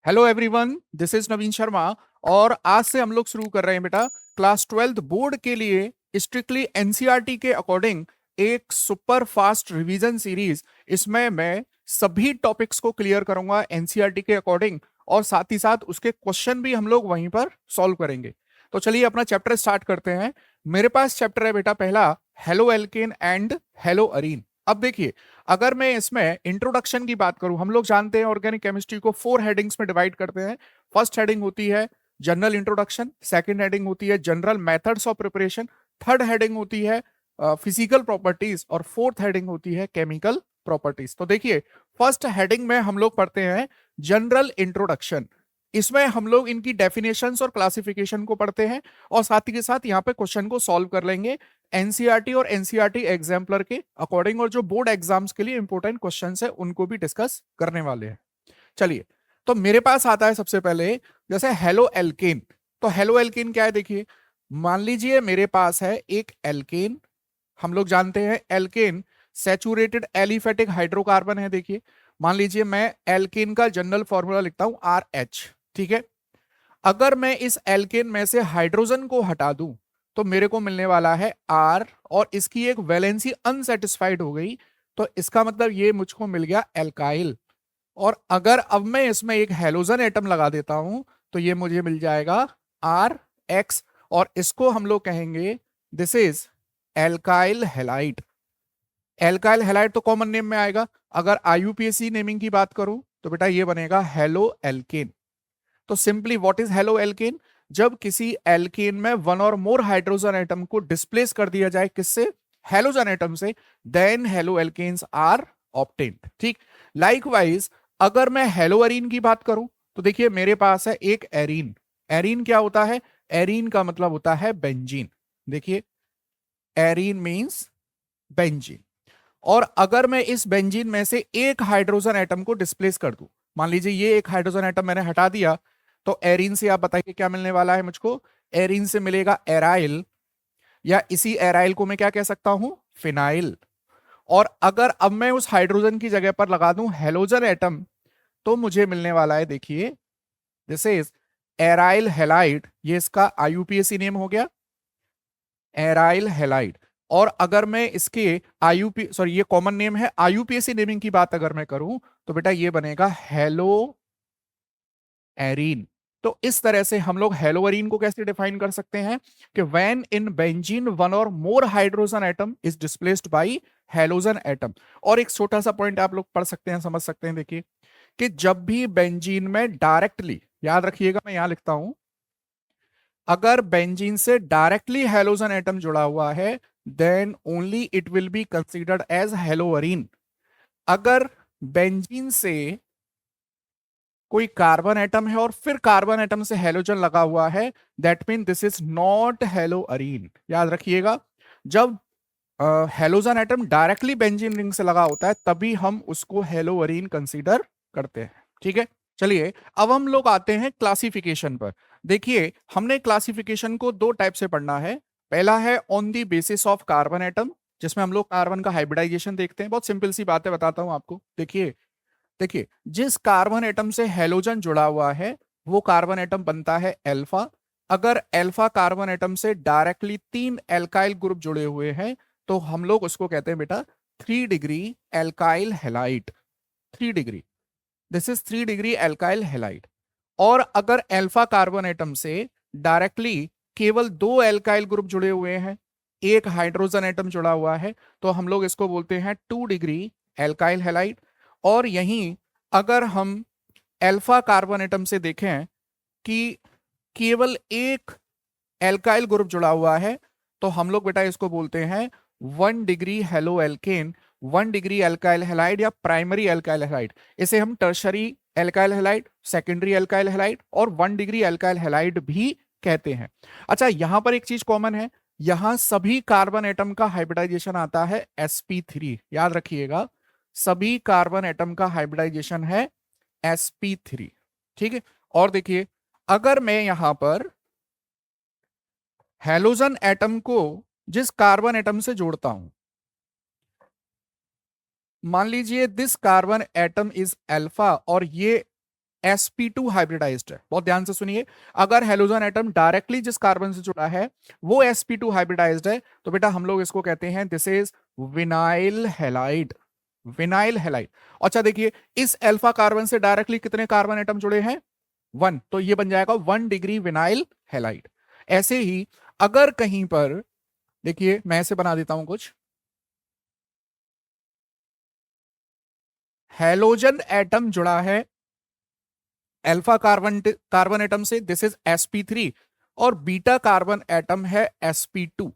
Hello everyone, this is नवीन शर्मा। और आज से हम लोग शुरू कर रहे हैं बेटा क्लास 12th बोर्ड के लिए स्ट्रिक्टली एनसीईआरटी के अकॉर्डिंग एक सुपर फास्ट रिवीजन सीरीज। इसमें मैं सभी टॉपिक्स को क्लियर करूंगा एनसीईआरटी के अकॉर्डिंग, और साथ ही साथ उसके क्वेश्चन भी हम लोग वहीं पर सॉल्व करेंगे। तो चलिए अपना चैप्टर स्टार्ट करते हैं। मेरे पास चैप्टर है बेटा पहला, halo alkane and hello Areen. अब देखिए, अगर मैं इसमें इंट्रोडक्शन की बात करूं, हम लोग जानते हैं ऑर्गेनिक केमिस्ट्री को 4 हेडिंग्स में डिवाइड करते हैं। फर्स्ट हेडिंग होती है जनरल इंट्रोडक्शन, सेकंड हेडिंग होती है general methods of preparation, third heading होती है फिजिकल प्रॉपर्टीज, और फोर्थ हेडिंग होती है केमिकल प्रॉपर्टीज। तो देखिए, फर्स्ट हेडिंग में हम लोग पढ़ते हैं जनरल इंट्रोडक्शन। इसमें हम लोग इनकी डेफिनेशंस और क्लासिफिकेशन को पढ़ते हैं, और साथ ही के साथ यहाँ पे क्वेश्चन को सॉल्व कर लेंगे एनसीईआरटी और एनसीईआरटी एग्जाम्पलर के अकॉर्डिंग, और जो बोर्ड एग्जाम्स के लिए इंपॉर्टेंट क्वेश्चंस है उनको भी डिस्कस करने वाले हैं। चलिए, तो मेरे पास आता है सबसे पहले जैसे हेलो एल्केन। तो हेलो एल्केन क्या है, देखिए मान लीजिए मेरे पास है एक एल्केन। हम लोग जानते हैं एल्केन सैचुरेटेड एलिफेटिक हाइड्रोकार्बन है। देखिए, मान लीजिए मैं एल्केन का जनरल फॉर्मूला लिखता हूं RH। ठीक है, अगर मैं इस एल्केन में से हाइड्रोजन को हटा दूं तो मेरे को मिलने वाला है R, और इसकी एक वैलेंसी अनसेटिस्फाइड हो गई, तो इसका मतलब ये मुझको मिल गया एल्काइल। और अगर अब मैं इसमें एक हेलोजन एटम लगा देता हूं तो ये मुझे मिल जाएगा RX, और इसको हम लोग कहेंगे this is alkyl halide. Alkyl halide तो कॉमन नेम में आएगा। अगर IUPAC नेमिंग की बात करूं तो बेटा ये बनेगा हेलो एल्केन। तो simply what is haloalkane? जब किसी एल्केन में वन और मोर हाइड्रोजन एटम को डिस्प्लेस कर दिया जाए, किससे? हेलोजन एटम से, then haloalkanes are obtained. ठीक, लाइकवाइज अगर मैं हेलो एरीन की बात करूं तो देखिए मेरे पास है एक एरीन। एरीन क्या होता है? एरीन का मतलब होता है बेंजीन। देखिए, एरीन मींस बेंजीन। और अगर मैं इस बेंजीन में से एक हाइड्रोजन एटम को डिस्प्लेस कर दूं, मान लीजिए ये एक हाइड्रोजन एटम मैंने हटा दिया, तो एरीन से आप बताइए क्या मिलने वाला है मुझको? एरीन से मिलेगा एराइल, या इसी एराइल को मैं क्या कह सकता हूं? फिनाइल। और अगर अब मैं उस हाइड्रोजन की जगह पर लगा दूं हेलोजन एटम, तो मुझे मिलने वाला है, देखिए दिस इज एराइल हेलाइड। ये इसका IUPAC नेम हो गया, एराइल हेलाइड। और अगर मैं इसके ये कॉमन नेम है, IUPAC नेमिंग की बात अगर मैं करूं तो बेटा ये बनेगा हेलो एरीन। तो इस तरह से हम लोग हेलो एरीन को कैसे डिफाइन कर सकते हैं कि व्हेन इन बेंजीन वन और more hydrogen atom is displaced by halogen atom. और एक छोटा सा पॉइंट आप लोग पढ़ सकते हैं, समझ सकते हैं। देखिए कि जब भी बेंजीन में डायरेक्टली, याद रखिएगा मैं यहां लिखता हूं, अगर बेंजीन से डायरेक्टली हेलोजन एटम जुड़ा हुआ है then only it will be considered as haloarene. अगर बेंजीन से कोई कार्बन एटम है और फिर कार्बन एटम से हेलोजन लगा हुआ है, that mean this is not haloarene. याद रखिएगा, जब halogen atom directly benzene ring से लगा होता है तभी हम उसको हेलोअरीन कंसीडर करते हैं। ठीक है, चलिए अब हम लोग आते हैं क्लासिफिकेशन पर। देखिए, हमने क्लासिफिकेशन को दो टाइप से पढ़ना है। पहला है on the basis of carbon atom, जिसमें हम लोग कार्बन का हाइब्रिडाइजेशन देखते हैं। बहुत सिंपल सी बात है, बताता हूं आपको। देखिए देखिए जिस कार्बन एटम से हेलोजन जुड़ा हुआ है वो कार्बन एटम बनता है एल्फा। अगर एल्फा कार्बन एटम से डायरेक्टली 3 एल्काइल ग्रुप जुड़े हुए हैं तो हम लोग उसको कहते हैं बेटा 3 degree alkyl halide. 3 degree, this is 3 degree alkyl halide. और अगर एल्फा कार्बन एटम से डायरेक्टली केवल 2 एल्काइल ग्रुप जुड़े हुए हैं, एक हाइड्रोजन एटम जुड़ा हुआ है, तो हम लोग इसको बोलते हैं 2 डिग्री एल्काइल हेलाइड। और यहीं अगर हम एल्फा कार्बन एटम से देखें कि केवल एक एल्काइल ग्रुप जुड़ा हुआ है, तो हम लोग बेटा इसको बोलते हैं 1 degree halo alkane, 1 degree alkyl halide, या प्राइमरी एल्काइल हेलाइड। इसे हम tertiary alkyl halide, secondary alkyl halide और 1 डिग्री एल्काइल हेलाइड भी कहते हैं। अच्छा, यहां पर एक चीज कॉमन है, यहां सभी कार्बन एटम का हाइब्रिडाइजेशन आता है sp3। याद रखिएगा, सभी कार्बन एटम का हाइब्रिडाइजेशन है sp3। ठीक है, और देखिए अगर मैं यहां पर हेलोजन एटम को जिस कार्बन एटम से जोड़ता हूं, मान लीजिए this carbon atom is alpha, और ये sp2 हाइब्रिडाइज्ड है। बहुत ध्यान से सुनिए, अगर हेलोजन एटम डायरेक्टली जिस कार्बन से जुड़ा है वो sp2 हाइब्रिडाइज्ड है तो बेटा हम लोग इसको कहते हैं this is vinyl halide. Vinyl halide. अच्छा देखिए, इस अल्फा कार्बन से डायरेक्टली कितने कार्बन एटम जुड़े हैं? 1, तो ये बन जाएगा 1 डिग्री विनाइल हैलाइड। ऐसे ही अगर कहीं पर, देखिए मैं ऐसे बना देता हूं कुछ, हेलोजन एटम जुड़ा है अल्फा कार्बन एटम से, दिस इज sp3, और बीटा कार्बन एटम है sp2,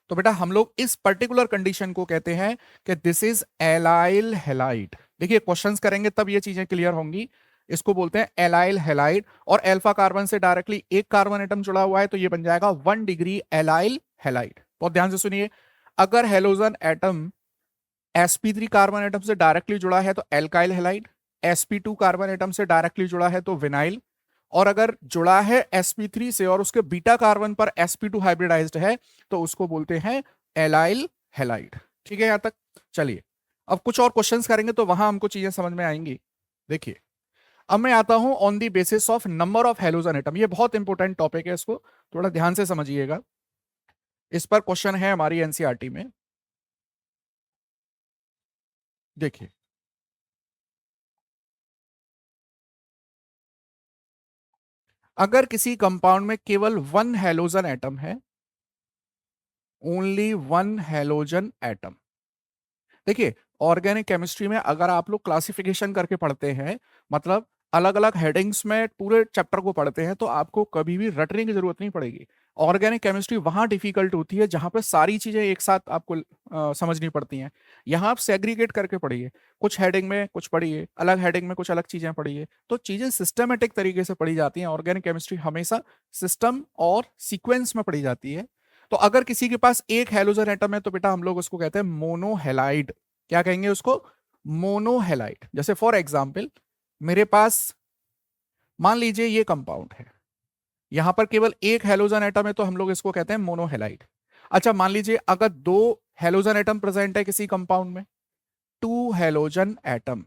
तो बेटा हम लोग इस पर्टिकुलर कंडीशन को कहते हैं कि दिस इज एलाइल हैलाइड। देखिए क्वेश्चंस करेंगे तब ये चीजें क्लियर होंगी। इसको बोलते हैं एलाइल हैलाइड, और अल्फा कार्बन से डायरेक्टली एक कार्बन एटम जुड़ा हुआ है तो ये बन जाएगा 1 डिग्री एलाइल हैलाइड। बहुत ध्यान से सुनिए, अगर halogen atom sp3 carbon atom से डायरेक्टली जुड़ा है तो alkyl halide, sp2 carbon atom से डायरेक्टली जुड़ा है तो विनाइल, और अगर जुड़ा है sp3 से और उसके बीटा कार्बन पर sp2 हाइब्रिडाइज्ड है तो उसको बोलते हैं एलाइल हैलाइड। ठीक है यहां तक? चलिए अब कुछ और क्वेश्चंस करेंगे तो वहां हमको चीजें समझ में आएंगी। देखिए अब मैं आता हूं on the basis of number of halogen atom. ये बहुत इंपॉर्टेंट टॉपिक है, इसको थोड़ा ध्यान से समझिएगा। इस पर क्वेश्चन है हमारी एनसीईआरटी में। देखिए अगर किसी कंपाउंड में केवल 1 हेलोजन एटम है, ओनली 1 हेलोजन एटम। देखिए ऑर्गेनिक केमिस्ट्री में अगर आप लोग क्लासिफिकेशन करके पढ़ते हैं, मतलब अलग अलग हेडिंग्स में पूरे चैप्टर को पढ़ते हैं, तो आपको कभी भी रटने की जरूरत नहीं पड़ेगी। ऑर्गेनिक केमिस्ट्री वहां डिफिकल्ट होती है जहां पर सारी चीजें एक साथ आपको समझनी पड़ती हैं। यहां आप सेग्रीगेट करके पढ़िए, कुछ हेडिंग में कुछ पढ़िए, अलग हेडिंग में कुछ अलग चीजें पढ़िए, तो चीजें सिस्टमेटिक तरीके से पढ़ी जाती हैं। ऑर्गेनिक केमिस्ट्री हमेशा सिस्टम और सीक्वेंस में पढ़ी जाती है। तो अगर किसी के पास एक हेलोजन एटम है तो बेटा हम लोग उसको कहते हैं मोनोहेलाइड। क्या कहेंगे उसको? मोनोहेलाइड। जैसे फॉर एग्जाम्पल मेरे पास मान लीजिए ये कंपाउंड है, यहां पर केवल एक हेलोजन एटम है तो हम लोग इसको कहते हैं मोनोहेलाइड। अच्छा मान लीजिए अगर 2 हेलोजन एटम प्रेजेंट है किसी कंपाउंड में, 2 हेलोजन एटम,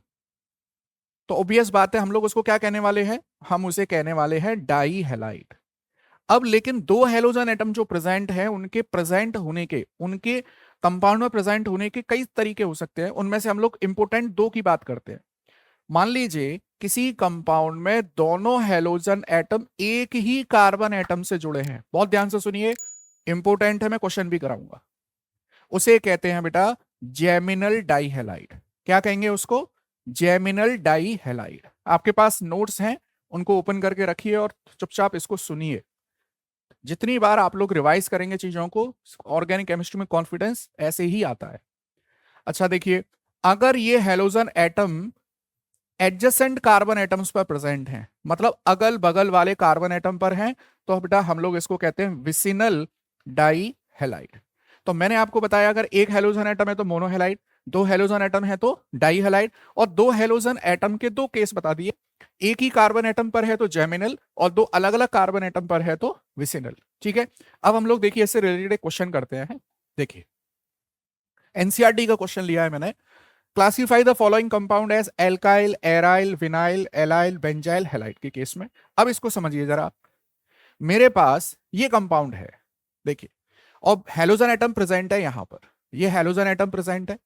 तो ऑब्वियस बात है हम लोग उसको क्या कहने वाले हैं? हम उसे कहने वाले हैं डाई हैलाइड। अब लेकिन 2 हेलोजन एटम जो प्रेजेंट है, उनके प्रेजेंट होने के, उनके कंपाउंड में प्रेजेंट होने के कई तरीके हो सकते हैं। उनमें से हम लोग इंपोर्टेंट 2 की बात करते हैं। मान लीजिए किसी कंपाउंड में दोनों हेलोजन एटम एक ही कार्बन एटम से जुड़े हैं। बहुत ध्यान से सुनिए, इंपोर्टेंट है, मैं क्वेश्चन भी कराऊंगा। उसे कहते हैं बेटा जेमिनल डाइहैलाइड। क्या कहेंगे उसको? जेमिनल डाइहैलाइड। आपके पास नोट्स हैं, उनको ओपन करके रखिए और चुपचाप इसको सुनिए। जितनी बार आप लोग रिवाइज करेंगे चीजों को, ऑर्गेनिक केमिस्ट्री में कॉन्फिडेंस ऐसे ही आता है। अच्छा देखिए, अगर ये halogen atom adjacent carbon atoms पर प्रेजेंट हैं, मतलब अगल बगल वाले कार्बन एटम पर हैं, तो बेटा हम लोग इसको कहते हैं विसिनल डाई हैलाइड। तो मैंने आपको बताया अगर एक हेलोजन एटम है तो मोनोहेलाइड, 2 हेलोजन एटम है तो डाई हैलाइड, और 2 हेलोजन एटम के 2 केस बता दिए। एक ही कार्बन एटम पर है तो जेमिनल, और 2 अलग अलग कार्बन एटम पर है तो विसिनल। ठीक है, अब हम लोग देखिए इससे रिलेटेड क्वेश्चन करते हैं। देखिए एनसीईआरटी का क्वेश्चन लिया है मैंने। Classify the following compound as alkyl, aryl, vinyl, allyl, benzyl halide के केस में। अब इसको समझिए जरा। मेरे पास ये कंपाउंड है, देखिए, और हेलोजन एटम प्रेजेंट है यहां पर, ये हेलोजन एटम प्रेजेंट है,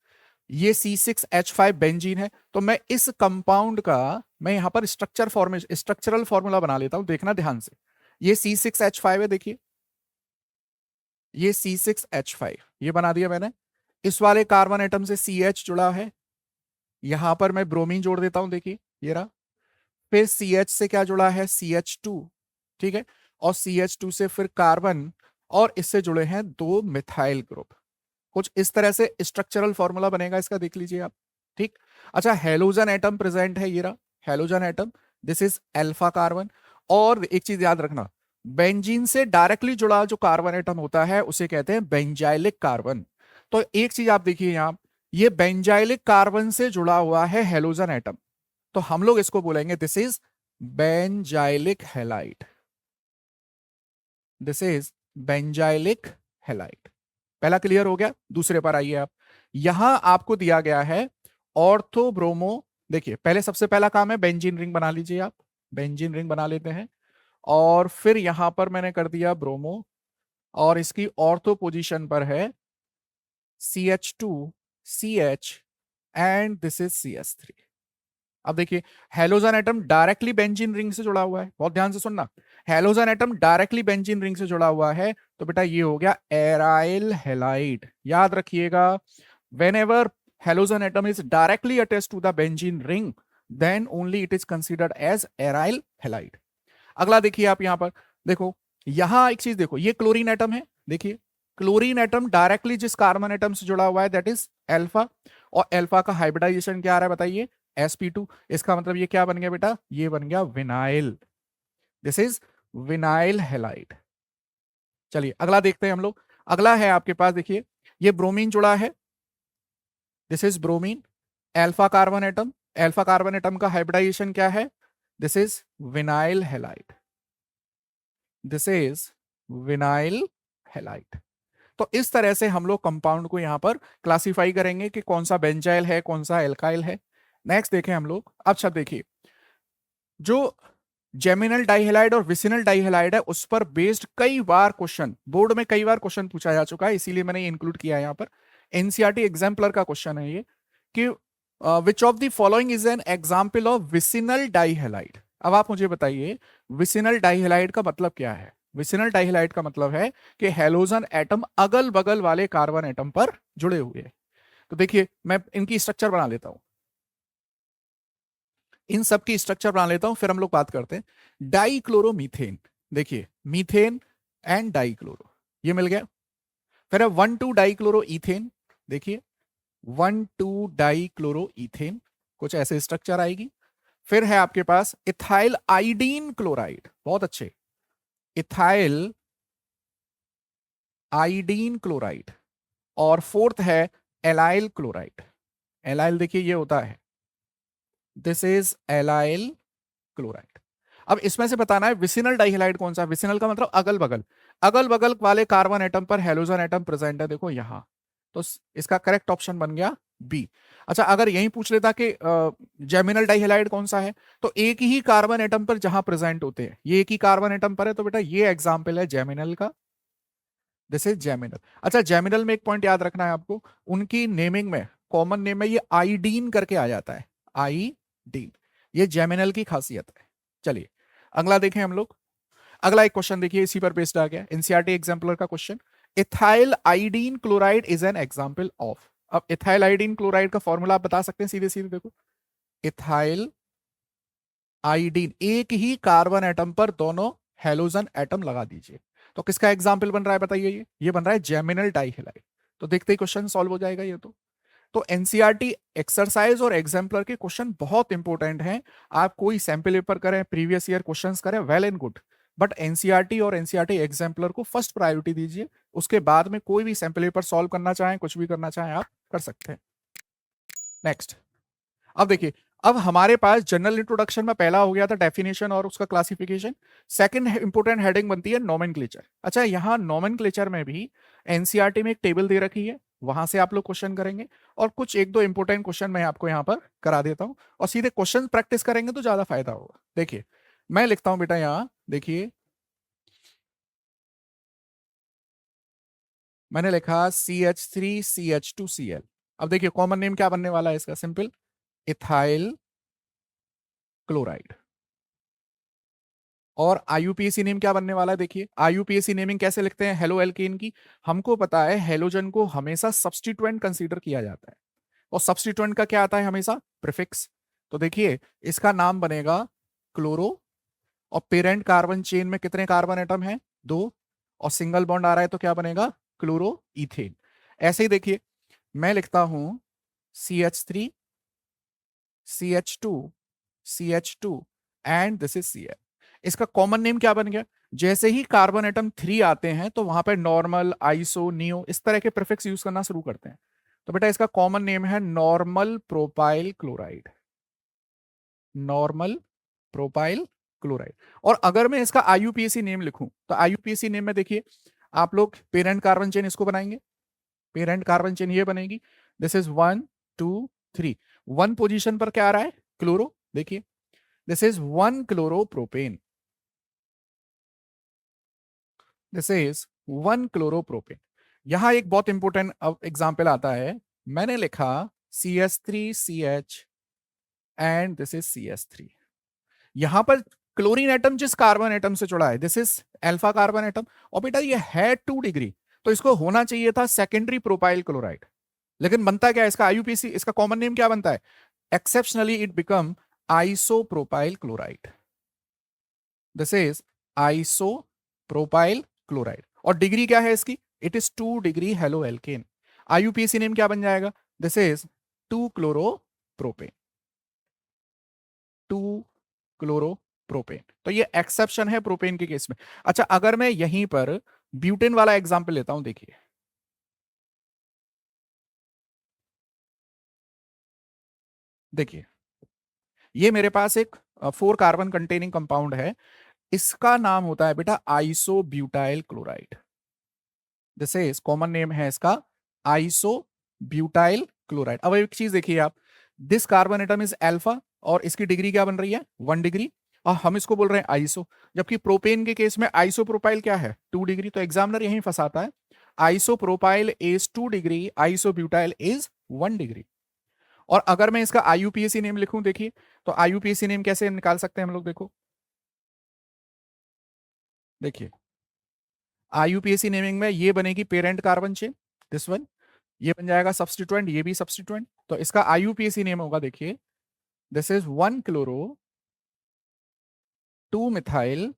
ये C6H5 बेंजीन है। तो मैं इस कंपाउंड का, मैं यहां पर स्ट्रक्चरल फॉर्मूला बना लेता हूं, देखना ध्यान से। ये C6H5 है, देखिए ये C6H5 ये बना दिया मैंने। इस वाले कार्बन एटम से CH जुड़ा है, यहां पर मैं ब्रोमीन जोड़ देता हूं, देखिए ये रहा। फिर CH से क्या जुड़ा है? CH2। ठीक है, और CH2 से फिर कार्बन, और इससे जुड़े हैं 2 मिथाइल ग्रुप। कुछ इस तरह से स्ट्रक्चरल फॉर्मूला बनेगा इसका, देख लीजिए आप। ठीक। अच्छा हेलोजन एटम प्रेजेंट है, ये रहा halogen atom, this is alpha carbon. और एक चीज याद रखना, बेंजीन से डायरेक्टली जुड़ा जो कार्बन एटम होता है उसे कहते हैं बेंजाइलिक कार्बन। तो एक चीज आप देखिए यहां, ये बेंजाइलिक कार्बन से जुड़ा हुआ है हेलोजन एटम, तो हम लोग इसको बोलेंगे this is benzylic halide. This is benzylic halide. पहला क्लियर हो गया। दूसरे पर आइए आप। यहां आपको दिया गया है ऑर्थो ब्रोमो। देखिए पहले सबसे पहला काम है बेंजीन रिंग बना लीजिए आप। बेंजीन रिंग बना लेते हैं। और फिर यहां पर मैंने कर दिया ब्रोमो, और इसकी ऑर्थो पोजीशन पर है CH2CH and this is CH3। अब देखिए, halogen atom directly benzene ring से जुड़ा हुआ है, बहुत ध्यान से सुनना। Halogen atom directly benzene ring से जुड़ा हुआ है, तो बेटा ये हो गया एराइल हैलाइड। याद रखिएगा, whenever halogen atom is directly attached to the benzene ring, then only it is considered as aryl halide। अगला देखिए आप यहां पर, देखो यहां एक चीज देखो, ये क्लोरीन एटम है। देखिए, क्लोरीन एटम डायरेक्टली जिस कार्बन एटम से जुड़ा हुआ है दैट इज अल्फा, और अल्फा का हाइब्रिडाइजेशन क्या आ रहा है बताइए, sp2। इसका मतलब ये क्या बन गया बेटा, ये बन गया vinyl. This is vinyl halide. चलिए अगला देखते हैं हम लोग। अगला है आपके पास, देखिए ये ब्रोमीन जुड़ा है, this is bromine. Alpha carbon atom, alpha carbon atom का हाइब्रिडाइजेशन क्या है, this is vinyl halide. This is vinyl halide. तो इस तरह से हम लोग कंपाउंड को यहां पर क्लासिफाई करेंगे कि कौन सा बेंजाइल है, कौन सा एल्काइल है। नेक्स्ट देखें हम लोग। अच्छा देखिए, जो जेमिनल डाइहैलाइड और विसिनल डाइहैलाइड है उस पर बेस्ड कई बार क्वेश्चन, बोर्ड में कई बार क्वेश्चन पूछा जा चुका है, इसीलिए मैंने इंक्लूड किया है यहाँ पर। एनसीईआरटी एग्जाम्पलर का क्वेश्चन है ये, कि which of the following is an example of vicinal dihalide. अब आप मुझे बताइए विसिनल डाइहैलाइड का मतलब क्या है। विसिनल डाइहैलाइड का मतलब है कि हेलोजन एटम अगल बगल वाले कार्बन एटम पर जुड़े हुए हैं। तो देखिए मैं इनकी स्ट्रक्चर बना लेता हूं, इन सब की स्ट्रक्चर बना लेता हूं, फिर हम लोग बात करते हैं। डाइक्लोरोमीथेन, देखिए मीथेन एंड डाइक्लोरो, ये मिल गया। फिर है 1,2-डाइक्लोरो इथेन, देखिए 1,2-डाइक्लोरो इथेन, कुछ ऐसे स्ट्रक्चर आएगी। फिर है आपके पास इथाइल आइडीन क्लोराइड, बहुत अच्छे, इथाइल आइडीन क्लोराइड। और फोर्थ है एलाइल क्लोराइड। एलाइल देखिए ये होता है, दिस इज एलाइल क्लोराइड। अब इसमें से बताना है विसिनल डाइहैलाइड कौन सा। विसिनल का मतलब अगल बगल, अगल बगल वाले कार्बन एटम पर हेलोजन एटम प्रेजेंट है, देखो यहां। तो इसका करेक्ट ऑप्शन बन गया बी। अच्छा अगर यही पूछ लेता कि जेमिनल डाइहैलाइड कौन सा है, तो एक ही कार्बन एटम पर जहां प्रेजेंट होते हैं, ये एक ही कार्बन एटम पर है, तो बेटा ये एग्जाम्पल है जेमिनल का, दिस इज जेमिनल। अच्छा जेमिनल में एक पॉइंट याद रखना है आपको, उनकी नेमिंग में कॉमन नेम में ये आईडीन करके आ जाता है, आईडीन, ये जेमिनल की खासियत है। चलिए अगला देखें हम लोग। अगला एक क्वेश्चन देखिए इसी पर बेस्ड आ गया, एनसीईआरटी एग्जाम्पलर का question. Ethyl आइडीन chloride is an example of. अब इथाइल आइडीन क्लोराइड का फॉर्मूला आप बता सकते हैं सीधे सीधे, देखो इथाइल आइडीन, एक ही कार्बन एटम पर दोनों हेलोजन एटम लगा दीजिए, तो किसका एग्जाम्पल बन रहा है बताइए, ये बन रहा है जेमिनल डाइहैलाइड। तो देखते ही क्वेश्चन सॉल्व हो जाएगा ये तो एनसीईआरटी एक्सरसाइज और एग्जाम्पलर के क्वेश्चन बहुत इंपॉर्टेंट हैं। आप कोई सैंपल पेपर करें, प्रीवियस ईयर क्वेश्चंस करें, well and good, but NCERT और एनसीईआरटी एग्जाम्पलर को फर्स्ट प्रायोरिटी दीजिए। उसके बाद में कोई भी सैंपल पेपर सॉल्व करना चाहें, कुछ भी करना चाहें, आप कर सकते हैं। नेक्स्ट, अब देखिए, अब हमारे पास जनरल इंट्रोडक्शन में पहला हो गया था डेफिनेशन और उसका क्लासिफिकेशन। सेकंड इंपोर्टेंट हेडिंग बनती है नोमेनक्लेचर। अच्छा यहां नोमेनक्लेचर में भी एनसीईआरटी में एक टेबल दे रखी है, वहां से आप लोग क्वेश्चन करेंगे, और कुछ एक दो इंपोर्टेंट क्वेश्चन मैं आपको यहां पर करा देता हूं, और सीधे क्वेश्चन प्रैक्टिस करेंगे तो ज्यादा फायदा होगा। देखिए मैं लिखता हूं बेटा यहां, देखिए मैंने लिखा CH3CH2Cl। अब देखिए कॉमन नेम क्या बनने वाला है इसका, सिंपल इथाइल क्लोराइड। और आईयूपीएसी नेम क्या बनने वाला है, देखिए आईयूपीएसी नेमिंग कैसे लिखते हैं हेलो एल्केन की। हमको पता है हेलोजन को हमेशा सब्स्टिट्यूएंट कंसीडर किया जाता है, और सब्स्टिट्यूएंट का क्या आता है हमेशा, प्रीफिक्स। तो देखिए इसका नाम बनेगा क्लोरो, और पेरेंट कार्बन चेन में कितने कार्बन एटम है, दो, और सिंगल बॉन्ड आ रहा है तो क्या बनेगा, क्लोरो इथेन। ऐसे ही देखिए मैं लिखता हूं CH3CH2CH2 and this is Cl। इसका कॉमन नेम क्या बन गया, जैसे ही कार्बन एटम 3 आते हैं तो वहां पर नॉर्मल, आइसो, नियो इस तरह के प्रीफिक्स यूज करना शुरू करते हैं। तो बेटा इसका कॉमन नेम है normal propyl chloride, normal propyl chloride. और अगर मैं इसका आईयूपीएसी नेम लिखूं, तो आईयूपीएसी नेम में देखिए आप लोग पेरेंट कार्बन चेन इसको बनाएंगे, पेरेंट कार्बन चेन ये बनेगी, दिस इज 1 2 3। वन पोजीशन पर क्या आ रहा है, क्लोरो, देखिए this is 1 chloropropane, this is 1 chloropropane. यहां एक बहुत इंपॉर्टेंट एग्जाम्पल आता है, मैंने लिखा CH3CH and this is CH3। यहां पर क्लोरीन एटम जिस कार्बन एटम से जुड़ा है, this is alpha carbon atom, और बेटा ये है 2 डिग्री, तो इसको होना चाहिए था सेकेंडरी प्रोपाइल क्लोराइड। लेकिन बनता क्या है इसका आईयूपीएसी, इसका कॉमन नेम क्या बनता है? Exceptionally it become isopropyl chloride. This is isopropyl chloride. और डिग्री क्या है इसकी? It is 2 degree halo alkane. IUPAC name क्या बन जाएगा? This is 2 chloropropane, 2 chloropropane. तो ये एक्सेप्शन है प्रोपेन के केस में। अच्छा, अगर मैं यहीं पर ब्यूटेन वाला एग्जांपल लेता हूं, देखिए देखिए, ये मेरे पास एक 4 कार्बन कंटेनिंग कंपाउंड है, इसका नाम होता है बेटा isobutyl chloride. This is common name है इसका आइसोब्यूटाइल क्लोराइड। अब एक चीज देखिए आप, this carbon atom is alpha और इसकी डिग्री क्या बन रही है? 1 डिग्री, और हम इसको बोल रहे हैं आइसो। जबकि प्रोपेन के केस में आइसोप्रोपाइल क्या है? 2 डिग्री। तो एग्जामिनर यहीं फंसाता है, isopropyl is 2 degree, isobutyl is 1 degree. और अगर मैं इसका आईयूपीएसी नेम लिखूं, देखिए तो आईयूपीएसी नेम कैसे निकाल सकते हैं हम लोग? देखो देखिए, आईयूपीएसी नेमिंग में ये बनेगी parent carbon chain, this one, ये बन जाएगा सब्स्टिट्यूएंट, ये भी सब्स्टिट्यूएंट। तो इसका आईयूपीएसी नेम होगा, देखिए this is 1 chloro 2 methyl,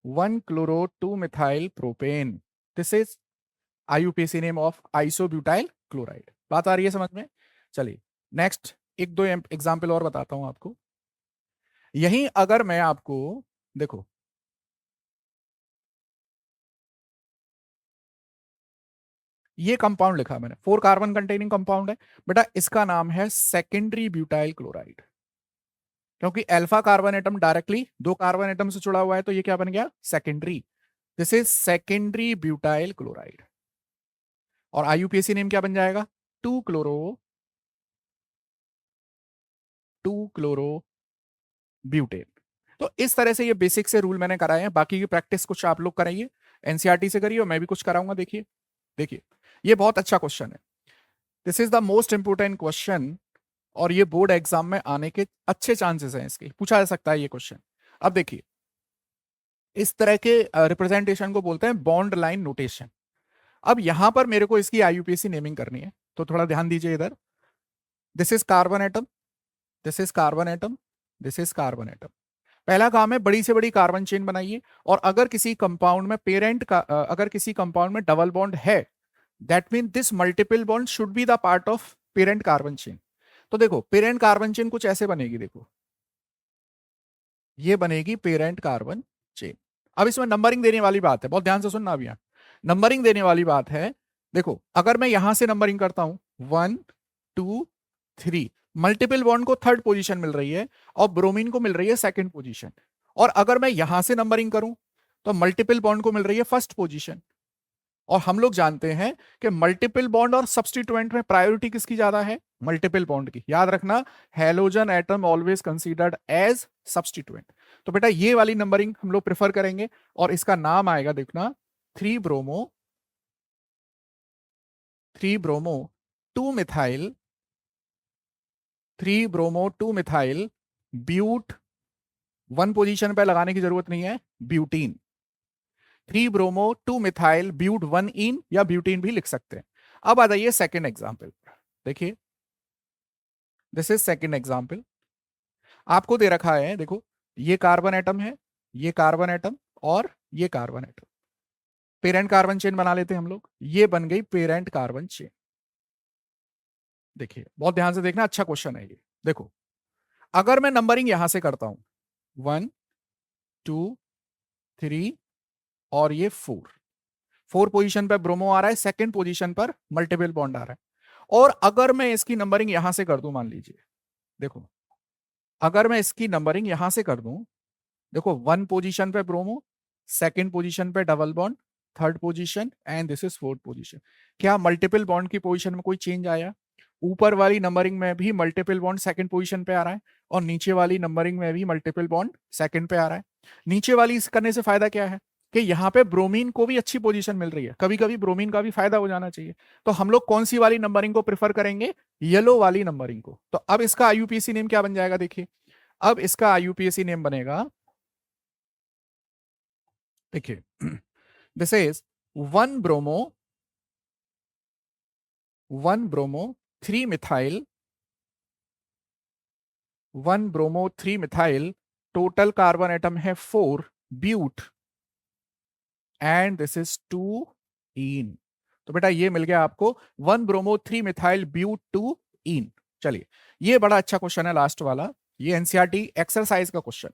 1 chloro 2 methyl propane. This is IUPAC name of isobutyl chloride. बात आ रही है समझ में? चलिए नेक्स्ट एक दो एग्जाम्पल और बताता हूं आपको। यहीं अगर मैं आपको, देखो ये कंपाउंड लिखा मैंने, 4 कार्बन कंटेनिंग कंपाउंड है बेटा, इसका नाम है सेकेंडरी ब्यूटाइल क्लोराइड। क्योंकि alpha carbon atom directly 2 carbon atom से जुड़ा हुआ है, तो ये क्या बन गया? Secondary. This is secondary butyl chloride. और आईयूपीएसी नेम क्या बन जाएगा? 2 क्लोरो 2 क्लोरो ब्यूटेन। तो इस तरह से ये बेसिक से रूल मैंने कराए हैं, बाकी की प्रैक्टिस कुछ आप लोग कराइए, एनसीईआरटी से करिए, और मैं भी कुछ कराऊंगा। देखिए देखिए, ये बहुत अच्छा क्वेश्चन है, this is the most important question, और ये बोर्ड एग्जाम में आने के अच्छे चांसेस हैं, इसके पूछा जा सकता है ये क्वेश्चन। अब देखिए, इस तरह के रिप्रेजेंटेशन को बोलते हैं बॉन्ड लाइन नोटेशन। अब यहां पर मेरे को इसकी आईयूपीएसी नेमिंग करनी है, तो थोड़ा ध्यान दीजिए इधर। This is carbon atom, this is carbon atom, this is carbon atom. पहला काम है बड़ी से बड़ी कार्बन चेन बनाइए, और अगर किसी कंपाउंड में पेरेंट का अगर किसी कंपाउंड में डबल बॉन्ड है, that mean this multiple bond should be the part of parent carbon chain. तो देखो पेरेंट कार्बन चेन कुछ ऐसे बनेगी, देखो ये बनेगी पेरेंट कार्बन चेन। अब इसमें नंबरिंग देने वाली बात है, बहुत ध्यान से सुनना। अब यहाँ नंबरिंग देने वाली बात है। देखो अगर मैं यहां से नंबरिंग करता हूं 1 2 3, मल्टीपल बॉन्ड को थर्ड पोजीशन मिल रही है और ब्रोमीन को मिल रही है सेकंड पोजीशन। और अगर मैं यहां से नंबरिंग करूं तो मल्टीपल बॉन्ड को मिल रही है फर्स्ट पोजीशन। और हम लोग जानते हैं कि मल्टीपल बॉन्ड और सब्स्टिट्यूएंट में प्रायोरिटी किसकी ज्यादा है? मल्टीपल बॉन्ड की। याद रखना, halogen atom always considered as substituent. तो बेटा ये वाली नंबरिंग हम लोग प्रेफर करेंगे, और इसका नाम आएगा, देखना 3 bromo 3 bromo 2 methyl 3 bromo 2 methyl but, one position पे लगाने की जरूरत नहीं है, butene. 3 bromo 2 methyl but 1 ene, या ब्यूटीन भी लिख सकते हैं। अब आ जाइए सेकेंड एग्जाम्पल, देखिए दिस इज सेकेंड एग्जाम्पल। आपको दे रखा है, देखो ये कार्बन एटम है, ये कार्बन एटम, और ये carbon atom. Parent carbon chain बना लेते हैं हम लोग, ये बन गई पेरेंट कार्बन चेन। देखिए बहुत ध्यान से देखना, अच्छा क्वेश्चन है ये। देखो अगर मैं नंबरिंग यहां से करता हूं 1 2 3, और ये 4 पोजीशन पर ब्रोमो आ रहा है, सेकंड पोजीशन पर मल्टीपल बॉन्ड आ रहा है। और अगर मैं इसकी नंबरिंग यहां से कर दूं, मान लीजिए, देखो अगर मैं इसकी नंबरिंग यहां से कर दूं, देखो 1 पोजीशन पे ब्रोमो, सेकंड पोजीशन पे double bond, third position, and this is fourth position. क्या मल्टीपल बॉन्ड की पोजीशन में कोई चेंज आया? ऊपर वाली नंबरिंग में भी मल्टीपल बॉन्ड सेकंड पोजीशन पे आ रहा है और नीचे वाली नंबरिंग में भी मल्टीपल बॉन्ड सेकंड पे आ रहा है। नीचे वाली इस करने से फायदा क्या है कि यहाँ पे ब्रोमीन को भी अच्छी पोजीशन मिल रही है, कभी कभी ब्रोमीन का भी फायदा हो जाना चाहिए। तो हम लोग कौन सी वाली नंबरिंग को प्रेफर करेंगे? येलो वाली नंबरिंग को। तो अब इसका आईयूपीएसी नेम क्या बन जाएगा? देखिए, अब इसका आईयूपीएसी नेम बनेगा, देखिए, this is 1 bromo 1 bromo 3 methyl 1 bromo 3 methyl, total carbon atom है 4 ब्यूट, एंड दिस इज 2 इन। तो बेटा ये मिल गया आपको 1 ब्रोमो 3 मिथाइल ब्यूट 2 इन। चलिए, ये बड़ा अच्छा क्वेश्चन है लास्ट वाला, ये एनसीईआरटी एक्सरसाइज का क्वेश्चन।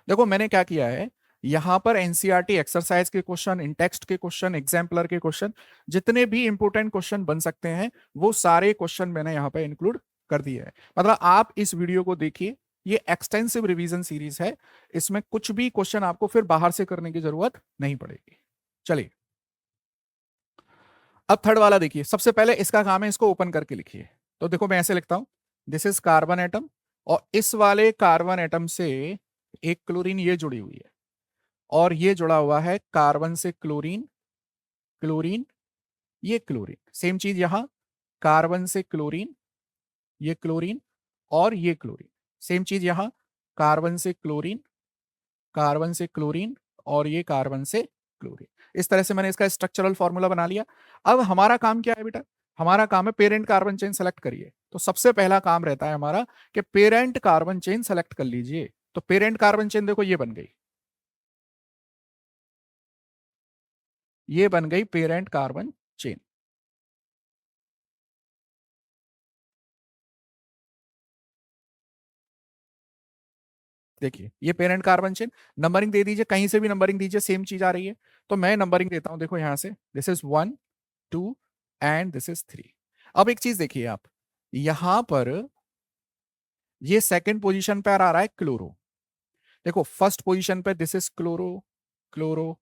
देखो मैंने क्या किया है, यहां पर एनसीईआरटी एक्सरसाइज के क्वेश्चन, इन टेक्स्ट के क्वेश्चन, एग्जाम्पलर के क्वेश्चन, जितने भी इंपोर्टेंट क्वेश्चन बन सकते हैं वो सारे क्वेश्चन मैंने यहाँ पे इंक्लूड कर दिए हैं। मतलब आप इस वीडियो को देखिए, ये एक्सटेंसिव रिवीजन सीरीज है, इसमें कुछ भी क्वेश्चन आपको फिर बाहर से करने की जरूरत नहीं पड़ेगी। चलिए, अब थर्ड वाला देखिए, सबसे पहले इसका काम है इसको ओपन करके लिखिए। तो देखो मैं ऐसे लिखता हूं, दिस इज कार्बन एटम, और इस वाले कार्बन एटम से एक क्लोरीन ये जुड़ी हुई है, और ये जुड़ा हुआ है कार्बन से क्लोरीन, क्लोरीन, ये क्लोरीन, सेम चीज यहां, कार्बन से क्लोरीन, ये क्लोरीन, और ये क्लोरीन, सेम चीज यहां, कार्बन से क्लोरीन, कार्बन से क्लोरीन, और ये कार्बन से क्लोरीन। इस तरह से मैंने इसका स्ट्रक्चरल फॉर्मूला बना लिया। अब हमारा काम क्या है बेटा? हमारा काम है पेरेंट कार्बन चेन सेलेक्ट करिए। तो सबसे पहला काम रहता है हमारा कि पेरेंट कार्बन चेन सेलेक्ट कर लीजिए। तो पेरेंट कार्बन चेन देखो ये बन गई, ये बन गई पेरेंट कार्बन चेन। देखिए ये पेरेंट कार्बन चेन, नंबरिंग दे दीजिए, कहीं से भी नंबरिंग दीजिए, सेम चीज आ रही है। तो मैं नंबरिंग देता हूं, देखो यहां से, this is 1 2 and this is 3। अब एक चीज देखिए आप, यहां पर ये सेकंड पोजीशन पर आ रहा है क्लोरो। देखो फर्स्ट पोजीशन पे दिस इज क्लोरो, क्लोरो,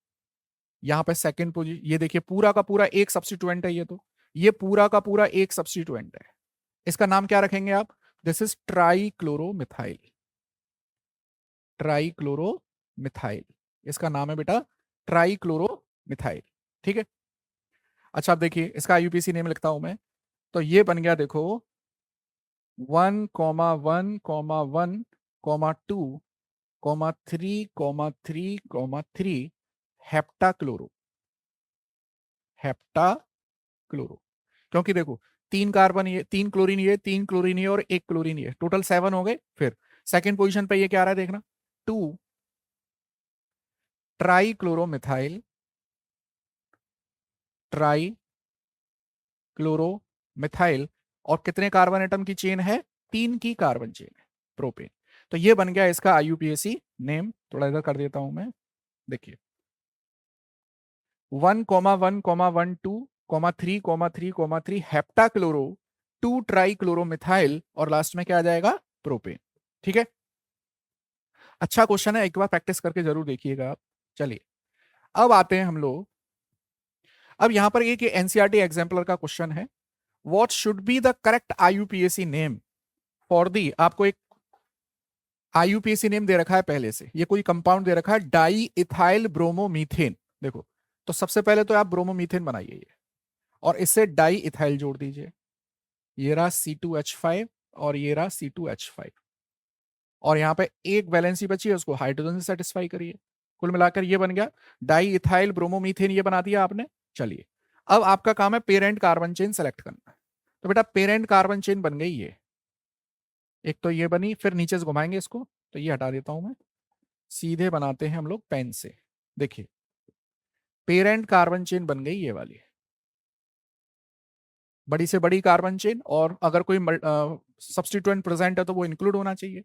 यहां पे सेकंड पोजीशन, ये देखिए पूरा का पूरा एक सब्स्टिट्यूएंट है, ये तो ये पूरा का पूरा एक सब्स्टिट्यूएंट है। इसका नाम क्या रखेंगे आप? This is try chloromethyl, try chloromethyl, इसका नाम है बेटा ट्राई क्लोरोमिथाइल। ठीक है, अच्छा अब देखिए इसका आईयूपीसी नेम लिखता हूं मैं। तो ये बन गया देखो 1,1,1,2,3,3,3 हेप्टाक्लोरो, हेप्टाक्लोरो। क्योंकि देखो तीन कार्बन ये, तीन क्लोरीन ये, तीन क्लोरीन ये, और एक क्लोरीन ये, टोटल 7 हो गए। फिर सेकंड पोजीशन पे ये क्या आ रहा है देखना, 2 ट्राई क्लोरोमिथाइल, ट्राई क्लोरोमिथाइल, और कितने कार्बन एटम की चेन है? 3 की कार्बन चेन है, प्रोपेन। तो ये बन गया इसका आईयूपीएसी नेम। थोड़ा इधर कर देता हूं मैं, देखिए 1,1,1,2,3,3,3 हेप्टाक्लोरो 2 ट्राई क्लोरोमिथाइल, और लास्ट में क्या आ जाएगा? प्रोपेन। ठीक है, अच्छा क्वेश्चन है, एक बार प्रैक्टिस करके जरूर देखिएगा आप। चलिए अब आते हैं हम लोग, अब यहां पर एक एनसीईआरटी एग्जाम्पलर का क्वेश्चन है, what should be the correct IUPAC name for the, आपको एक आईयूपीएसी नेम दे रखा है पहले से, ये कोई कंपाउंड दे रखा है डाई इथाइल ब्रोमोमीथेन। देखो तो सबसे पहले तो आप ब्रोमोमीथेन बनाइए ये, और इससे डाई इथाइल जोड़ दीजिए, ये रहा C2H5 और ये रहा C2H5, और यहाँ पे एक वैलेंसी बची है, उसको हाइड्रोजन से सेटिस्फाई करिए। कुल मिलाकर ये बन गया डाई इथाइल ब्रोमोमीथेन, ये बना दिया आपने। चलिए अब आपका काम है पेरेंट कार्बन चेन सेलेक्ट करना। तो बेटा पेरेंट कार्बन चेन बन गई ये, एक तो ये बनी, फिर नीचे से घुमाएंगे इसको, तो ये हटा देता हूं मैं, सीधे बनाते हैं हम लोग पेन से। देखिए पेरेंट कार्बन चेन बन गई ये वाली, बड़ी से बड़ी कार्बन चेन, और अगर कोई सब्स्टिट्यूएंट प्रेजेंट है तो वो इंक्लूड होना चाहिए।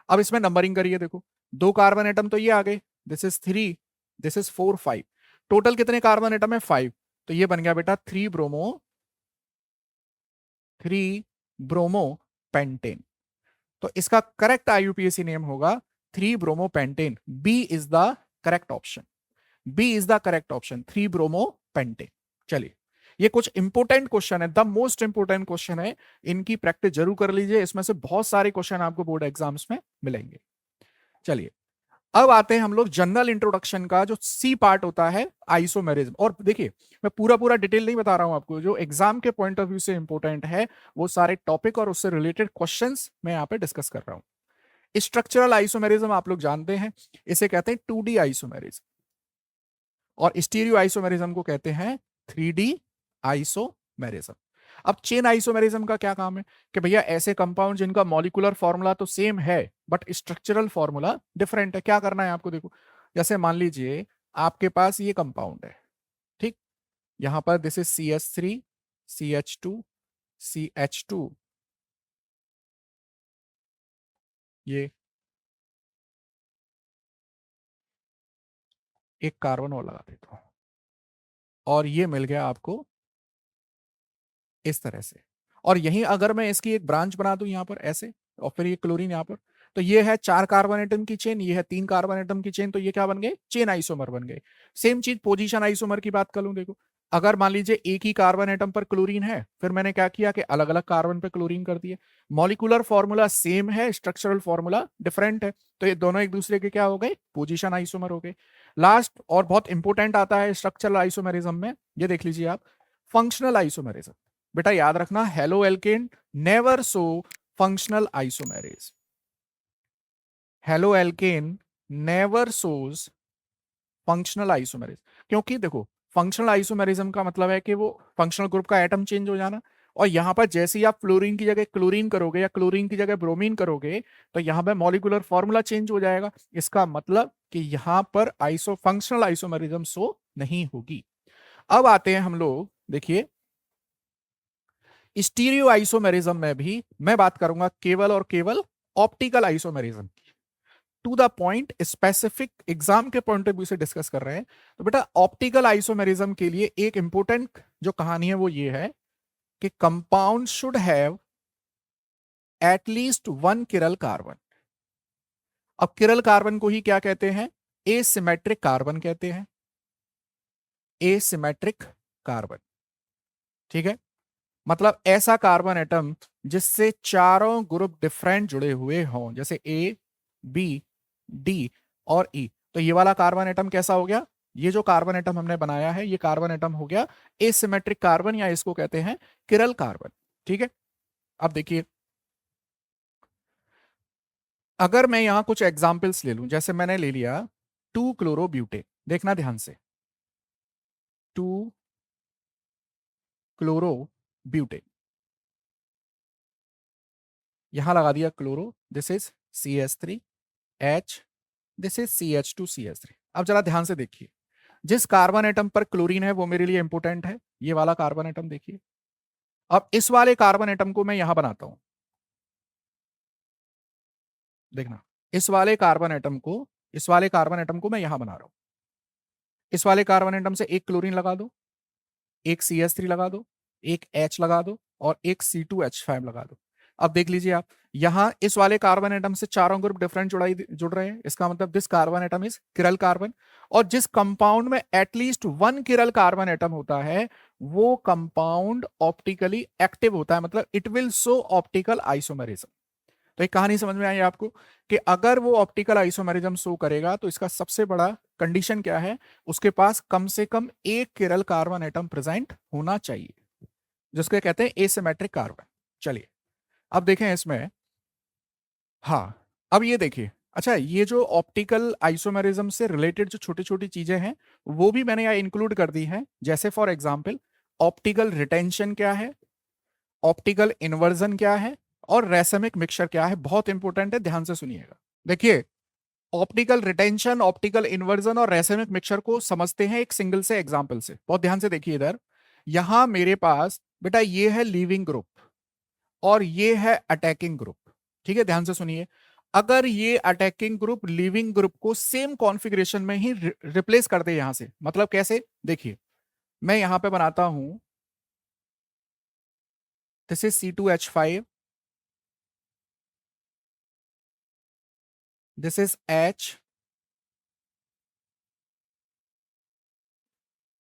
अब इसमें नंबरिंग करिए, देखो 2 कार्बन एटम तो ये आ गए, this is 3, this is 4 5, total कितने कार्बन एटम है? 5। तो ये बन गया बेटा 3 ब्रोमो पेंटेन। तो इसका करेक्ट आईयूपीएसी नेम होगा 3 bromopentane. B is the correct option, B is the correct option, 3 bromopentane. चलिए ये कुछ इंपोर्टेंट क्वेश्चन है, द मोस्ट इंपोर्टेंट क्वेश्चन है, इनकी प्रैक्टिस जरूर कर लीजिए, इसमें से बहुत सारे क्वेश्चन आपको बोर्ड एग्जाम्स में मिलेंगे। चलिए अब आते हैं हम लोग जनरल इंट्रोडक्शन का जो सी पार्ट होता है, आइसोमेरिज्म। और देखिए मैं पूरा पूरा डिटेल नहीं बता रहा हूं आपको, जो एग्जाम के पॉइंट ऑफ व्यू से इंपॉर्टेंट है वो सारे टॉपिक और उससे रिलेटेड क्वेश्चंस मैं यहाँ पे डिस्कस कर रहा हूं। स्ट्रक्चरल आइसोमेरिज्म आप लोग जानते हैं, इसे कहते हैं 2D आइसोमेरिज्म, और स्टीरियो आइसोमेरिज्म को कहते हैं 3D आइसोमेरिज्म। अब चेन आइसोमेरिज्म का क्या काम है कि भैया ऐसे कंपाउंड जिनका मॉलिक्यूलर फॉर्मूला तो सेम है बट स्ट्रक्चरल फॉर्मूला डिफरेंट है। क्या करना है आपको, देखो जैसे मान लीजिए आपके पास ये कंपाउंड है, ठीक, यहां पर this is CH3 CH2 CH2, ये एक कार्बन और लगा देता हूं और ये मिल गया आपको इस तरह से। और यहीं अगर मैं इसकी एक ब्रांच बना दूं यहां पर ऐसे, और फिर ये क्लोरीन यहां पर, तो ये है 4 कार्बन एटम की चेन, ये है 3 कार्बन एटम की चेन, तो ये क्या बन गए, चेन आइसोमर बन गए। सेम चीज पोजीशन आइसोमर की बात कर लूं, देखो अगर मान लीजिए एक ही कार्बन एटम पर क्लोरीन है, फिर मैंने क्या किया कि अलग अलग कार्बन पर क्लोरीन कर दिए, मॉलिक्यूलर फॉर्मूला सेम है, स्ट्रक्चरल फॉर्मूला डिफरेंट है, तो ये दोनों एक दूसरे के क्या हो गए, पोजीशन आइसोमर हो गए। लास्ट और बहुत इंपॉर्टेंट आता है स्ट्रक्चरल आइसोमेरिज्म में, ये देख लीजिए आप, फंक्शनल आइसोमेरिज्म। बेटा याद रखना, halo alkane never show functional isomerase, halo alkane never shows functional isomerase. क्योंकि देखो फंक्शनल आइसोमेरिज्म का मतलब है कि वो फंक्शनल ग्रुप का एटम चेंज हो जाना, और यहां पर जैसे ही आप फ्लोरीन की जगह क्लोरीन करोगे या क्लोरीन की जगह ब्रोमीन करोगे तो यहां पर मॉलिक्यूलर फॉर्मूला चेंज हो जाएगा। इसका मतलब कि यहां पर आइसो फंक्शनल आइसोमेरिज्म शो नहीं होगी। अब आते हैं हम लोग, देखिए स्टीरियो आइसोमेरिज्म में भी मैं बात करूंगा केवल और केवल optical isomerism, to the point, specific exam के पॉइंट ऑफ व्यू से डिस्कस कर रहे हैं। तो बेटा ऑप्टिकल आइसोमेरिज्म के लिए एक इंपॉर्टेंट जो कहानी है वो ये है कि compound should have at least 1 chiral carbon. अब चिरल कार्बन को ही क्या कहते हैं, एसिमेट्रिक कार्बन कहते हैं, एसिमेट्रिक कार्बन, ठीक है। मतलब ऐसा कार्बन एटम जिससे चारों ग्रुप डिफरेंट जुड़े हुए हों, जैसे ए बी डी और ई। तो ये वाला कार्बन एटम कैसा हो गया, ये जो कार्बन एटम हमने बनाया है ये कार्बन एटम हो गया एसिमेट्रिक कार्बन, या इसको कहते हैं किरल कार्बन, ठीक है। अब देखिए अगर मैं यहां कुछ एग्जांपल्स ले लूं, जैसे मैंने ले लिया 2 क्लोरोब्यूटेन, देखना ध्यान से, 2 क्लोरोब्यूटेन, यहां लगा दिया chloro, this is CH3H, this is CH2CH3। अब जरा ध्यान से देखिए, जिस कार्बन एटम पर क्लोरीन है वो मेरे लिए इंपोर्टेंट है, ये वाला कार्बन एटम देखिए। अब इस वाले कार्बन एटम को मैं यहां बनाता हूं, देखना, इस वाले कार्बन एटम को, इस वाले कार्बन एटम को मैं यहां बना रहा हूं। इस वाले कार्बन एटम से एक क्लोरीन लगा दो, एक CH3 लगा दो, एक H लगा दो और एक C2H5 लगा दो। अब देख लीजिए आप, यहां इस वाले कार्बन एटम से चारों ग्रुप डिफरेंट जुड़ रहे हैं, इसका मतलब this carbon atom is किरल carbon. और जिस कंपाउंड में एटलीस्ट 1 किरल कार्बन एटम होता है वो कंपाउंड ऑप्टिकली एक्टिव होता है, मतलब it will show optical isomerism. तो एक कहानी समझ में आई आपको कि अगर वो ऑप्टिकल आइसोमेरिज्म शो करेगा तो इसका सबसे बड़ा कंडीशन क्या है, उसके पास कम से कम एक किरल कार्बन एटम प्रेजेंट होना चाहिए, जिसको कहते हैं एसिमेट्रिक कार्बन। चलिए अब देखें इसमें, हाँ अब ये देखिए, अच्छा ये जो ऑप्टिकल आइसोमेरिज्म से रिलेटेड जो छोटी छोटी चीजें हैं वो भी मैंने यहाँ इंक्लूड कर दी हैं, जैसे फॉर एग्जाम्पल ऑप्टिकल रिटेंशन क्या है, ऑप्टिकल इन्वर्जन क्या है, और रेसमिक मिक्सचर क्या है, बहुत इंपॉर्टेंट है, ध्यान से सुनिएगा। देखिए ऑप्टिकल रिटेंशन, ऑप्टिकल इन्वर्जन और रेसमिक मिक्सचर को समझते हैं एक सिंगल से एग्जांपल से, बहुत ध्यान से देखिए इधर, यहां मेरे पास बेटा ये है लीविंग ग्रुप और ये है अटैकिंग ग्रुप, ठीक है, ध्यान से सुनिए। अगर ये अटैकिंग ग्रुप लीविंग ग्रुप को सेम कॉन्फ़िगरेशन में ही रिप्लेस कर दे, यहां से मतलब कैसे, देखिए मैं यहां पे बनाता हूं, this is C2H5, this is H,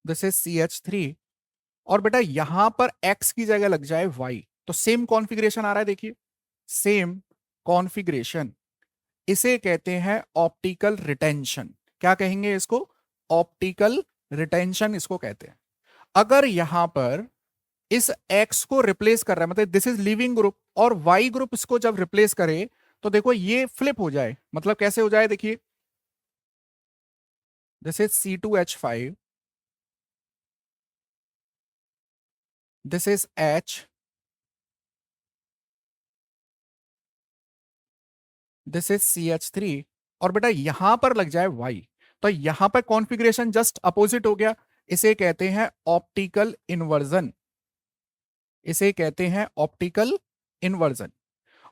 this is CH3, और बेटा यहां पर x की जगह लग जाए y, तो सेम कॉन्फ़िगरेशन आ रहा है, देखिए सेम कॉन्फ़िगरेशन। इसे कहते हैं ऑप्टिकल रिटेंशन। क्या कहेंगे इसको? ऑप्टिकल रिटेंशन इसको कहते हैं। अगर यहां पर इस x को रिप्लेस कर रहा है, मतलब दिस इज लिविंग ग्रुप, और y ग्रुप इसको जब रिप्लेस करे तो देखो ये फ्लिप हो जाए। मतलब कैसे हो जाए, देखिए this is C2H5, this is H, this is CH3, और बेटा यहां पर लग जाए y, तो यहां पर कॉन्फ़िगरेशन जस्ट अपोजिट हो गया। इसे कहते हैं ऑप्टिकल इन्वर्जन, इसे कहते हैं ऑप्टिकल इन्वर्जन।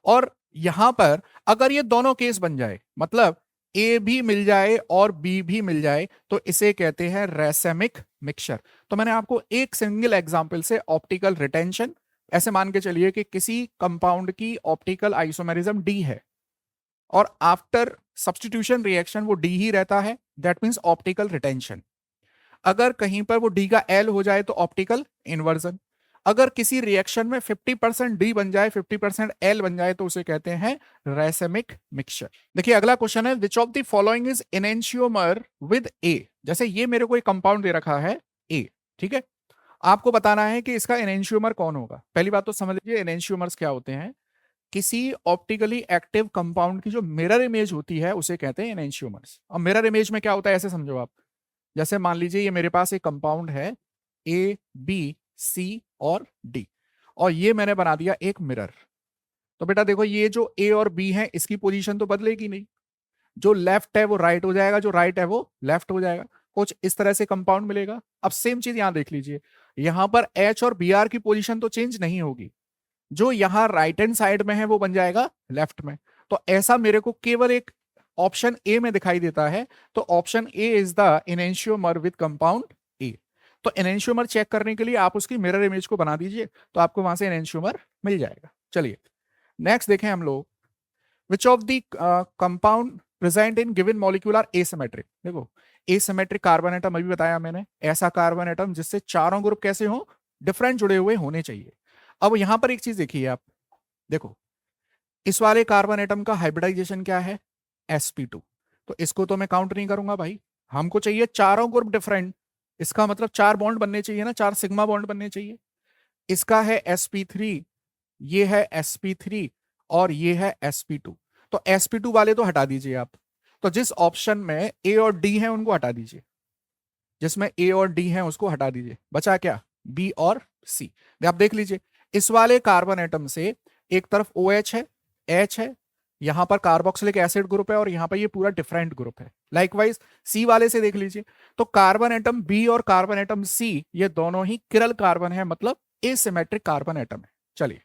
और यहां पर अगर ये दोनों केस बन जाए, मतलब ए भी मिल जाए और बी भी मिल जाए, तो इसे कहते हैं रेसेमिक मिक्सचर। तो मैंने आपको एक सिंगल एग्जांपल से ऑप्टिकल रिटेंशन, ऐसे मान के चलिए कि किसी कंपाउंड की ऑप्टिकल आइसोमेरिज्म डी है और आफ्टर सब्स्टिट्यूशन रिएक्शन वो डी ही रहता है, दैट मींस ऑप्टिकल रिटेंशन। अगर कहीं पर वो डी का एल हो जाए तो ऑप्टिकल इन्वर्जन। अगर किसी रिएक्शन में 50% डी बन जाए 50% एल बन जाए तो उसे कहते हैं रेसेमिक मिक्सचर। देखिए अगला क्वेश्चन है, which of the following is enantiomer with A. जैसे ये मेरे को एक कंपाउंड दे रखा है ए, ठीक है, आपको बताना है कि इसका एनेंशियोमर कौन होगा। पहली बात तो समझ लीजिए एनेंशियोमर्स क्या होते हैं। किसी ऑप्टिकली एक्टिव कंपाउंड की जो मिरर इमेज होती है उसे कहते हैं एनेंशियोमर्स। और मिरर इमेज में क्या होता है ऐसे समझो आप, जैसे मान लीजिए ये मेरे पास एक कंपाउंड है ए बी सी और डी, और ये मैंने बना दिया एक मिरर। तो बेटा देखो ये जो ए और बी है इसकी पोजीशन तो बदलेगी नहीं, जो लेफ्ट है वो राइट हो जाएगा, जो राइट है वो लेफ्ट हो जाएगा, कुछ इस तरह से कंपाउंड मिलेगा। अब सेम चीज यहां देख लीजिए, यहां पर एच और बी आर की पोजीशन तो चेंज नहीं होगी, जो यहां राइट हैंड साइड में है वो बन जाएगा लेफ्ट में। तो ऐसा मेरे को केवल एक ऑप्शन ए में दिखाई देता है, तो option A is the enantiomer with compound A. तो एनेंशियोमर चेक करने के लिए आप उसकी मिरर इमेज को बना दीजिए, तो आपको वहां से एनेंशियोमर मिल जाएगा। चलिए नेक्स्ट देखें हम लोग, which of the compound present in given molecule are asymmetric. देखो एसिमेट्रिक कार्बन एटम अभी बताया मैंने, ऐसा कार्बन एटम जिससे चारों ग्रुप कैसे हो, डिफरेंट जुड़े हुए होने चाहिए। अब यहां पर एक चीज देखिए आप, देखो इस वाले कार्बन एटम का हाइब्रिडाइजेशन क्या है, sp2, तो इसको तो मैं काउंट नहीं करूंगा भाई, हमको चाहिए चारों ग्रुप डिफरेंट। इसका मतलब चार बॉन्ड बनने चाहिए ना, चार सिग्मा बॉन्ड बनने चाहिए। इसका है sp3, ये है sp3 और ये है sp2, तो sp2 वाले तो हटा दीजिए आप। तो जिस ऑप्शन में ए और डी है उनको हटा दीजिए, जिसमें ए और डी है उसको हटा दीजिए, बचा क्या, बी और सी। आप देख लीजिए इस वाले कार्बन एटम से एक तरफ OH है, H है, यहां पर कार्बोक्सिलिक एसिड ग्रुप है और यहां पर ये पूरा डिफरेंट ग्रुप है। लाइकवाइज सी वाले से देख लीजिए, तो कार्बन एटम बी और कार्बन एटम सी ये दोनों ही किरल कार्बन है, मतलब एसिमेट्रिक कार्बन एटम है। चलिए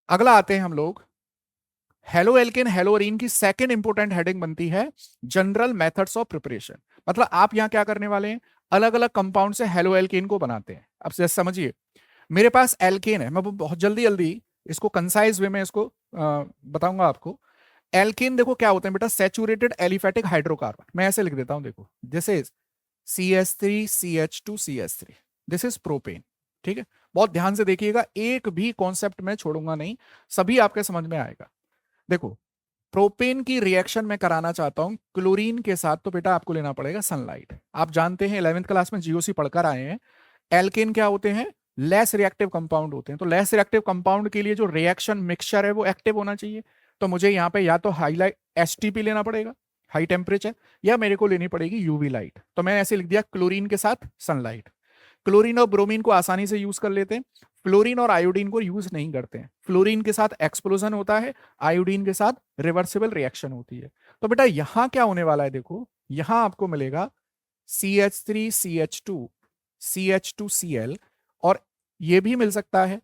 अगला आते हैं हम लोग, हेलो एल्केन हेलोरीन की सेकंड इंपोर्टेंट हेडिंग बनती है जनरल मेथड्स ऑफ प्रिपरेशन। मतलब आप यहां क्या करने वाले हैं, अलग अलग कंपाउंड से हेलो एल्केन को बनाते हैं। अब समझिए मेरे पास एल्केन है, मैं बहुत जल्दी जल्दी इसको कंसाइज वे में इसको बताऊंगा आपको। एल्केन देखो क्या होते हैं बेटा, सैचुरेटेड एलिफेटिक हाइड्रोकार्बन। मैं ऐसे लिख देता हूं, देखो this is CH3CH2CH3, this is propane. ठीक है, बहुत ध्यान से देखिएगा, एक भी कॉन्सेप्ट में छोड़ूंगा नहीं, सभी आपके समझ में आएगा। देखो प्रोपेन की रिएक्शन में कराना चाहता हूं क्लोरीन के साथ, तो बेटा आपको लेना पड़ेगा सनलाइट। आप जानते हैं 11th क्लास में जीओसी पढ़कर आए हैं, एल्केन क्या होते हैं, लेस रिएक्टिव कंपाउंड होते हैं। तो लेस रिएक्टिव कंपाउंड के लिए जो रिएक्शन मिक्सचर है वो एक्टिव होना चाहिए। तो मुझे यहाँ पे या तो हाईलाइट एसटीपी लेना पड़ेगा, हाई टेम्परेचर, या मेरे को लेनी पड़ेगी यूवी लाइट। तो मैं ऐसे लिख दिया क्लोरीन के साथ सनलाइट। क्लोरीन और ब्रोमीन को आसानी से यूज कर लेते हैं, फ्लोरीन और आयोडीन को यूज नहीं करते हैं। फ्लोरीन के साथ एक्सप्लोजन होता है, आयोडीन के साथ रिवर्सिबल रिएक्शन होती है। तो बेटा यहां क्या होने वाला है, देखो यहां आपको मिलेगा CH3CH2 CH2Cl, और ये भी मिल सकता है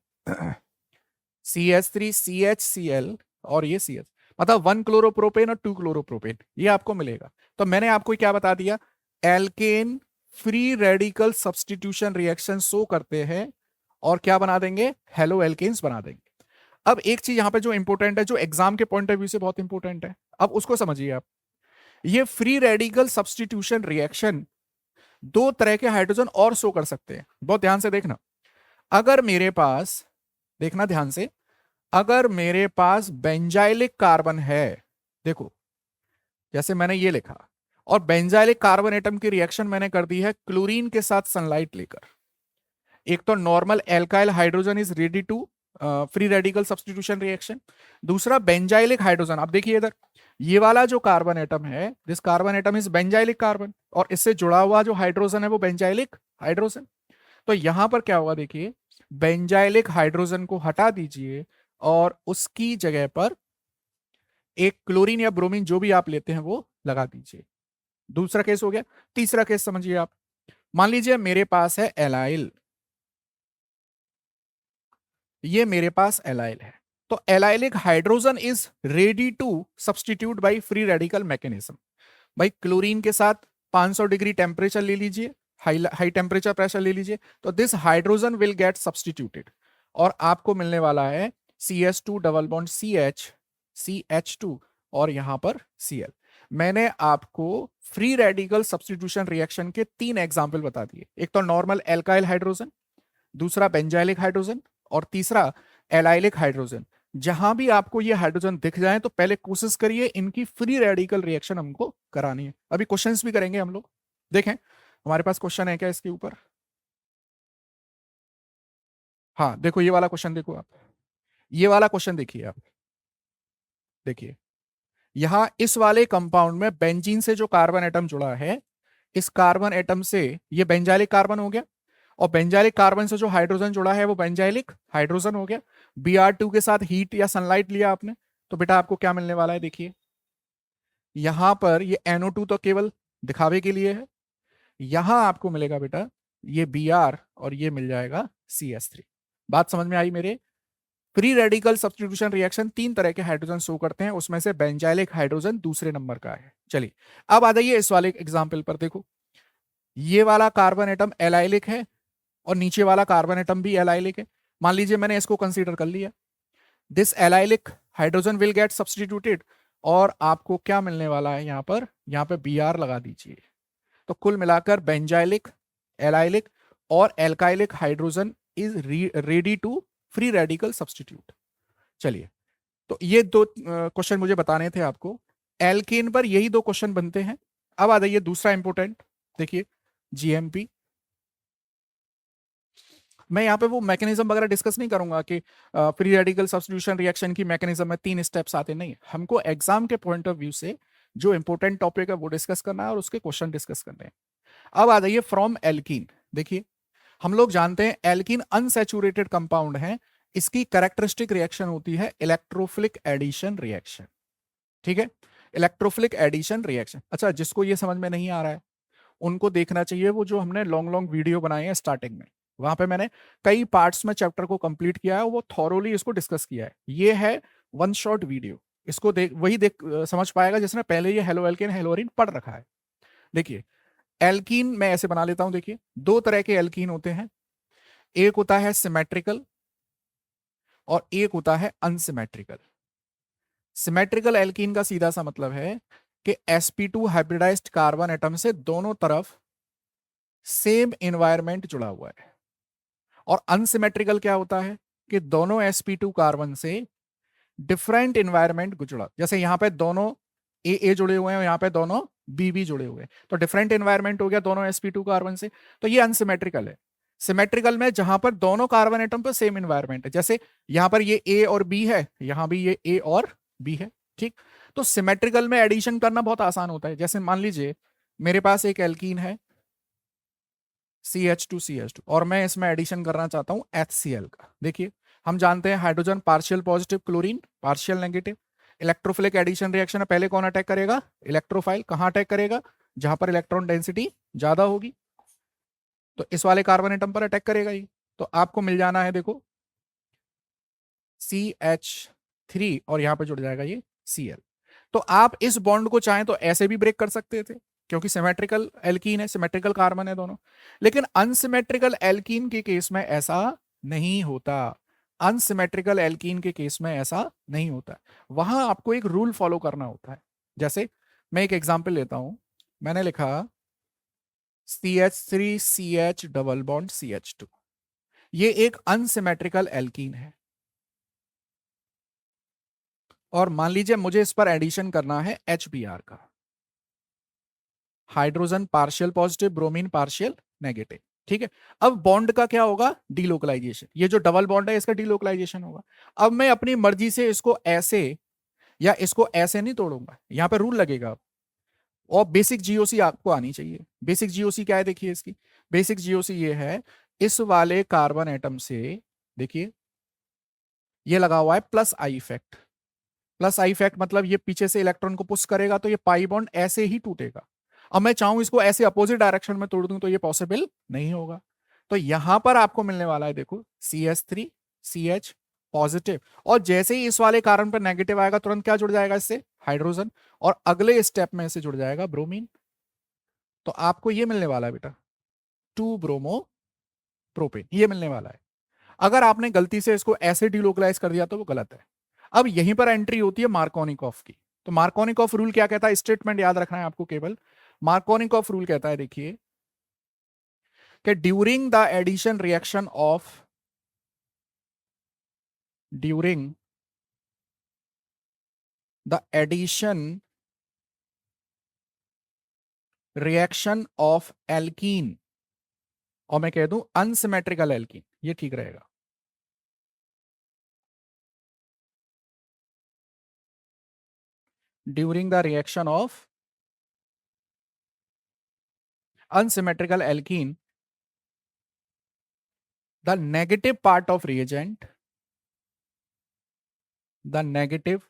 CH3CHCl और ये CH, मतलब 1 क्लोरोप्रोपेन और 2 क्लोरोप्रोपेन, ये आपको मिलेगा। तो मैंने आपको क्या बता दिया, alkane free radical substitution reaction show करते हैं और क्या बना देंगे, हेलो एल्केन्स बना देंगे। अब एक चीज यहां पे जो इंपॉर्टेंट है, जो एग्जाम के पॉइंट ऑफ व्यू से बहुत इंपॉर्टेंट है, अब उसको समझिए आप। ये फ्री रेडिकल सब्स्टिट्यूशन रिएक्शन दो तरह के हाइड्रोजन और शो कर सकते हैं, बहुत ध्यान से देखना। अगर मेरे पास, देखना ध्यान से, अगर मेरे पास बेंजाइलिक कार्बन है, देखो जैसे मैंने ये लिखा, और बेंजाइलिक कार्बन एटम की रिएक्शन मैंने कर दी है क्लोरीन के साथ सनलाइट लेकर। एक तो normal alkyl hydrogen is ready to free radical substitution reaction, दूसरा बेंजाइलिक हाइड्रोजन। आप देखिए इधर, ये वाला जो कार्बन एटम है, this carbon atom is benzylic carbon, और इससे जुड़ा हुआ जो हाइड्रोजन है वो बेंजाइलिक हाइड्रोजन। तो यहां पर क्या होगा, देखिए बेंजाइलिक हाइड्रोजन को हटा दीजिए और उसकी जगह पर एक क्लोरीन या ब्रोमीन जो भी आप लेते हैं वो लगा दीजिए। दूसरा केस हो गया। तीसरा केस समझिए आप, मान लीजिए मेरे पास है एलाइल, ये मेरे पास एलाइल है, तो allylic hydrogen is ready to substitute by free radical mechanism. भाई क्लोरीन के साथ 500 डिग्री टेम्परेचर ले लीजिए, हाई टेम्परेचर प्रेशर ले लीजिए, तो this hydrogen will get substituted और आपको मिलने वाला है CS2 डबल बॉन्ड CH, और यहां पर Cl। मैंने आपको फ्री रेडिकल सब्सटीट्यूशन रिएक्शन के 3 एग्जाम्पल बता दिए, एक तो नॉर्मल एल्काइल हाइड्रोजन, दूसरा बेंजाइलिक हाइड्रोजन, और तीसरा एलाइलिक हाइड्रोजन। जहां भी आपको ये हाइड्रोजन दिख जाए तो पहले कोशिश करिए इनकी फ्री रेडिकल रिएक्शन हमको करानी है। अभी क्वेश्चंस भी करेंगे हम लोग, देखें हमारे पास क्वेश्चन है क्या इसके ऊपर। हाँ देखो ये वाला क्वेश्चन, देखो आप ये वाला क्वेश्चन देखिए आप, देखिए यहां इस वाले कंपाउंड में बेंजीन से जो कार्बन एटम जुड़ा है, इस कार्बन एटम से ये बेंजाइलिक कार्बन हो गया, और बेंजाइलिक कार्बन से जो हाइड्रोजन जुड़ा है वो बेंजाइलिक हाइड्रोजन हो गया। Br2 के साथ हीट या सनलाइट लिया आपने, तो बेटा आपको क्या मिलने वाला है, देखिए यहां पर ये NO2 तो केवल दिखावे के लिए है, यहां आपको मिलेगा बेटा ये Br और ये मिल जाएगा CS3। बात समझ में आई मेरे। फ्री रेडिकल सब्स्टिट्यूशन रिएक्शन 3 तरह के हाइड्रोजन शो करते हैं, उसमें से बेंजाइलिक हाइड्रोजन दूसरे नंबर का है। चलिए अब आ जाइए इस वाले एग्जाम्पल पर, देखो ये वाला कार्बन एटम एलाइलिक है और नीचे वाला कार्बन एटम भी एलाइलिक है। मान लीजिए मैंने इसको कंसीडर कर लिया, this allylic hydrogen will get substituted, और आपको क्या मिलने वाला है, यहाँ पे Br लगा दीजिए। तो कुल मिलाकर बेंजाइलिक, एलाइलिक और alkylic hydrogen is ready to free radical substitute. चलिए तो ये 2 क्वेश्चन मुझे बताने थे आपको। एल्केन पर यही 2 क्वेश्चन बनते हैं। अब आ जाइए दूसरा इंपोर्टेंट, देखिए GMP। मैं यहाँ पे वो मैकेनिज्म वगैरह डिस्कस नहीं करूंगा कि फ्री रेडिकल सब्स्टिट्यूशन रिएक्शन की मैकेनिज्म में 3 स्टेप्स आते, नहीं, हमको एग्जाम के पॉइंट ऑफ व्यू से जो इंपॉर्टेंट टॉपिक है वो डिस्कस करना है और उसके क्वेश्चन डिस्कस करने हैं। अब आ जाइए फ्रॉम एल्कीन। देखिए हम लोग जानते हैं एल्कीन अनसैचुरेटेड कंपाउंड है, इसकी कैरेक्टरिस्टिक रिएक्शन होती है इलेक्ट्रोफिलिक एडिशन रिएक्शन। ठीक है, इलेक्ट्रोफिलिक एडिशन रिएक्शन। अच्छा जिसको ये समझ में नहीं आ रहा है उनको देखना चाहिए वो जो हमने लॉन्ग लॉन्ग वीडियो बनाए हैं स्टार्टिंग में, वहां पे मैंने कई पार्ट्स में चैप्टर को कंप्लीट किया है, वो थॉरोली इसको डिस्कस किया है। ये है वन शॉट वीडियो, इसको देख वही देख समझ पाएगा जिसने पहले ये हेलो एल्केन हेलोरिन पढ़ रखा है। देखिए एल्कीन मैं ऐसे बना लेता हूं, देखिए 2 तरह के एल्कीन होते हैं, एक होता है सिमेट्रिकल और एक होता है अनसिमेट्रिकल। सिमेट्रिकल एल्कीन का सीधा सा मतलब है कि sp2 हाइब्रिडाइज्ड कार्बन एटम से दोनों तरफ सेम एनवायरमेंट जुड़ा हुआ है, और अनसिमेट्रिकल क्या होता है कि दोनों sp2 कार्बन से डिफरेंट एनवायरमेंट जुड़ा, जैसे यहां पे दोनों ए जुड़े हुए हैं, यहां पे दोनों बी जुड़े हुए हैं, तो डिफरेंट एनवायरमेंट हो गया दोनों sp2 कार्बन से, तो ये अनसिमेट्रिकल है। सिमेट्रिकल में जहां पर दोनों कार्बन एटम पर सेम एनवायरमेंट है, जैसे यहां पर ये ए और बी है, यहां भी ये ए और बी है। ठीक, तो सिमेट्रिकल में एडिशन करना बहुत आसान होता है। जैसे मान लीजिए मेरे पास एक एल्कीन है CH2 और मैं इसमें एडिशन करना चाहता हूं HCl का। देखिए हम जानते हैं hydrogen partial positive, chlorine partial negative. Electrophilic addition reaction में पहले कौन अटैक करेगा, इलेक्ट्रोफाइल। कहां अटैक करेगा, जहां पर इलेक्ट्रॉन डेंसिटी ज्यादा होगी, तो इस वाले कार्बन एटम पर अटैक करेगा ही। तो आपको मिल जाना है देखो CH3 और यहां पर जुड़ जाएगा ये Cl। तो आप इस बॉन्ड को चाहें तो ऐसे भी ब्रेक कर सकते थे क्योंकि सिमेट्रिकल एल्कीन है, सिमेट्रिकल कार्बन है दोनों। लेकिन अनसिमेट्रिकल एल्कीन के केस में ऐसा नहीं होता, अनसिमेट्रिकल एल्कीन के केस में ऐसा नहीं होता, वहां आपको एक रूल फॉलो करना होता है। जैसे मैं एक एग्जांपल लेता हूं, मैंने लिखा CH3CH डबल बॉन्ड CH2। ये एक अनसिमेट्रिकल एल्कीन है। और मान लीजिए मुझे इस पर एडिशन करना है HBr का, hydrogen partial positive, bromine partial negative. ठीक है, अब बॉन्ड का क्या होगा, डीलोकलाइजेशन। ये जो डबल बॉन्ड है इसका डीलोकलाइजेशन होगा। अब मैं अपनी मर्जी से इसको ऐसे या इसको ऐसे नहीं तोड़ूंगा, यहां पर रूल लगेगा। और बेसिक जीओसी आपको आनी चाहिए। बेसिक जीओसी क्या है, देखिए इसकी बेसिक जीओसी ये है, इस वाले कार्बन एटम से, देखिए ये लगा हुआ है plus I effect. Plus I effect मतलब ये पीछे से इलेक्ट्रॉन को पुश करेगा तो ये पाई बॉन्ड ऐसे ही टूटेगा। अब मैं चाहूं इसको ऐसे अपोजिट डायरेक्शन में तोड़ दूं तो ये पॉसिबल नहीं होगा। तो यहां पर आपको मिलने वाला है, देखो CH3CH पॉजिटिव, और जैसे ही इस वाले कार्बन पर नेगेटिव आएगा तुरंत क्या जुड़ जाएगा इससे, हाइड्रोजन, और अगले स्टेप में से जुड़ जाएगा ब्रोमीन। तो आपको ये मिलने वाला है बेटा 2 ब्रोमो प्रोपेन, ये मिलने वाला है। अगर आपने गलती से इसको ऐसे डिलोकलाइज कर दिया तो वो गलत है। अब यहीं पर एंट्री होती है मार्कोनिकॉफ की। तो मार्कोनिकॉफ रूल क्या कहता है, स्टेटमेंट याद रखना है आपको केवल। मार्कोनिकॉफ रूल कहता है, देखिए कि during the addition reaction of, during the addition reaction of alkene, और मैं कह दूं अनसिमेट्रिकल एल्कीन, ये ठीक रहेगा। During the reaction of unsymmetrical alkene, the negative part of reagent, the negative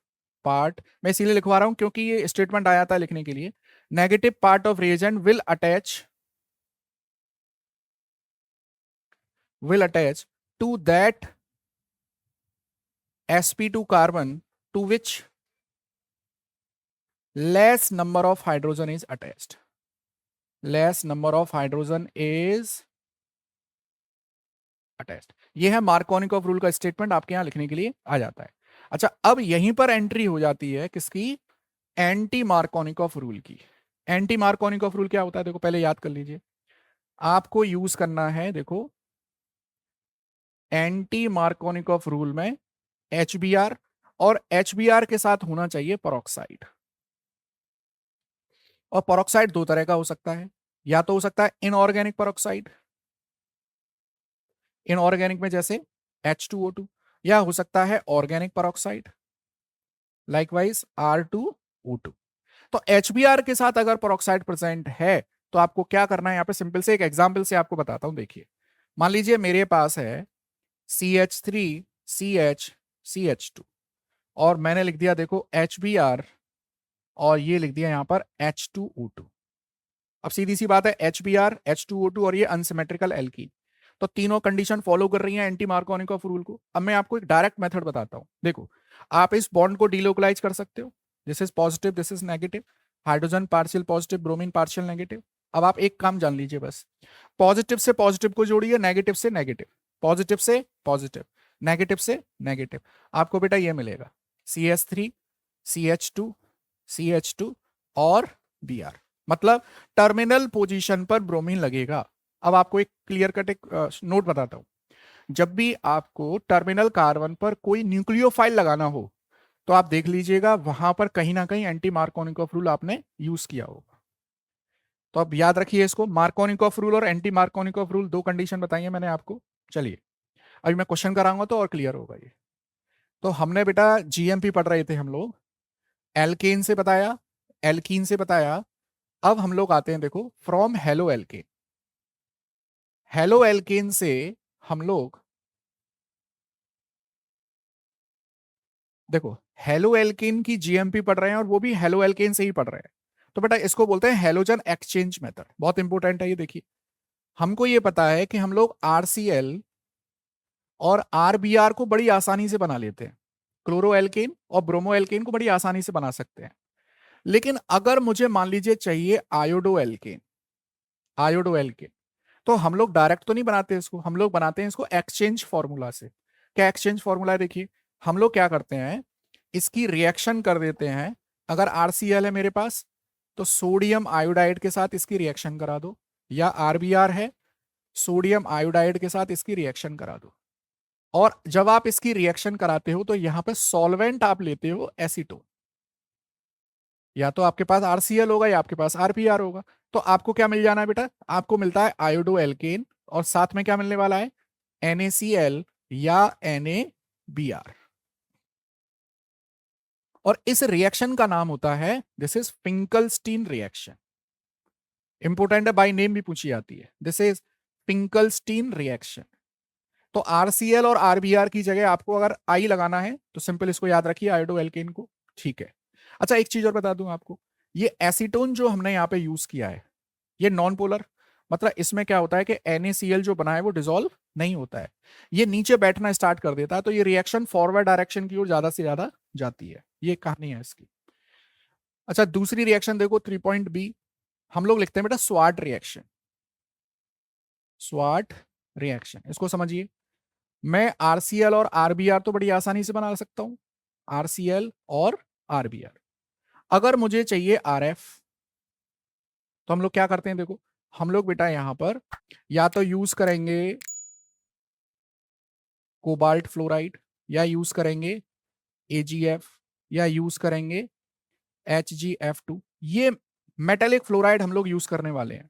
part, मैं इसीलिए लिखवा रहा हूं क्योंकि ये स्टेटमेंट आया था लिखने के लिए। Negative part of reagent will attach to that sp2 carbon to which less number of hydrogen is attached, less number of hydrogen is attached। ये है मार्कोनिकॉफ रूल का स्टेटमेंट, आपके यहां लिखने के लिए आ जाता है। अच्छा, अब यहीं पर एंट्री हो जाती है किसकी, एंटी मार्कोनिकॉफ रूल की। एंटी मार्कोनिकॉफ रूल क्या होता है, देखो पहले याद कर लीजिए। आपको यूज करना है, देखो एंटी मार्कोनिकॉफ रूल में HBr, और HBr के साथ होना चाहिए पेरोक्साइड। और पेरोक्साइड दो तरह का हो सकता है, या तो हो सकता है इनऑर्गेनिक पेरोक्साइड, इनऑर्गेनिक में जैसे H2O2, या हो सकता है ऑर्गेनिक पेरोक्साइड, लाइकवाइज R2O2। तो HBr के साथ अगर पेरोक्साइड प्रेजेंट है तो आपको क्या करना है, यहां पे सिंपल से एक एग्जांपल से आपको बताता हूं। देखिए मान लीजिए मेरे पास है CH3CH CH2, और मैंने लिख दिया देखो HBr, और ये लिख दिया यहां पर H2O2। अब सीधी सी बात है, HBr H2O2 और ये अनसिमेट्रिकल एल्कीन, तो तीनों कंडीशन फॉलो कर रही हैं एंटी मार्कोनिकॉफ रूल को। अब मैं आपको एक डायरेक्ट मेथड बताता हूं। देखो आप इस बॉन्ड को डीलोकलाइज कर सकते हो, this is positive this is negative, hydrogen partial positive, bromine partial negative. अब आप एक काम जान लीजिए बस, पॉजिटिव से पॉजिटिव को जोड़िए, नेगेटिव से नेगेटिव, पॉजिटिव से पॉजिटिव, नेगेटिव से नेगेटिव। आपको बेटा ये मिलेगा CH3 CH2 CH2 और Br, मतलब टर्मिनल पोजीशन पर ब्रोमीन लगेगा। अब आपको एक क्लियर कट एक नोट बताता हूं, जब भी आपको टर्मिनल कार्बन पर कोई न्यूक्लियोफाइल लगाना हो तो आप देख लीजिएगा वहां पर कहीं ना कहीं एंटी मार्कोनिकॉफ रूल आपने यूज किया होगा। तो अब याद रखिए इसको, मार्कोनिकॉफ रूल और एंटी मार्कोनिकॉफ रूल, दो कंडीशन बताई है मैंने आपको। चलिए अभी मैं क्वेश्चन कराऊंगा तो और क्लियर होगा ये। तो हमने बेटा GMP पढ़ रहे थे हम लोग, एल्केन से बताया, एल्कीन से बताया। अब हम लोग आते हैं देखो from halo alkane, halo alkane से हम लोग देखो हेलो एल्केन की GMP पढ़ रहे हैं, और वो भी हेलो एल्केन से ही पढ़ रहे हैं। तो बेटा इसको बोलते हैं हेलोजन एक्सचेंज मेथड, बहुत इंपॉर्टेंट है ये। देखिए हमको ये पता है कि हम लोग RCl और RBr को बड़ी आसानी से बना लेते हैं, क्लोरो एल्केन और ब्रोमो एल्केन को बड़ी आसानी से बना सकते हैं। लेकिन अगर मुझे मान लीजिए चाहिए आयोडो एल्केन, आयोडो एल्केन, तो हम लोग डायरेक्ट तो नहीं बनाते इसको, हम लोग बनाते हैं इसको एक्सचेंज फॉर्मूला से। क्या एक्सचेंज फॉर्मूला है, देखिए हम लोग क्या करते हैं, इसकी रिएक्शन कर देते हैं। अगर RCl है मेरे पास तो सोडियम आयोडाइड के साथ इसकी रिएक्शन करा दो, या आरबीआर है, सोडियम आयोडाइड के साथ इसकी रिएक्शन करा दो। और जब आप इसकी रिएक्शन कराते हो तो यहां पे सॉल्वेंट आप लेते हो एसीटोन। या तो आपके पास आरसीएल होगा या आपके पास आरपीआर होगा। तो आपको क्या मिल जाना है बेटा, आपको मिलता है आयोडो एल्केन, और साथ में क्या मिलने वाला है, NaCl या NaBr। और इस रिएक्शन का नाम होता है, this is Finkelstein reaction. Important है, बाय नेम भी पूछी जाती है, दिस इज फिंकलस्टीन रिएक्शन। तो आरसीएल और आरबीआर की जगह आपको अगर आई लगाना है तो सिंपल इसको याद रखिए, आयोडो एल्केन को। ठीक है। अच्छा, एक चीज और बता दूं आपको, ये एसीटोन जो हमने यहाँ पे यूज किया है, ये नॉन पोलर, मतलब इसमें क्या होता है कि NaCl जो बना है वो डिसॉल्व नहीं होता है, ये नीचे बैठना स्टार्ट कर देता है, तो ये रिएक्शन फॉरवर्ड डायरेक्शन की ओर ज्यादा से ज्यादा जाती है। ये कहानी है इसकी। अच्छा, दूसरी रिएक्शन देखो, 3 हम लोग लिखते हैं बेटा स्वाट रिएक्शन। स्वाट रिएक्शन, इसको समझिए। मैं आरसीएल और आरबीआर तो बड़ी आसानी से बना सकता हूं, आरसीएल और आरबीआर। अगर मुझे चाहिए आरएफ, तो हम लोग क्या करते हैं, देखो हम लोग बेटा यहां पर या तो यूज करेंगे कोबाल्ट फ्लोराइड, या यूज करेंगे AgF, या यूज करेंगे HgF2। ये मेटेलिक फ्लोराइड हम लोग यूज करने वाले हैं।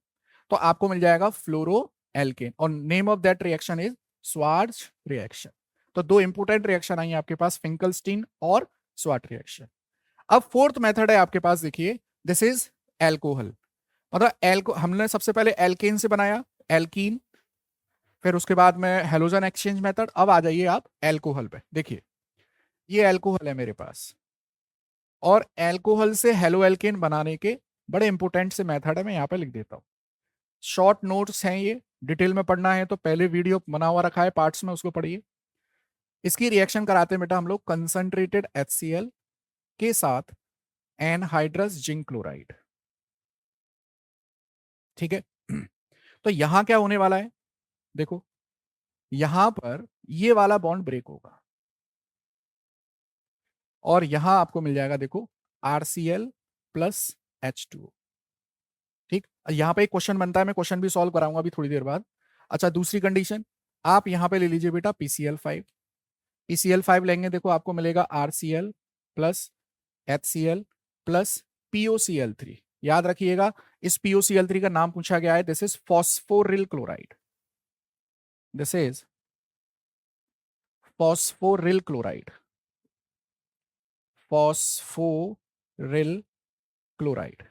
तो आपको मिल जाएगा फ्लोरो एल्केन, और name of that reaction is Swarts reaction. तो दो इंपोर्टेंट रिएक्शन आई आपके पास, फिंकलस्टीन और स्वाट रिएक्शन। अब फोर्थ मेथड है आपके पास, देखिए दिस इज एल्कोहल। मतलब एल्को हमने सबसे पहले एल्केन से बनाया, एल्कीन, फिर उसके बाद में हेलोजन एक्सचेंज मेथड। अब आ जाइए आप एल्कोहल पे, देखिए ये एल्कोहल है मेरे पास, और एल्कोहल से हेलो एल्केन बनाने के बड़े इंपोर्टेंट से मेथड है, मैं यहाँ पे लिख देता हूँ। शॉर्ट नोट्स हैं ये, डिटेल में पढ़ना है तो पहले वीडियो बना हुआ रखा है पार्ट्स में, उसको पढ़िए। इसकी रिएक्शन कराते हैं बेटा हम लोग कंसंट्रेटेड HCl के साथ एनहाइड्रस जिंक क्लोराइड। ठीक है। तो यहां क्या होने वाला है, देखो यहां पर ये वाला बॉन्ड ब्रेक होगा, और यहां आपको मिल जाएगा देखो RCl प्लस H2O। ठीक, यहां पे एक क्वेश्चन बनता है, मैं क्वेश्चन भी सॉल्व कराऊंगा अभी थोड़ी देर बाद। अच्छा, दूसरी कंडीशन आप यहां पे ले लीजिए बेटा PCl5। PCl5 लेंगे, देखो आपको मिलेगा RCl plus HCl plus POCl3। याद रखिएगा, इस POCl3 का नाम पूछा गया है, this is phosphoryl chloride, this is phosphoryl chloride, phosphoryl chloride.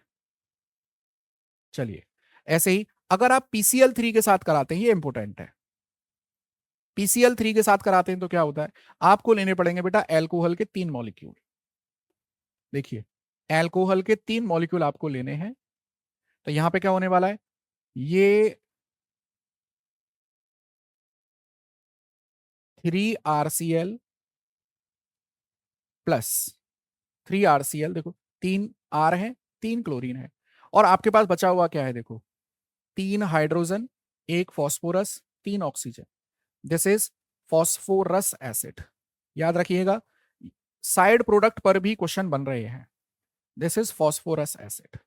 चलिए, ऐसे ही अगर आप PCl3 के साथ कराते हैं, ये इंपोर्टेंट है, PCl3 के साथ कराते हैं तो क्या होता है, आपको लेने पड़ेंगे बेटा एल्कोहल के 3 मॉलिक्यूल। देखिए, एल्कोहल के 3 मॉलिक्यूल आपको लेने हैं। तो यहां पे क्या होने वाला है, ये 3RCl प्लस 3RCl, देखो 3 R है, 3 क्लोरीन है, और आपके पास बचा हुआ क्या है, देखो 3 hydrogen, 1 phosphorus, 3 oxygen, this is phosphorous acid. याद रखिएगा, साइड प्रोडक्ट पर भी क्वेश्चन बन रहे हैं, दिस इज फॉस्फोरस एसिड।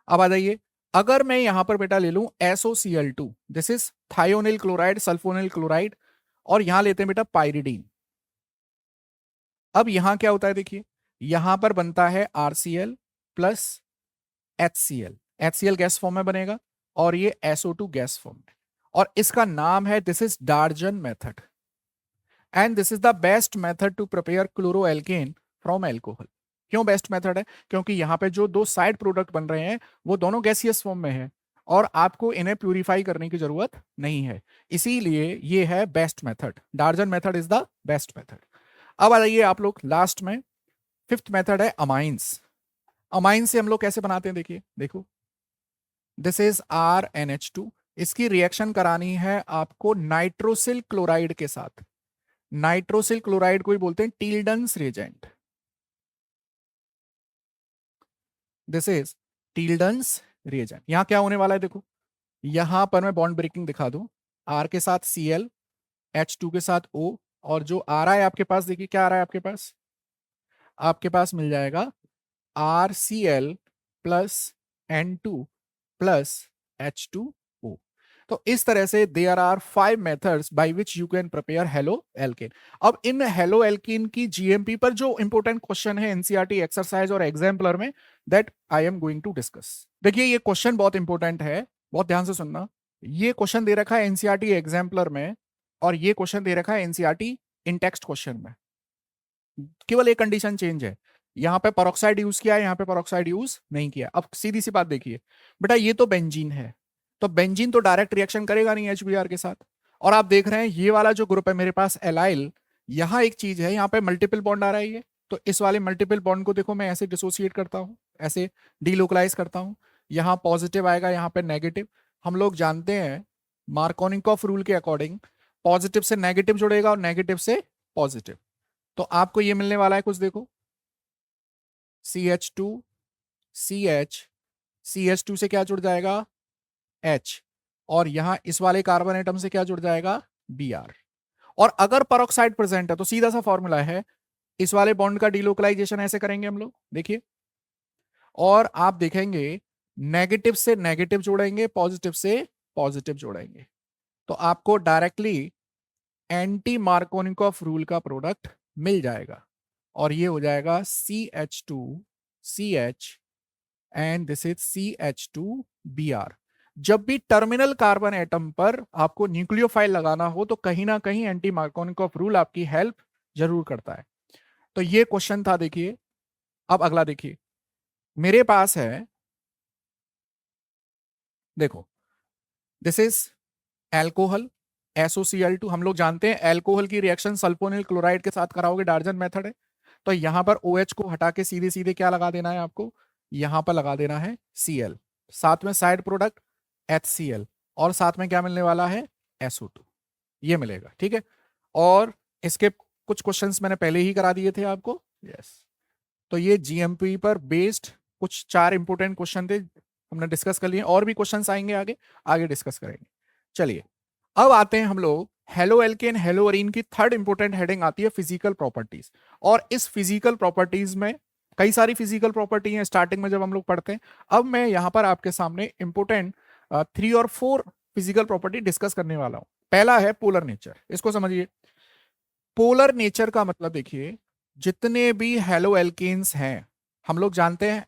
अब आ जाइए, अगर मैं यहां पर बेटा ले लूं SOCl2, this is thionyl chloride, sulphonyl chloride, और यहां लेते हैं बेटा पायरिडीन। अब यहां क्या होता है, देखिए यहां पर बनता है RCl plus HCl, HCl gas form में बनेगा, और ये SO2 गैस फॉर्म में, और इसका नाम है, this is Darzens method, and this is the best method to prepare chloroalkane from alcohol. क्यों बेस्ट मेथड है, क्योंकि यहाँ पे जो दो साइड प्रोडक्ट बन रहे हैं वो दोनों गैसियस फॉर्म में है, और आपको इन्हें प्यूरिफाई करने की जरूरत नहीं है, इसीलिए ये है best method, डार्जन method is the best method. अब आ जाइए आप लोग लास्ट में, फिफ्थ मेथड है अमाइंस। अमाइंस से हम लोग कैसे बनाते हैं, देखिए देखो दिस इज RNH2, इसकी रिएक्शन करानी है आपको नाइट्रोसिल क्लोराइड के साथ। नाइट्रोसिल क्लोराइड को ही बोलते हैं टील्डन्स रिएजेंट, दिस इज टील्डन्स रिएजेंट। यहां क्या होने वाला है, देखो यहां पर मैं बॉन्ड ब्रेकिंग दिखा दूं, R के साथ Cl, H2 के साथ O, और जो आ रहा है आपके पास, देखिए क्या आ रहा है आपके पास, आपके पास मिल जाएगा RCl plus N2 plus H2 तो इस तरह से there are 5 methods by which you can prepare haloalkane. अब इन हेलो एल्केन की जीएमपी पर जो इंपॉर्टेंट क्वेश्चन है एनसीईआरटी एक्सरसाइज और एग्जाम्पलर में, that I am going to discuss. देखिए ये क्वेश्चन बहुत इंपॉर्टेंट है, बहुत ध्यान से सुनना। ये क्वेश्चन दे रखा है एनसीईआरटी एग्जाम्पलर में, और ये क्वेश्चन दे रखा है एनसीईआरटी इन टेक्स्ट क्वेश्चन में। केवल एक कंडीशन चेंज है, यहां पे पेरोक्साइड यूज किया है, यहां पे पेरोक्साइड यूज नहीं किया। अब सीधी सी बात देखिए बेटा, ये तो बेंजीन है, तो बेंजीन तो डायरेक्ट रिएक्शन करेगा नहीं एचबीआर के साथ। और आप देख रहे हैं ये वाला जो ग्रुप है मेरे पास एलाइल, यहां एक चीज है, यहां पे मल्टीपल बॉन्ड आ रहा है ये, तो इस वाले मल्टीपल बॉन्ड को देखो मैं ऐसे डिसोसिएट करता हूं, ऐसे डीलोकलाइज करता हूं। यहां पॉजिटिव आएगा, यहां पे नेगेटिव। हम लोग जानते हैं मार्कोनिकॉफ रूल के अकॉर्डिंग पॉजिटिव से नेगेटिव जुड़ेगा और नेगेटिव से पॉजिटिव। तो आपको ये मिलने वाला है कुछ, देखो CH2 CH, CH2 से क्या जुड़ जाएगा H, और यहां इस वाले कार्बन एटम से क्या जुड़ जाएगा Br। और अगर पेरोक्साइड प्रेजेंट है तो सीधा सा फॉर्मूला है, इस वाले बॉन्ड का डीलोकलाइजेशन ऐसे करेंगे हम लोग, देखिए। और आप देखेंगे नेगेटिव से नेगेटिव जोड़ेंगे, पॉजिटिव से पॉजिटिव जोड़ेंगे, तो आपको डायरेक्टली एंटी मार्कोनिकॉफ रूल का प्रोडक्ट मिल जाएगा, और ये हो जाएगा CH2CH and this is CH2Br। जब भी टर्मिनल कार्बन एटम पर आपको न्यूक्लियोफाइल लगाना हो तो कहीं ना कहीं एंटी मार्कोनिकॉफ रूल आपकी हेल्प जरूर करता है। तो ये क्वेश्चन था, देखिए। अब अगला देखिए, मेरे पास है, देखो दिस इज एल्कोहल SOCl2। हम लोग जानते हैं एल्कोहल की रिएक्शन सल्फोनिल क्लोराइड के साथ कराओगे, डार्जन मेथड है। तो यहां पर OH को हटा के सीधे सीधे क्या लगा देना है आपको, यहां पर लगा देना है Cl, साथ में साइड प्रोडक्ट HCl, और साथ में क्या मिलने वाला है SO2, ये मिलेगा, ठीक है। और इसके कुछ क्वेश्चंस मैंने पहले ही करा दिए थे आपको, यस। तो ये जीएमपी पर बेस्ड कुछ 4 इंपोर्टेंट क्वेश्चन थे, हमने डिस्कस कर लिए। और भी क्वेश्चंस आएंगे आगे, आगे डिस्कस करेंगे। चलिए अब आते हैं हम लोग हेलो एल्केन हेलो अरीन की थर्ड इंपोर्टेंट हेडिंग आती है फिजिकल प्रॉपर्टीज। और इस फिजिकल प्रॉपर्टीज में कई सारी फिजिकल प्रॉपर्टी हैं स्टार्टिंग में जब हम लोग पढ़ते हैं। अब मैं यहां पर आपके सामने इंपोर्टेंट 3 और 4 फिजिकल प्रॉपर्टी डिस्कस करने वाला हूं। पहला है पोलर नेचर, इसको समझिए। पोलर नेचर का मतलब देखिए, जितने भी हेलो एल्केन्स हैं हम लोग जानते हैं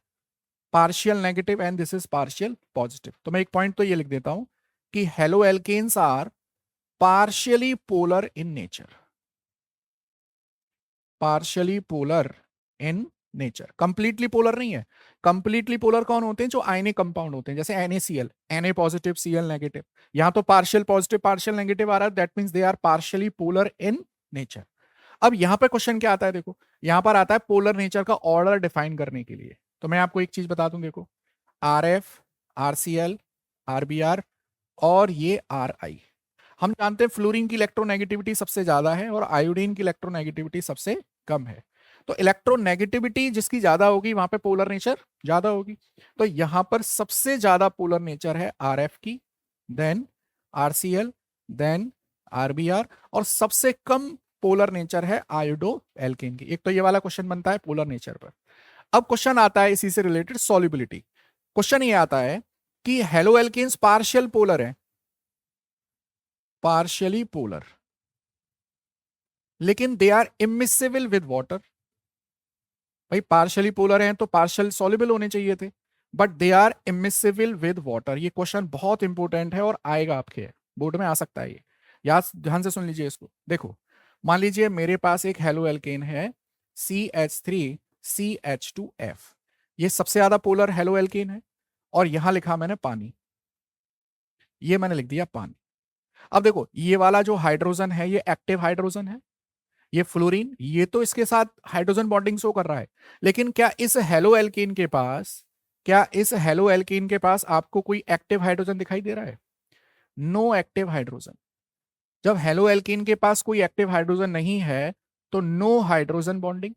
partial negative and this is partial positive. तो मैं एक पॉइंट तो ये लिख देता हूं कि haloalkanes are partially polar in nature, partially polar in nature, completely polar नहीं है। कंप्लीटली पोलर कौन होते हैं, जो आयनिक कंपाउंड होते हैं, जैसे NaCl, Na positive Cl negative. यहां तो पार्शियल पॉजिटिव पार्शियल नेगेटिव आ रहा है, that means they are partially polar in nature. अब यहां पर क्वेश्चन क्या आता है, देखो यहां पर आता है पोलर नेचर का ऑर्डर डिफाइन करने के लिए। तो मैं आपको एक चीज बता दूं, देखो RF, RCl, RBr और ये RI। हम जानते हैं फ्लोरीन की इलेक्ट्रोनेगेटिविटी सबसे ज्यादा है और आयोडीन की इलेक्ट्रोनेगेटिविटी सबसे कम है। तो इलेक्ट्रोनेगेटिविटी जिसकी ज्यादा होगी वहां पे पोलर नेचर ज्यादा होगी। तो यहां पर सबसे ज्यादा पोलर नेचर है RF की, देन RCl, देन RBr, और सबसे कम पोलर नेचर है आयोडो एल्केन की। एक तो ये वाला क्वेश्चन बनता है पोलर नेचर पर। अब क्वेश्चन आता है इसी से रिलेटेड सॉल्युबिलिटी। क्वेश्चन ये आता है कि हेलो एल्केन्स पार्शियल पोलर है, पार्शियली पोलर, लेकिन they are immiscible with water. भाई पार्शियली पोलर हैं तो पार्शियल सॉल्युबल होने चाहिए थे, but they are immiscible with water. ये क्वेश्चन बहुत इंपॉर्टेंट है और आएगा आपके बोर्ड में, आ सकता है ये, याद ध्यान से सुन लीजिए इसको। देखो मान लीजिए मेरे पास एक हेलो एल्केन है CH3CH2F, ये सबसे ज्यादा पोलर हेलो एल्केन है, और यहां लिखा मैंने पानी, ये मैंने लिख दिया पानी। अब देखो ये वाला जो हाइड्रोजन है ये एक्टिव हाइड्रोजन है, ये फ्लोरीन, ये तो इसके साथ हाइड्रोजन बॉन्डिंग शो कर रहा है। लेकिन क्या इस हेलो एल्कीन के पास, क्या इस हेलो एल्कीन के पास आपको कोई एक्टिव हाइड्रोजन दिखाई दे रहा है? No active hydrogen. जब हेलो एल्कीन के पास कोई एक्टिव हाइड्रोजन नहीं है तो नो हाइड्रोजन बॉन्डिंग।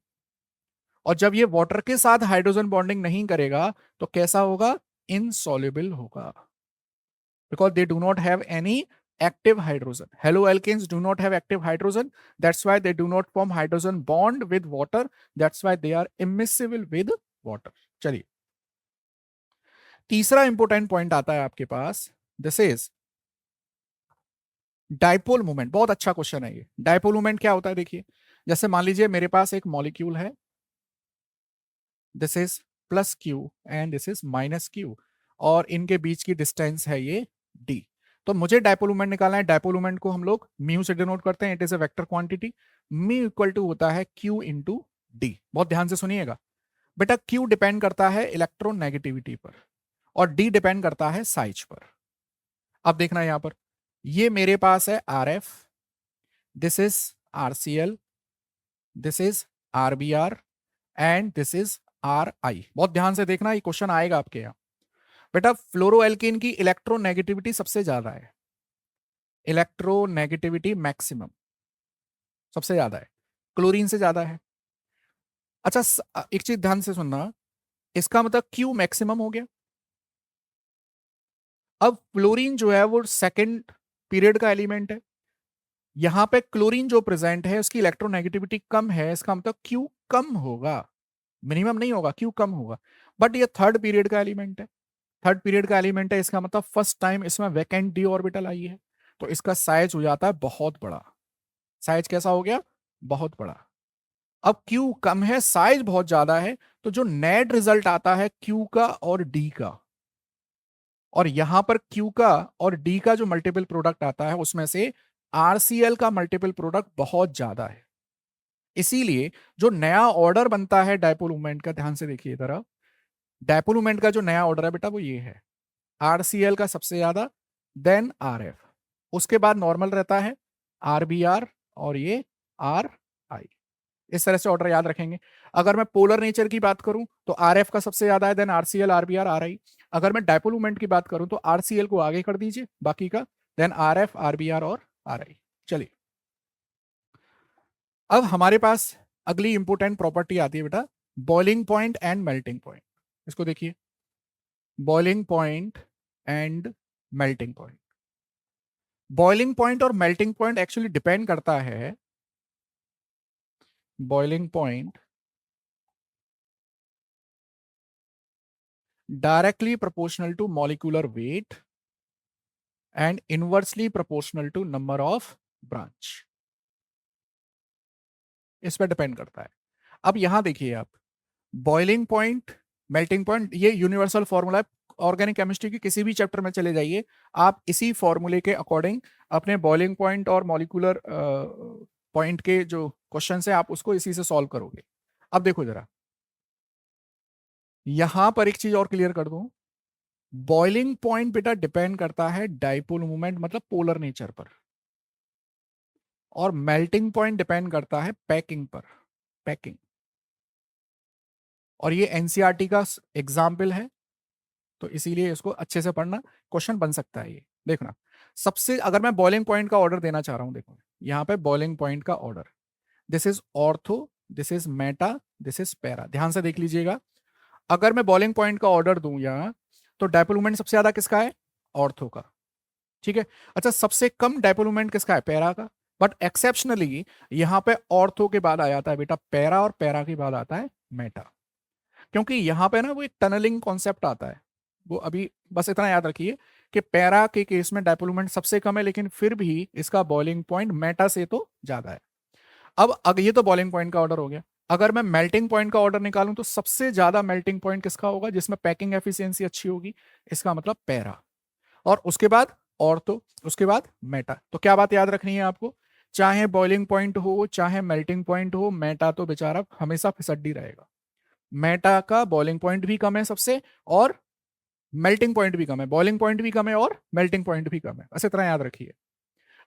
और जब ये वाटर के साथ हाइड्रोजन बॉन्डिंग नहीं करेगा तो कैसा होगा? इनसॉल्युबल होगा, because they do not have any active hydrogen. Haloalkanes do not have active hydrogen, that's why they do not form hydrogen bond with water, that's why they are immiscible with water. चलिए तीसरा important point आता है आपके पास, this is dipole moment, बहुत अच्छा question है ये। Dipole moment क्या होता है देखिए, जैसे मान लीजिए मेरे पास एक मॉलिक्यूल है, this is plus Q and this is minus Q, और इनके बीच की डिस्टेंस है ये डी। तो मुझे डाइपोल मोमेंट निकालना है। डाइपोल मोमेंट को हम लोग म्यू से डिनोट करते हैं, it is a vector quantity. Mu equal to होता है क्यू इंटू डी। बहुत ध्यान से सुनिएगा बेटा, क्यू डिपेंड करता है इलेक्ट्रोनेगेटिविटी पर और डी डिपेंड करता है साइज पर। अब देखना यहां पर, ये मेरे पास है R F, this is R C L, this is R B R and this is R I. बहुत ध्यान से देखना, ये क्वेश्चन आएगा आपके यहाँ। बेटा फ्लोरोएल्केन की इलेक्ट्रोनेगेटिविटी सबसे ज्यादा है, इलेक्ट्रोनेगेटिविटी मैक्सिमम सबसे ज्यादा है, क्लोरीन से ज्यादा है। अच्छा एक चीज ध्यान से सुनना, इसका मतलब क्यू मैक्सिमम हो गया। अब फ्लोरीन जो है वो सेकंड पीरियड का एलिमेंट है, यहां पे क्लोरीन जो प्रेजेंट है उसकी इलेक्ट्रोनेगेटिविटी कम है, इसका मतलब क्यू कम होगा, मिनिमम नहीं होगा, क्यू कम होगा। बट ये थर्ड पीरियड का एलिमेंट है, थर्ड पीरियड का एलिमेंट है, इसका मतलब फर्स्ट टाइम इसमें वैकेंट डी ऑर्बिटल आई है, तो इसका साइज हो जाता है बहुत बड़ा। साइज कैसा हो गया? बहुत बड़ा। अब क्यू कम है, साइज बहुत ज्यादा है, तो जो नेट रिजल्ट आता है क्यू का और डी का, और यहां पर क्यू का और डी का जो मल्टीपल प्रोडक्ट आता है उसमें से आरसीएल का मल्टीपल प्रोडक्ट बहुत ज्यादा है। इसीलिए जो नया ऑर्डर बनता है डायपोल मोमेंट का, ध्यान से देखिए इधर, डायपोल मोमेंट का जो नया ऑर्डर है बेटा वो ये है, आरसीएल का सबसे ज्यादा, देन आरएफ, उसके बाद नॉर्मल रहता है आरबीआर और ये आर आई। इस तरह से ऑर्डर याद रखेंगे। अगर मैं पोलर नेचर की बात करूं तो आरएफ का सबसे ज्यादा है, then RCL RBR R I. अगर मैं डायपोल मोमेंट की बात करूं तो आरसीएल को आगे कर दीजिए बाकी का, देन आरएफ आरबीआर और आर आई। चलिए अब हमारे पास अगली इंपोर्टेंट प्रॉपर्टी आती है बेटा, boiling point and melting point. इसको देखिए, boiling point and melting point. Boiling point और मेल्टिंग पॉइंट एक्चुअली डिपेंड करता है, boiling point directly proportional to molecular weight and inversely proportional to number of branch, इस पर डिपेंड करता है। अब यहां देखिए आप, बॉइलिंग पॉइंट, मेल्टिंग पॉइंट, ये यूनिवर्सल फॉर्मूला है, ऑर्गेनिक केमिस्ट्री के किसी भी चैप्टर में चले जाइए, आप इसी फॉर्मूले के अकॉर्डिंग अपने बॉइलिंग पॉइंट और मॉलिक्यूलर पॉइंट के जो क्वेश्चन है आप उसको इसी से सॉल्व करोगे। अब देखो जरा, यहां पर एक चीज और क्लियर कर दूं, बॉइलिंग पॉइंट बेटा डिपेंड करता है डाइपोल मोमेंट मतलब पोलर नेचर पर, और मेल्टिंग पॉइंट डिपेंड करता है पैकिंग पर, पैकिंग। और ये एनसीईआरटी का एग्जाम्पल है, तो इसीलिए इसको अच्छे से पढ़ना, क्वेश्चन बन सकता है ये। देखना, सबसे अगर मैं बॉइलिंग पॉइंट का ऑर्डर देना चाह रहा हूं, देखो यहां पे बॉइलिंग पॉइंट का order, this is ortho, this is Meta, this is para. ध्यान से देख लीजिएगा, अगर मैं बॉइलिंग पॉइंट का ऑर्डर दूं यहां, तो डाइपोल मोमेंट सबसे ज्यादा किसका है? ऑर्थो का, ठीक है। अच्छा सबसे कम डाइपोल मोमेंट किसका है? पैरा का। बट एक्सेप्शनली यहां पे ऑर्थो के बाद आ जाता है बेटा पैरा, और पैरा के बाद आता है मेटा, क्योंकि यहां पे ना वो एक टनलिंग कॉन्सेप्ट आता है। वो अभी बस इतना याद रखिए कि पैरा के केस में डाइपोल मोमेंट सबसे कम है, लेकिन फिर भी इसका बॉइलिंग पॉइंट मेटा से तो ज्यादा है। अब ये तो बॉइलिंग पॉइंट का ऑर्डर हो गया। अगर मैं मेल्टिंग पॉइंट का ऑर्डर निकालूं तो सबसे ज्यादा मेल्टिंग पॉइंट किसका होगा जिसमें पैकिंग एफिशिएंसी अच्छी होगी? इसका मतलब पैरा, और उसके बाद ऑर्थो, उसके बाद मेटा। तो क्या बात याद रखनी है आपको, चाहे बॉइलिंग पॉइंट हो चाहे मेल्टिंग पॉइंट हो, मेटा तो बेचारा हमेशा फिसड्डी रहेगा। मेटा का बॉइलिंग पॉइंट भी कम है सबसे, और मेल्टिंग पॉइंट भी कम है, बॉइलिंग पॉइंट भी कम है और मेल्टिंग पॉइंट भी कम है, बस इतना याद रखिए।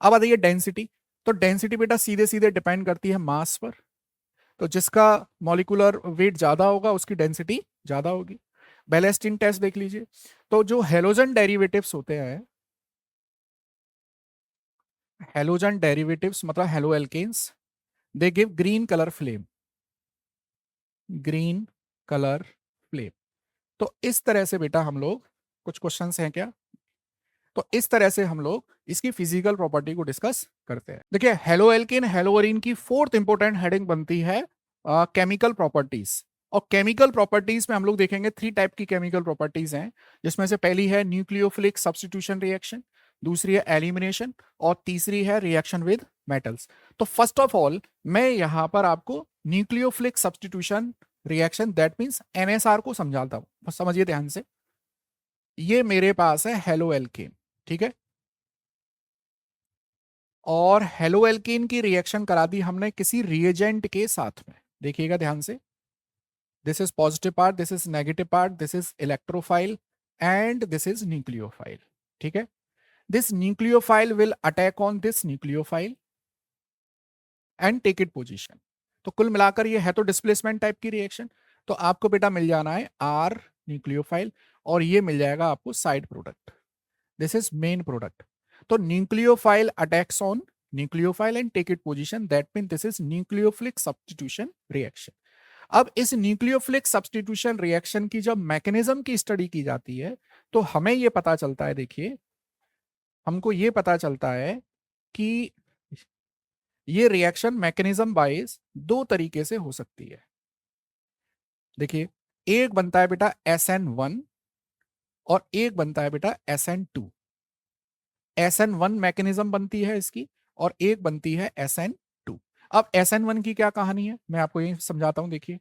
अब आती है डेंसिटी। तो डेंसिटी बेटा सीधे सीधे डिपेंड करती है मास पर, तो जिसका मॉलिक्यूलर वेट ज्यादा होगा उसकी डेंसिटी ज्यादा होगी। बेलेस्टिन टेस्ट देख लीजिए, तो जो हेलोजन डेरिवेटिव्स होते हैं, हेलोजन डेरिवेटिव्स मतलब haloalkanes, they give green colour flame, green colour flame. तो इस तरह से बेटा हम लोग, कुछ क्वेश्चंस हैं क्या, तो इस तरह से हम लोग इसकी फिजिकल प्रॉपर्टी को डिस्कस करते हैं। देखिए हेलो एल्केन हेलोअरीन की फोर्थ इंपोर्टेंट हेडिंग बनती है केमिकल प्रॉपर्टीज, और केमिकल प्रॉपर्टीज में हम लोग देखेंगे 3 टाइप की केमिकल प्रॉपर्टीज हैं, जिसमें से पहली है न्यूक्लियोफिलिक सब्स्टिट्यूशन रिएक्शन, दूसरी है एलिमिनेशन और तीसरी है रिएक्शन विद मेटल्स। तो फर्स्ट ऑफ ऑल मैं यहां पर आपको nucleophilic substitution reaction that means NSR को समझाता हूं, समझिए ध्यान से। ये मेरे पास है हेलो एल्केन, ठीक है, और हेलो एल्केन की रिएक्शन करा दी हमने किसी रिएजेंट के साथ में। देखिएगा ध्यान से, this is positive part, this is negative part, this is electrophile and this is nucleophile, ठीक है। This nucleophile will attack on this nucleophile and take it position. तो कुल मिलाकर ये है तो डिस्प्लेसमेंट टाइप की रिएक्शन। तो आपको बेटा मिल जाना है आर न्यूक्लियोफाइल और ये मिल जाएगा आपको side product, this is main product. तो nucleophile attacks on nucleophile and take it position, that mean this is nucleophilic substitution reaction. अब इस न्यूक्लियोफिलिक सब्स्टिट्यूशन रिएक्शन की जब मैकेनिज्म की स्टडी की जाती है तो हमें यह पता चलता है, देखिए हमको ये पता चलता है कि ये रिएक्शन मैकेनिज्म वाइज दो तरीके से हो सकती है। देखिए एक बनता है बेटा SN1 और एक बनता है बेटा SN2। SN1 मैकेनिज्म बनती है इसकी और एक बनती है SN2। अब SN1 की क्या कहानी है मैं आपको ये समझाता हूं। देखिए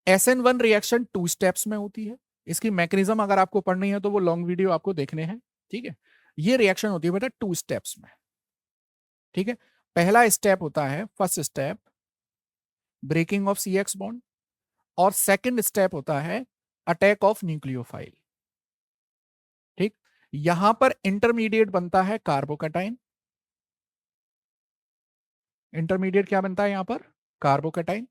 SN1 रिएक्शन 2 स्टेप्स में होती है। इसकी मैकेनिज्म अगर आपको पढ़नी है तो वो लॉन्ग वीडियो आपको देखने हैं, ठीक है। ये रिएक्शन होती है बेटा 2 स्टेप्स में, ठीक है। पहला स्टेप होता है first step breaking of CX bond और सेकंड स्टेप होता है अटैक ऑफ न्यूक्लियोफाइल, ठीक। यहां पर इंटरमीडिएट बनता है कार्बोकैटाइन। इंटरमीडिएट क्या बनता है यहां पर? कार्बोकैटाइन।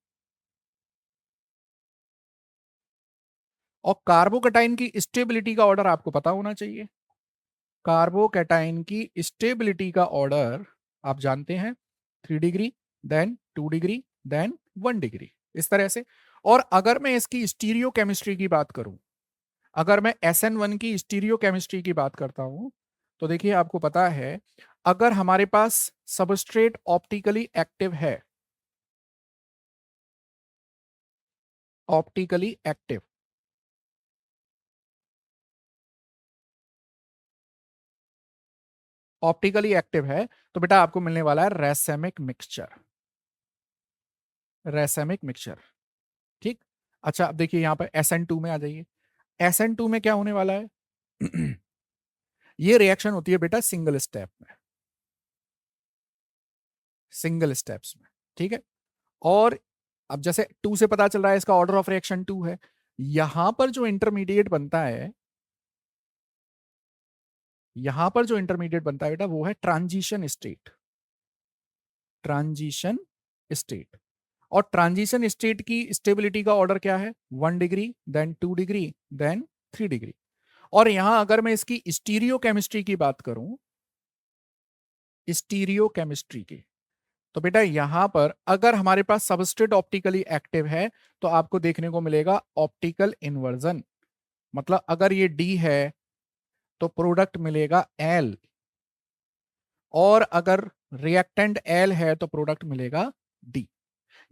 और कार्बोकैटाइन की स्टेबिलिटी का ऑर्डर आपको पता होना चाहिए। कार्बोकैटाइन की स्टेबिलिटी का ऑर्डर आप जानते हैं 3 degree, then 2 degree, then 1 degree, इस तरह से। और अगर मैं इसकी स्टीरियो केमिस्ट्री की बात करूं, अगर मैं SN1 की स्टीरियो केमिस्ट्री की बात करता हूं तो देखिए आपको पता है अगर हमारे पास सबस्ट्रेट ऑप्टिकली एक्टिव है, ऑप्टिकली एक्टिव, ऑप्टिकली एक्टिव है तो बेटा आपको मिलने वाला है रेसेमिक मिक्सचर, रेसेमिक मिक्सचर, ठीक। अच्छा अब देखिए यहां पर SN2 में आ जाइए। SN2 में क्या होने वाला है? ये रिएक्शन होती है बेटा सिंगल स्टेप में, सिंगल स्टेप्स में, ठीक है। और अब जैसे 2 से पता चल रहा है इसका ऑर्डर ऑफ रिएक्शन 2 है। यहां पर जो इंटरमीडिएट बनता है, यहां पर जो इंटरमीडिएट बनता है बेटा वो है ट्रांजिशन स्टेट, ट्रांजिशन स्टेट। और ट्रांजिशन स्टेट की स्टेबिलिटी का ऑर्डर क्या है? 1 degree, then 2 degree, then 3 degree. और यहां अगर मैं इसकी स्टीरियो केमिस्ट्री की बात करूं, स्टीरियो केमिस्ट्री की, तो बेटा यहां पर अगर हमारे पास सबस्ट्रेट ऑप्टिकली एक्टिव है तो आपको देखने को मिलेगा ऑप्टिकल इन्वर्जन। मतलब अगर ये D है तो प्रोडक्ट मिलेगा L, और अगर रिएक्टेंट L है तो प्रोडक्ट मिलेगा D।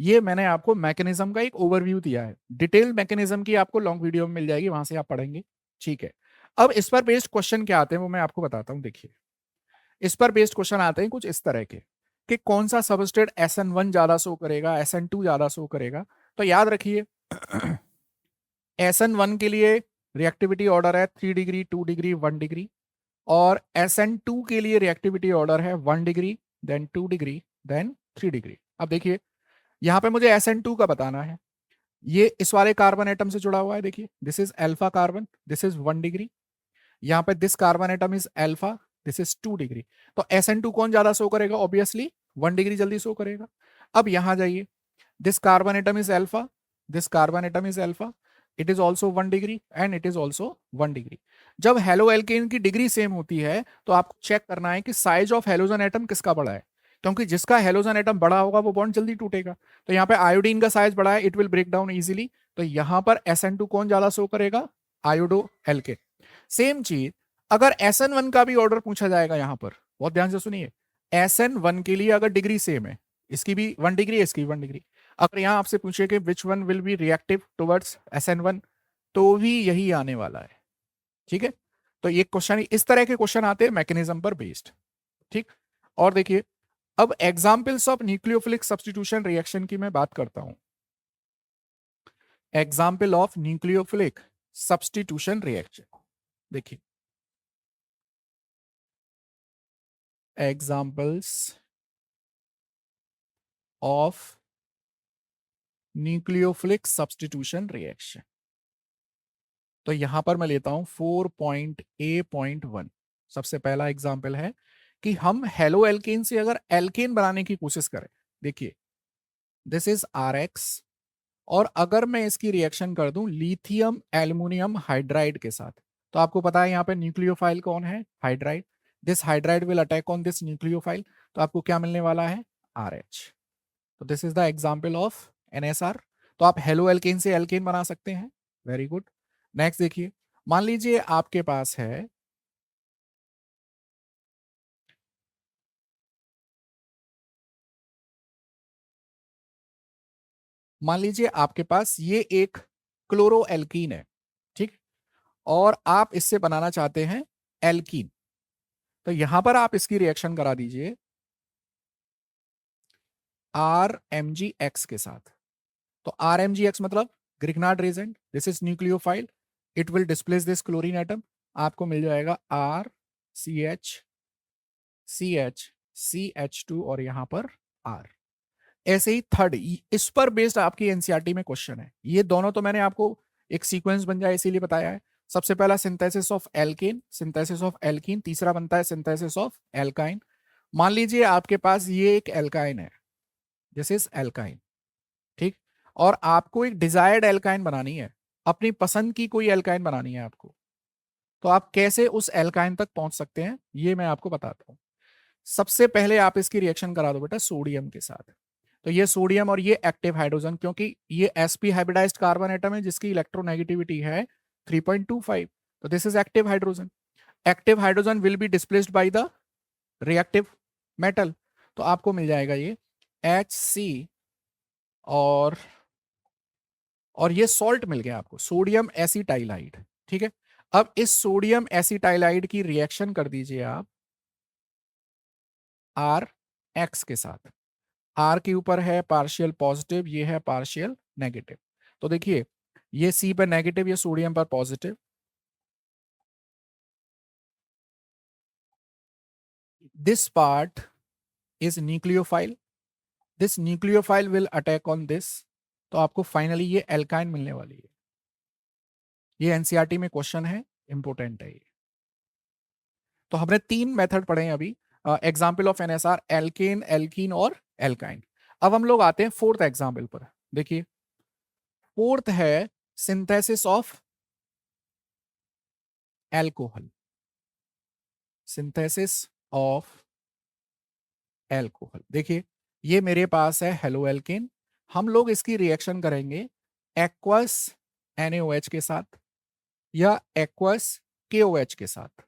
ये मैंने आपको मैकेनिज्म का एक ओवरव्यू दिया है, डिटेल मैकेनिज्म की आपको लॉन्ग वीडियो में मिल जाएगी, वहां से आप पढ़ेंगे, ठीक है। अब इस पर बेस्ड क्वेश्चन क्या आते हैं वो मैं आपको बताता हूं। देखिए इस पर बेस्ड क्वेश्चन आते हैं कुछ इस तरह के कि कौन सा सबस्ट्रेट SN1 ज्यादा शो करेगा, SN2 ज्यादा शो करेगा। तो याद रखिए SN1 के लिए रिएक्टिविटी ऑर्डर है 3 डिग्री, 2 डिग्री, 1 डिग्री, और SN2 के लिए रिएक्टिविटी ऑर्डर है 1 degree, then 2 degree, then 3 degree. अब देखिए यहां पे मुझे SN2 का बताना है। ये इस वाले कार्बन एटम से जुड़ा हुआ है, देखिए this is alpha carbon, this is 1 degree. यहाँ पे this carbon atom is alpha, this is 2 degree. तो SN2 कौन ज्यादा शो करेगा? ऑब्वियसली 1 डिग्री जल्दी शो करेगा। अब यहां जाइए, this carbon atom is alpha, this carbon atom is alpha, it is also 1 degree and it is also 1 degree. जब हेलो एल्केन की डिग्री सेम होती है तो आपको चेक करना है कि साइज ऑफ हेलोजन एटम किसका बड़ा है, क्योंकि जिसका हेलोजन एटम बड़ा होगा वो बॉन्ड जल्दी टूटेगा। तो यहाँ पे आयोडीन का साइज बड़ा है, it will break down easily. तो यहाँ पर SN2 कौन ज्यादा शो करेगा? Iodo alkene. सेम चीज अगर SN1 का भी ऑर्डर पूछा जाएगा, यहां पर बहुत ध्यान से सुनिए, SN1 के लिए अगर डिग्री सेम है, इसकी भी 1 डिग्री है, इसकी भी 1 डिग्री, अगर यहां आपसे पूछे कि which one will be reactive towards SN1 तो भी यही आने वाला है, ठीक है। तो ये क्वेश्चन, इस तरह के क्वेश्चन आते हैं मैकेनिज्म पर बेस्ड। ठीक, और देखिए अब examples of nucleophilic substitution reaction की मैं बात करता हूं। Example of nucleophilic substitution reaction, देखिए examples of nucleophilic substitution reaction. तो यहां पर मैं लेता हूं 4.A.1। सबसे पहला एग्जाम्पल है कि हम हेलो एल्केन से अगर एल्केन बनाने की कोशिश करें, देखिए दिस इज RX, और अगर मैं इसकी रिएक्शन कर दूं लिथियम एल्युमिनियम हाइड्राइड के साथ, तो आपको पता है यहां पे न्यूक्लियोफाइल कौन है, hydride. This hydride will attack on this nucleophile, तो आपको क्या मिलने वाला है, RH। तो this is the example of NSR। तो आप हेलो एल्केन से एल्केन बना सकते हैं, वेरी गुड। नेक्स्ट देखिए, मान लीजिए आपके पास है, मान लीजिए आपके पास ये एक क्लोरो एल्कीन है, ठीक, और आप इससे बनाना चाहते हैं एल्कीन। तो यहां पर आप इसकी रिएक्शन करा दीजिए RMgX के साथ। तो RMgX मतलब Grignard reagent, this is nucleophile, it will displace this chlorine atom, आपको मिल जाएगा RCH और यहां पर R। ऐसे ही थर्ड, इस पर बेस्ड आपकी एनसीईआरटी में क्वेश्चन है। ये दोनों तो मैंने आपको एक सीक्वेंस बन जाए इसीलिए बताया है। सबसे पहला synthesis of alkene, synthesis of alkene, तीसरा बनता है सिंथेसिस ऑफ एल्काइन। मान लीजिए आपके पास ये एक एल्काइन है, दिस इज एल्काइन, ठीक, और आपको एक डिजायर्ड एल्काइन बनानी है, अपनी पसंद की कोई एल्काइन बनानी है आपको। तो आप कैसे उस एल्काइन तक पहुंच सकते हैं ये मैं आपको बताता हूं। सबसे पहले आप इसकी रिएक्शन करा दो बेटा सोडियम के साथ। तो ये सोडियम और ये एक्टिव हाइड्रोजन, क्योंकि ये sp हाइब्रिडाइज्ड कार्बन एटम है जिसकी इलेक्ट्रोनेगेटिविटी है 3.25, तो this is active hydrogen. Active hydrogen will B displaced by the reactive metal, तो आपको मिल जाएगा ये HC, और ये सॉल्ट मिल गया आपको, सोडियम एसिटाइलाइड। ठीक है, अब इस सोडियम एसिटाइलाइड की रिएक्शन कर दीजिए आप RX के साथ। R के ऊपर है पार्शियल पॉजिटिव, ये है पार्शियल नेगेटिव। तो देखिए ये C पर नेगेटिव, ये सोडियम पर positive. This part is nucleophile, this nucleophile will attack on this, तो आपको फाइनली ये एल्काइन मिलने वाली है। ये एनसीईआरटी में क्वेश्चन है, इंपोर्टेंट है ये। तो हमने 3 मेथड पढ़े हैं अभी, example of NSR, alkane, alkene और एल्काइन। अब हम लोग आते हैं फोर्थ एग्जाम्पल पर। देखिए फोर्थ है synthesis of alcohol, synthesis of alcohol. देखिए ये मेरे पास है हेलो एल्केन, हम लोग इसकी रिएक्शन करेंगे एक्वस NaOH के साथ या एक्वस KOH के साथ।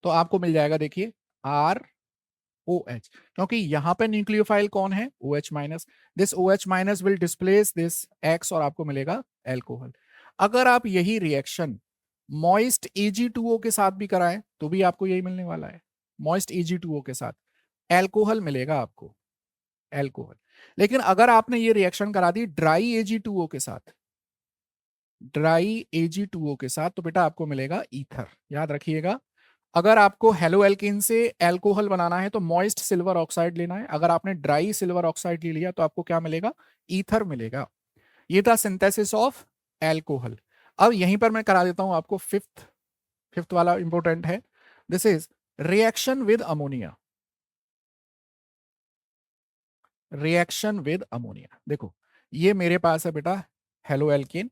तो आपको मिल जाएगा देखिए ROH, क्योंकि यहां पे न्यूक्लियोफाइल कौन है, OH minus, this OH minus will displace this X और आपको मिलेगा एल्कोहल। अगर आप यही रिएक्शन मॉइस्ट Ag2O के साथ भी कराएं तो भी आपको यही मिलने वाला है, मॉइस्ट Ag2O के साथ एल्कोहल मिलेगा आपको, एल्कोहल। लेकिन अगर आपने ये रिएक्शन करा दी ड्राई Ag2O के साथ, ड्राई Ag2O के साथ, तो बेटा आपको मिलेगा ईथर। याद रखिएगा, अगर आपको हेलो एल्कीन से एल्कोहल बनाना है तो मॉइस्ट सिल्वर ऑक्साइड लेना है, अगर आपने ड्राई सिल्वर ऑक्साइड ले लिया तो आपको क्या मिलेगा, ईथर मिलेगा। ये था सिंथेसिस ऑफ एल्कोहल। अब यहीं पर मैं करा देता हूं आपको फिफ्थ, फिफ्थ वाला इंपॉर्टेंट है, this is reaction with ammonia, reaction with ammonia. देखो ये मेरे पास है बेटा हेलो एल्कीन,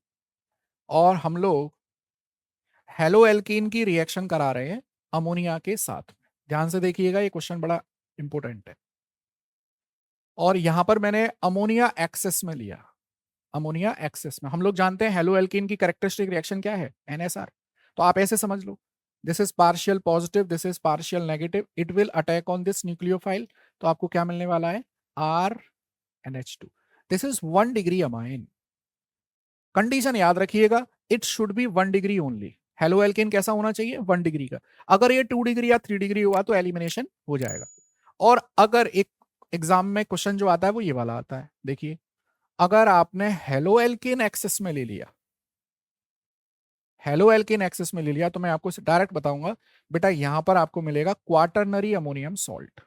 और हम लोग हेलो एल्कीन की रिएक्शन करा रहे हैं अमोनिया के साथ। ध्यान से देखिएगा, ये क्वेश्चन बड़ा इंपॉर्टेंट है। और यहां पर मैंने अमोनिया एक्सेस में लिया, अमोनिया एक्सेस में। हम लोग जानते हैं हेलो एल्कीन की कैरेक्टरिस्टिक रिएक्शन क्या है, NSR। तो आप ऐसे समझ लो, this is partial positive, this is partial negative, it will attack on this nucleophile, तो आपको क्या मिलने वाला है, RNH2। This is 1 degree amine. Condition याद रखिएगा, it should be 1 degree only. Halo alkane कैसा होना चाहिए, 1 डिग्री का। अगर ये 2 डिग्री या 3 डिग्री हुआ तो एलिमिनेशन हो जाएगा। और अगर एक एग्जाम में क्वेश्चन जो आता है वो ये वाला आता है, देखिए, अगर आपने हेलो एल्केन एक्सेस में ले लिया, हेलो एल्केन एक्सेस में ले लिया, तो मैं आपको डायरेक्ट बताऊंगा बेटा, यहां पर आपको मिलेगा क्वाटरनरी अमोनियम सॉल्ट।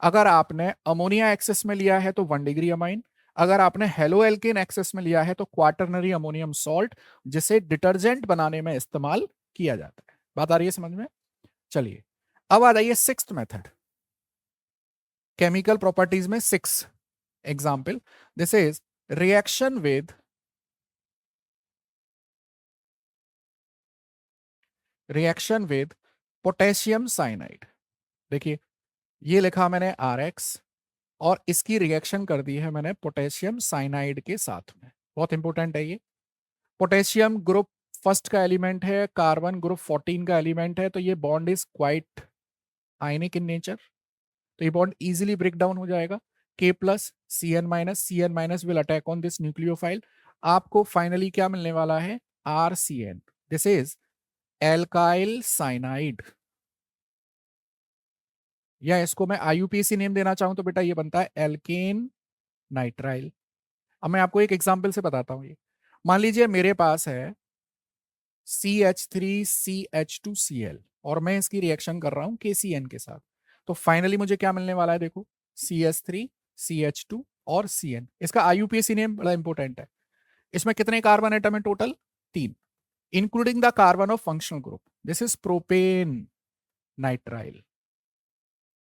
अगर आपने अमोनिया एक्सेस में लिया है तो 1 डिग्री अमाइन, अगर आपने हेलो एल्केन एक्सेस में लिया है तो क्वाटरनरी अमोनियम सॉल्ट, जिसे डिटर्जेंट बनाने में इस्तेमाल किया जाता है। बात आ रही है समझ में? चलिए, अब आ जाइए सिक्स्थ मेथड, केमिकल प्रॉपर्टीज में six example. This is reaction with potassium cyanide. देखिए, ये लिखा मैंने आर एक्स, और इसकी रिएक्शन कर दी है मैंने पोटेशियम साइनाइड के साथ में। बहुत इंपॉर्टेंट है ये। पोटेशियम ग्रुप फर्स्ट का एलिमेंट है, कार्बन ग्रुप 14 का एलिमेंट है, तो ये bond is quite ionic in nature, तो ये बॉन्ड इजीली ब्रेक डाउन हो जाएगा। K+Cn- will attack on this nucleophile. आपको फाइनली क्या मिलने वाला है, RCN। This is alkyl cyanide, या इसको मैं IUPAC नेम देना चाहूं तो बेटा ये बनता है एल्केन नाइट्राइल। अब मैं आपको एक एग्जांपल से बताता हूं। ये मान लीजिए मेरे पास है CH3CH2Cl, और मैं इसकी रिएक्शन कर रहा हूं KCN के साथ, तो फाइनली मुझे क्या मिलने वाला है, देखो, CH3CH2 और CN। इसका IUPAC नेम बड़ा इंपॉर्टेंट है। इसमें कितने कार्बन एटम है total, 3, including the carbon of functional group. This is propane nitrile.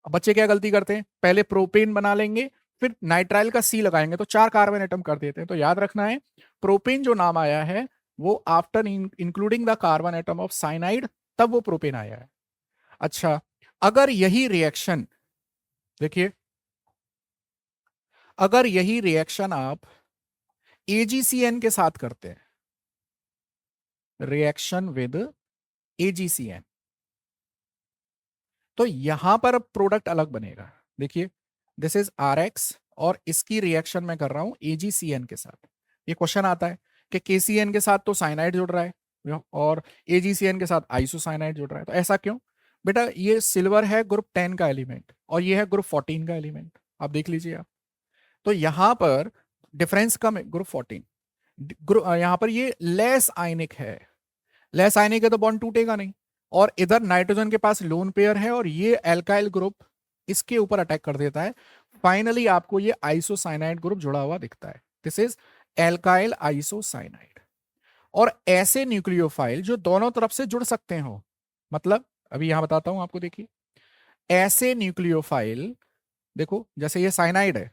अब बच्चे क्या गलती करते हैं, पहले प्रोपेन बना लेंगे, फिर नाइट्राइल का सी लगाएंगे, तो 4 कार्बन एटम कर देते हैं। तो याद रखना है, प्रोपेन जो नाम आया है वो after including the carbon atom of cyanide, तब वो प्रोपेन आया है। अच्छा, अगर यही रिएक्शन, देखिए, अगर यही रिएक्शन आप AgCN के साथ करते हैं, रिएक्शन विद AgCN, तो यहां पर प्रोडक्ट अलग बनेगा। देखिए, दिस इज RX, और इसकी रिएक्शन मैं कर रहा हूं AgCN के साथ। ये क्वेश्चन आता है कि KCN के साथ तो साइनाइड जुड़ रहा है और AgCN के साथ आइसोसाइनाइड जुड़ रहा है, तो ऐसा क्यों? बेटा, ये सिल्वर है ग्रुप 10 का एलिमेंट, और ये है ग्रुप 14 का एलिमेंट। आप देख लीजिए आप, तो यहां पर डिफरेंस कम है, ग्रुप 14। यहां पर ये लेस आयनिक है, लेस आयनिक है तो बॉन्ड टूटेगा नहीं। और इधर नाइट्रोजन के पास लोन पेयर है, और ये एल्काइल ग्रुप इसके ऊपर अटैक कर देता है। फाइनली आपको ये आइसोसाइनाइड ग्रुप जुड़ा हुआ दिखता है। This is alkyl isocyanide. और ऐसे न्यूक्लियोफाइल जो दोनों तरफ से जुड़ सकते हो, मतलब अभी यहां बताता हूं आपको, देखिए, ऐसे न्यूक्लियोफाइल, देखो, जैसे ये साइनाइड है,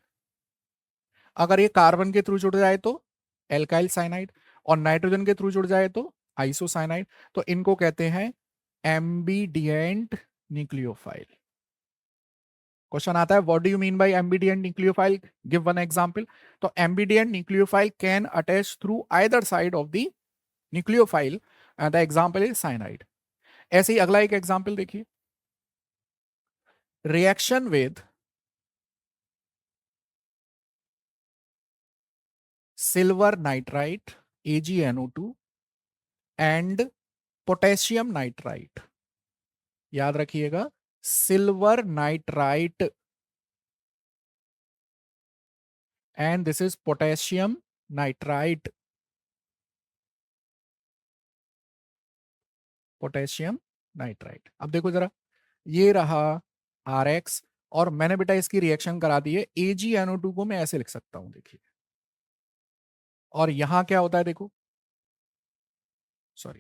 अगर ये कार्बन के थ्रू जुड़ जाए तो एल्काइल साइनाइड, और नाइट्रोजन के थ्रू जुड़ जाए तो आइसोसाइनाइड, तो इनको कहते हैं एम्बीडिएंट न्यूक्लियोफाइल। क्वेश्चन आता है, what do you mean by ambident nucleophile, give one example. तो ambident nucleophile can attach through either side of the nucleophile, the example is cyanide. ऐसे ही अगला एक एग्जांपल देखिए, reaction with silver nitrite AgNO2 and potassium nitrite. याद रखिएगा, silver nitrite and this is potassium nitrite, potassium nitrite. अब देखो जरा, ये रहा RX, और मैंने बेटा इसकी रिएक्शन करा दी है AgNO2 को, मैं ऐसे लिख सकता हूं, देखिए, और यहां क्या होता है, देखो, सॉरी,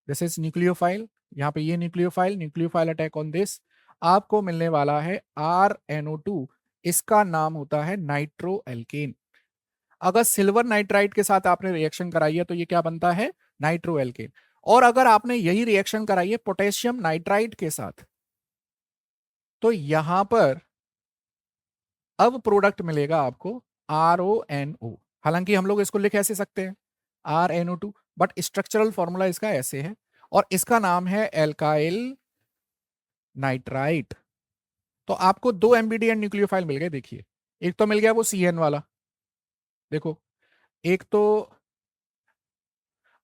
दिस इज न्यूक्लियोफाइल, यहां पे ये न्यूक्लियोफाइल अटैक ऑन दिस, आपको मिलने वाला है RNO2। इसका नाम होता है नाइट्रो एल्केन। अगर सिल्वर नाइट्राइट के साथ आपने रिएक्शन कराई है तो ये क्या बनता है, नाइट्रो एल्केन। और अगर आपने यही रिएक्शन कराई है पोटेशियम नाइट्राइट के साथ, तो यहां पर अब प्रोडक्ट मिलेगा आपको RONO। हालांकि हम लोग इसको लिख ऐसे सकते हैं RNO2, बट स्ट्रक्चरल फॉर्मूला इसका ऐसे है, और इसका नाम है एल्काइल नाइट्राइट। तो आपको 2 एम्बीडिएंट न्यूक्लियोफाइल मिल गए, देखिए, एक तो मिल गया वो CN वाला, देखो, एक तो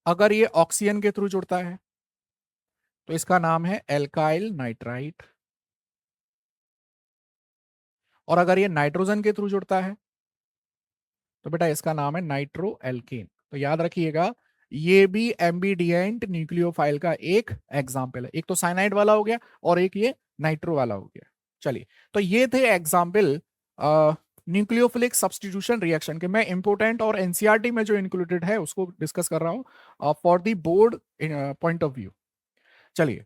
अगर ये ऑक्सीजन के थ्रू जुड़ता है तो इसका नाम है एल्काइल नाइट्राइट, और अगर ये नाइट्रोजन के थ्रू जुड़ता है तो बेटा इसका नाम है नाइट्रो एल्केन। तो याद रखिएगा, ये भी एम्बीडिएंट न्यूक्लियोफाइल का एक एग्जाम्पल है। एक तो साइनाइड वाला हो गया और एक ये नाइट्रो वाला हो गया। चलिए, तो ये थे एग्जाम्पल न्यूक्लियोफिलिक सब्सटीट्यूशन रिएक्शन के। मैं इंपोर्टेंट और एनसीईआरटी में जो इंक्लूडेड है उसको डिस्कस कर रहा हूं for the board point of view. चलिए,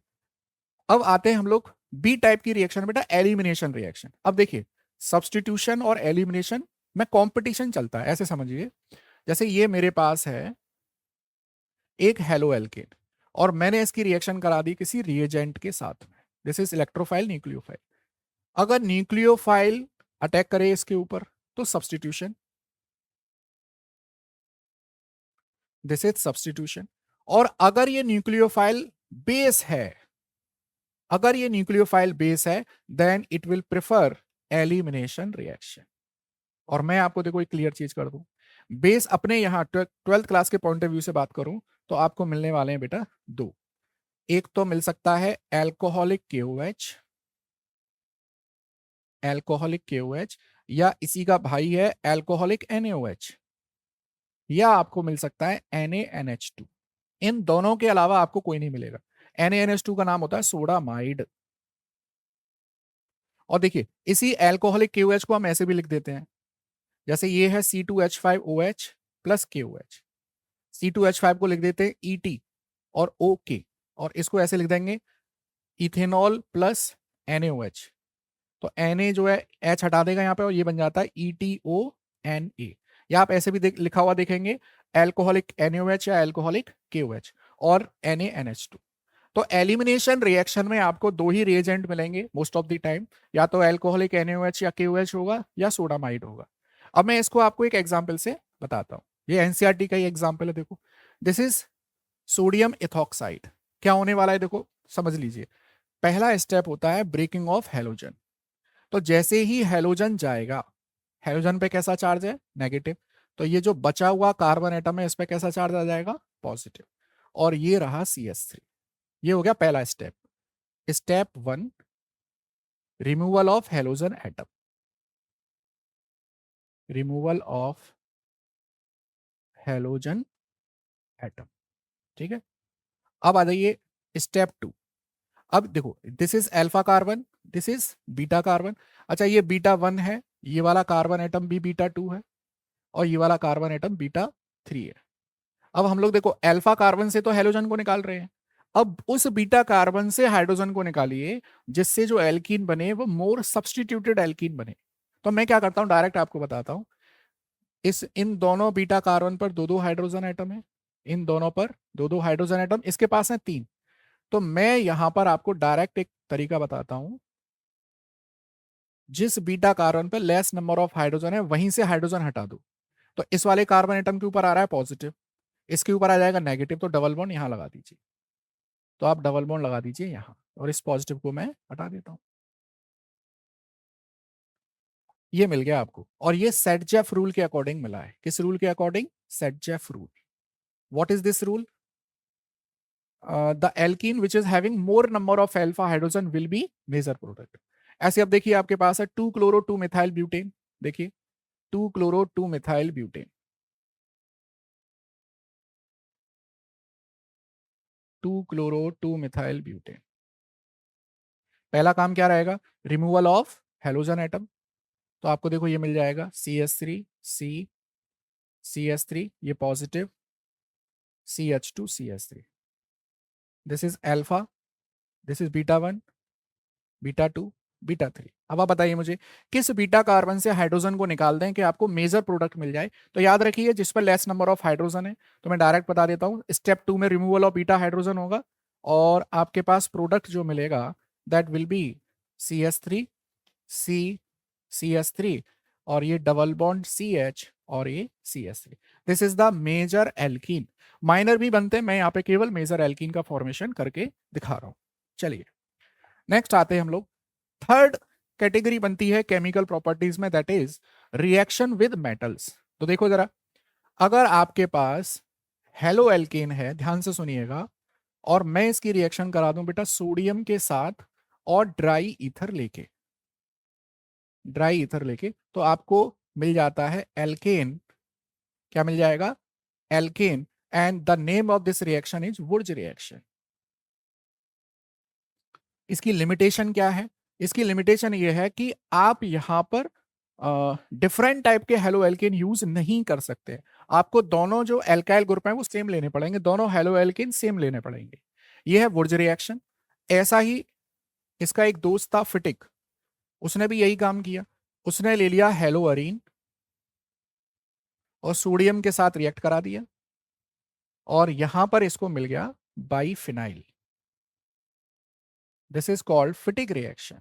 अब आते हैं हम लोग बी टाइप की रिएक्शन, बेटा एलिमिनेशन रिएक्शन। अब देखिए, सब्सटीट्यूशन और एलिमिनेशन में कंपटीशन चलता है, ऐसे समझिए। जैसे ये मेरे पास है एक हेलो एल्केन और मैंने इसकी रिएक्शन करा दी किसी रिएजेंट के साथ में। This is electrophile nucleophile. अगर न्यूक्लियोफाइल अटैक करे इसके ऊपर तो सब्सटीट्यूशन, दिस इज सब्सटीट्यूशन। और अगर ये न्यूक्लियोफाइल बेस है, अगर ये न्यूक्लियोफाइल बेस है, then it will prefer elimination reaction. और मैं आपको देखो एक क्लियर चीज कर दूं, बेस अपने यहां ट्वेल्थ क्लास के पॉइंट ऑफ व्यू से बात करूं तो आपको मिलने वाले हैं बेटा दो। एक तो मिल सकता है एल्कोहलिक KOH, एल्कोहलिक KOH, या इसी का भाई है एल्कोहलिक NaOH, या आपको मिल सकता है NaNH2। इन दोनों के अलावा आपको कोई नहीं मिलेगा। NaNH2 का नाम होता है सोडामाइड। और देखिए, इसी एल्कोहलिक KOH को हम ऐसे भी लिख देते हैं, जैसे ये है C2H5OH प्लस KOH। C2H5 को लिख देते हैं ET और OK, और इसको ऐसे लिख देंगे इथेनॉल प्लस NaOH। तो Na जो है H हटा देगा यहाँ पे और ये बन जाता है ETONA। या आप ऐसे भी लिखा हुआ देखेंगे एल्कोहलिक NaOH या एल्कोहलिक KOH और NaNH2। तो एलिमिनेशन रिएक्शन में आपको दो ही रिएजेंट मिलेंगे मोस्ट ऑफ द टाइम, या तो एल्कोहलिक NaOH या KOH होगा या सोडामाइड होगा। अब मैं इसको आपको एक एग्जाम्पल से बताता हूं। ये एनसीईआरटी का ही एग्जाम्पल है, देखो दिस इज सोडियम इथॉक्साइड। क्या होने वाला है देखो, समझ लीजिए। पहला स्टेप होता है ब्रेकिंग ऑफ हेलोजन। तो जैसे ही हेलोजन जाएगा, हेलोजन पे कैसा चार्ज है, नेगेटिव, तो ये जो बचा हुआ कार्बन एटम है इस पे कैसा चार्ज आ जाएगा, पॉजिटिव। और ये रहा CH3। ये हो गया पहला step. Step 1, removal of halogen atom, removal of halogen atom. ठीक है, अब आ जाइए स्टेप 2। अब देखो, this is alpha carbon, this is beta carbon. अच्छा, ये बीटा 1 है, ये वाला कार्बन एटम भी बीटा 2 है, और ये वाला कार्बन एटम बीटा 3 है। अब हम लोग देखो अल्फा कार्बन से तो हेलोजन को निकाल रहे हैं, अब उस बीटा कार्बन से हाइड्रोजन को निकालिए जिससे जो एल्कीन बने वो मोर सब्सटीट्यूटेड एल्कीन बने। तो मैं क्या करता हूं, डायरेक्ट आपको बताता हूं। इन दोनों बीटा कार्बन पर दो दो हाइड्रोजन एटम है, इन दोनों पर दो दो हाइड्रोजन एटम, इसके पास है 3। तो मैं यहां पर आपको डायरेक्ट एक तरीका बताता हूं। जिस बीटा कार्बन पर लेस नंबर ऑफ हाइड्रोजन है वहीं से हाइड्रोजन हटा दो। तो इस वाले कार्बन एटम के ऊपर आ रहा है पॉजिटिव, इसके ऊपर आ जाएगा नेगेटिव, तो डबल बॉन्ड यहां लगा दीजिए। तो आप डबल बॉन्ड लगा दीजिए यहां, और इस पॉजिटिव को मैं हटा देता हूं। ये मिल गया आपको, और ये सेटजेफ रूल के अकॉर्डिंग मिला है। किस रूल के according, Saytzeff rule. What is this rule, the alkene which is having more number of alpha hydrogen will be major product. ऐसे अब देखिए आपके पास है 2 क्लोरो 2 मिथाइल ब्यूटेन। देखिए 2 chloro 2 methyl butane, 2 chloro 2 methyl butane. पहला काम क्या रहेगा, रिमूवल ऑफ हेलोजन एटम। तो आपको देखो ये मिल जाएगा CH3 ये positive, CH2 CH3। This is alpha, this is beta 1, beta 2, beta 3। अब आप बताइए मुझे किस बीटा कार्बन से हाइड्रोजन को निकाल दें कि आपको मेजर प्रोडक्ट मिल जाए। तो याद रखिए जिस पर लेस नंबर ऑफ हाइड्रोजन है, तो मैं डायरेक्ट बता देता हूं, स्टेप 2 में रिमूवल ऑफ बीटा हाइड्रोजन होगा और आपके पास प्रोडक्ट जो मिलेगा that will be CH3 C CH3, और ये डबल बॉन्ड CH और ये CH3। This is the major alkene. Minor भी बनते हैं, मैं यहाँ पे केवल मेजर एल्कीन का फॉर्मेशन करके दिखा रहा हूं। चलिए नेक्स्ट आते हैं हम लोग, थर्ड कैटेगरी बनती है केमिकल प्रॉपर्टीज में, that is reaction with metals. तो देखो जरा, अगर आपके पास हेलो एल्केन है, ध्यान से सुनिएगा, और मैं इसकी रिएक्शन करा दूं बेटा सोडियम के साथ और ड्राई ईथर लेके, तो आपको मिल जाता है एल्केन। क्या मिल जाएगा? Alkane. And the name of this reaction is Wurtz reaction. इसकी लिमिटेशन क्या है? इसकी लिमिटेशन ये है कि आप यहां पर डिफरेंट टाइप के हेलो एल्केन यूज नहीं कर सकते। आपको दोनों जो एल्काइल ग्रुप हैं वो सेम लेने पड़ेंगे, दोनों हेलो एल्केन सेम लेने पड़ेंगे। ये है वुर्ज रिएक्शन। ऐसा ही इसका एक दोस्त था फिटिक, उसने भी यही काम किया। उसने ले लिया हेलो अरीन और सोडियम के साथ रिएक्ट करा दिया, और यहां पर इसको मिल गया biphenyl. This is called फिटिक reaction.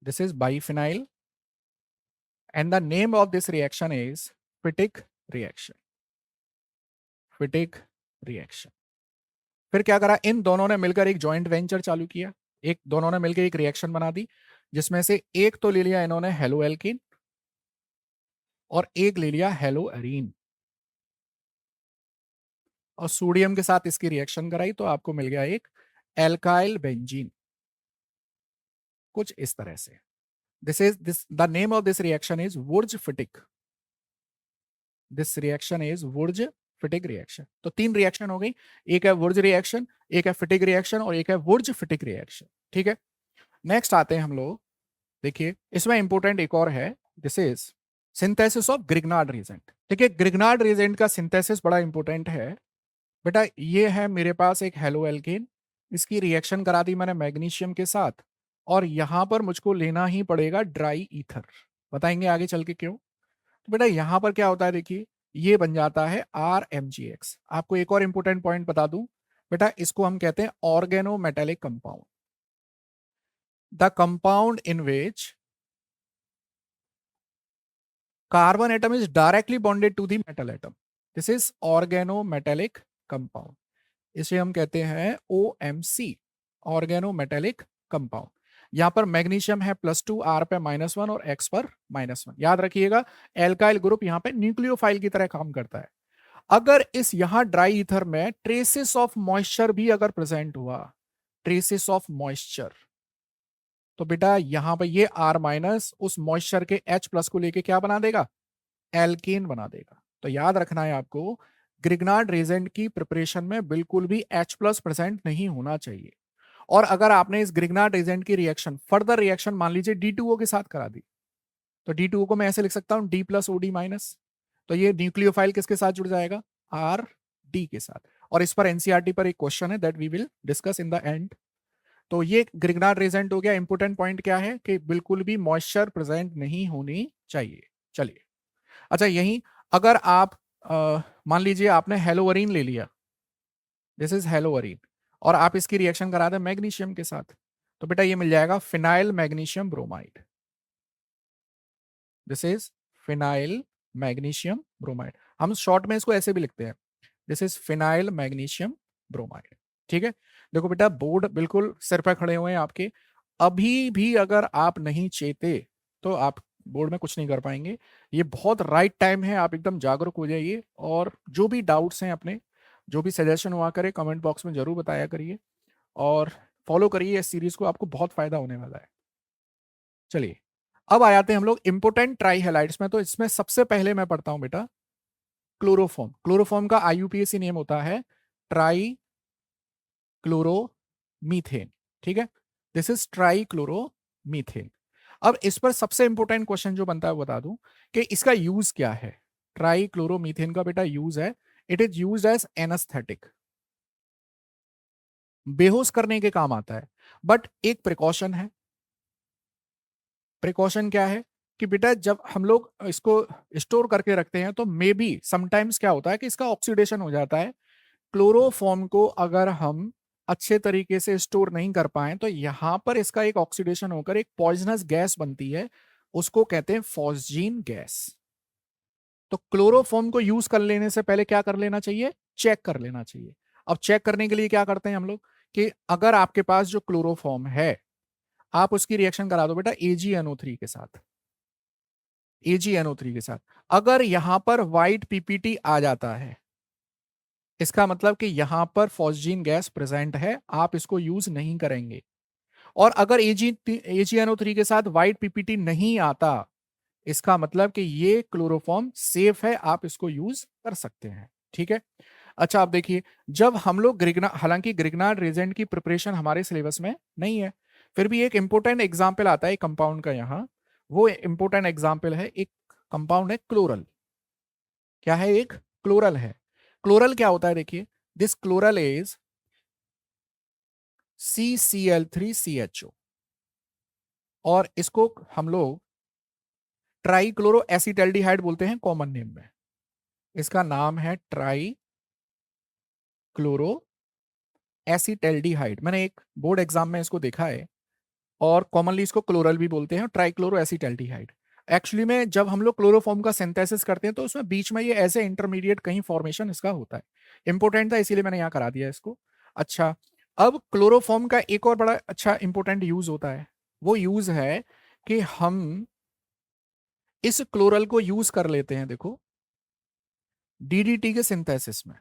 This is biphenyl and the name of this reaction is Fittig reaction. Fittig reaction. फिर क्या करा, इन दोनों ने मिलकर एक जॉइंट वेंचर चालू किया। एक दोनों ने मिलकर एक रिएक्शन बना दी, जिसमें से एक तो ले लिया इन्होंने हेलो एल्कीन और एक ले लिया हेलो एरीन, और सोडियम के साथ इसकी रिएक्शन कराई तो आपको मिल गया एक एल्काइल बेंजीन। कुछ इस तरह से। This the name of this reaction is Wurtz Fittig. This reaction is Wurtz Fittig reaction. तो तीन रिएक्शन हो गई, एक है वुर्ज रिएक्शन, एक है फिटिक रिएक्शन और एक है वुर्ज फिटिक रिएक्शन। ठीक है, नेक्स्ट आते हैं हम लोग। देखिए इसमें इंपॉर्टेंट एक और है, this is synthesis of Grignard reagent. देखिए ग्रिग्नार्ड रिएजेंट का सिंथेसिस बड़ा इंपॉर्टेंट है बेटा। ये है मेरे पास एक हेलो एल्केन, इसकी रिएक्शन करा दी मैंने मैग्नीशियम के साथ, और यहां पर मुझको लेना ही पड़ेगा ड्राई ईथर। बताएंगे आगे चल के क्यों। तो बेटा यहां पर क्या होता है, देखिए ये बन जाता है RMgX। आपको एक और इंपॉर्टेंट पॉइंट बता दूं बेटा, इसको हम कहते हैं organometallic compound. The compound in which carbon atom is directly bonded to the metal atom, this is organometallic compound. इसे हम कहते हैं OMC, ऑर्गेनो मेटेलिक कंपाउंड। यहां पर मैग्नीशियम है +2, R पे -1 और X पर -1। याद रखिएगा एल्काइल ग्रुप यहां पे न्यूक्लियोफाइल की तरह काम करता है। अगर इस यहां ड्राई ईथर में ट्रेसेस ऑफ मॉइस्चर भी अगर प्रेजेंट हुआ, ट्रेसेस ऑफ मॉइस्चर, तो बेटा यहां पर ये R- उस मॉइस्चर के H+ को लेके क्या बना देगा, एल्केन बना देगा। तो याद रखना है आपको, ग्रिग्नार्ड रिएजेंट की प्रिपरेशन में बिल्कुल भी H+ प्रेजेंट नहीं होना चाहिए। और अगर आपने इस ग्रिग्नार्ड रिएजेंट की रिएक्शन, फर्दर रिएक्शन मान लीजिए D2O के साथ करा दी, तो D2O को मैं ऐसे लिख सकता हूं D+OD-, तो ये न्यूक्लियोफाइल किसके साथ जुड़ जाएगा, RD के साथ। और इस पर एनसीईआरटी पर एक क्वेश्चन है that we will discuss in the end. तो ये ग्रिग्नार्ड रिएजेंट हो गया। इंपॉर्टेंट पॉइंट क्या है कि बिल्कुल भी मॉइस्चर प्रेजेंट नहीं होनी चाहिए। चलिए, अच्छा यही अगर आप मान लीजिए आपने हेलोअरीन ले लिया, दिस इज हेलोअरीन, और आप इसकी रिएक्शन करा दें मैग्नीशियम के साथ, तो बेटा ये मिल जाएगा phenyl magnesium bromide. This is phenyl magnesium bromide. हम शॉर्ट में इसको ऐसे भी लिखते हैं, this is phenyl magnesium bromide. ठीक है, देखो बेटा बोर्ड बिल्कुल सिर पर खड़े हुए हैं आपके। अभी भी अगर आप नहीं चेते तो आप बोर्ड में कुछ नहीं कर पाएंगे। ये बहुत राइट टाइम है, आप एकदम जागरूक हो जाइए, और जो भी डाउट्स हैं अपने, जो भी सजेशन हुआ करे कमेंट बॉक्स में जरूर बताया करिए, और फॉलो करिए इस सीरीज को, आपको बहुत फायदा होने वाला है। चलिए अब आ जाते हैं हम लोग इंपोर्टेंट ट्राई हेलाइड्स में। तो इसमें सबसे पहले मैं पढ़ता हूं बेटा क्लोरोफॉर्म। क्लोरोफॉर्म का IUPAC नेम होता है ट्राई क्लोरोमीथेन। ठीक है, दिस इज ट्राई क्लोरोमीथेन। अब इस पर सबसे इंपॉर्टेंट क्वेश्चन जो बनता है बता दूं कि इसका यूज क्या है। ट्राई क्लोरोमीथेन का बेटा यूज है, it is used as anaesthetic, बेहोश करने के काम आता है। बट एक प्रिकॉशन है। प्रिकॉशन क्या है कि बेटा जब हम लोग इसको स्टोर करके रखते हैं तो मे बी समटाइम्स क्या होता है कि इसका ऑक्सीडेशन हो जाता है। क्लोरोफॉर्म को अगर हम अच्छे तरीके से स्टोर नहीं कर पाए तो यहां पर इसका एक ऑक्सीडेशन होकर एक पॉइजनस गैस बनती है, उसको कहते हैं फॉस्जीन गैस। तो क्लोरोफॉर्म को यूज कर लेने से पहले क्या कर लेना चाहिए, चेक कर लेना चाहिए। अब चेक करने के लिए क्या करते हैं हम लोग कि अगर आपके पास जो क्लोरोफॉर्म है आप उसकी रिएक्शन करा दो बेटा AgNO3 के साथ। AgNO3 के साथ। अगर यहां पर व्हाइट पीपीटी आ जाता है, इसका मतलब कि यहां पर फॉस्जीन गैस प्रेजेंट है, आप इसको यूज नहीं करेंगे। और अगर AgNO3 के साथ व्हाइट पीपीटी नहीं आता, इसका मतलब कि ये क्लोरोफॉर्म सेफ है, आप इसको यूज कर सकते हैं। ठीक है। अच्छा, आप देखिए, जब हम लोग ग्रिग्ना, हालांकि ग्रिग्नार्ड रेजेंट की प्रिपरेशन हमारे सिलेबस में नहीं है, फिर भी एक इंपॉर्टेंट एग्जाम्पल आता है कंपाउंड का यहाँ। वो इंपॉर्टेंट एग्जाम्पल है, एक कंपाउंड है क्लोरल। क्या है? एक क्लोरल है। क्लोरल क्या होता है? देखिए, दिस क्लोरल इज CCl3CHO, और इसको हम लोग ट्राइक्लोरो एसिटल्डिहाइड बोलते हैं कॉमन नेम में। इसका नाम है ट्राई क्लोरो एसिटल्डिहाइड। मैंने एक बोर्ड एग्जाम में इसको देखा है, और कॉमनली इसको क्लोरल भी बोलते हैं, ट्राइक्लोरो एसिटल्डिहाइड। एक्चुअली में जब हम लोग क्लोरोफॉर्म का सिंथेसिस करते हैं तो उसमें बीच में ये ऐसे इंटरमीडिएट कहीं फॉर्मेशन इसका होता है। इंपॉर्टेंट था, इसीलिए मैंने यहाँ करा दिया इसको। अच्छा, अब क्लोरोफॉर्म का एक और बड़ा अच्छा इंपॉर्टेंट यूज होता है। वो यूज है कि हम इस क्लोरल को यूज कर लेते हैं, देखो, DDT के सिंथेसिस में।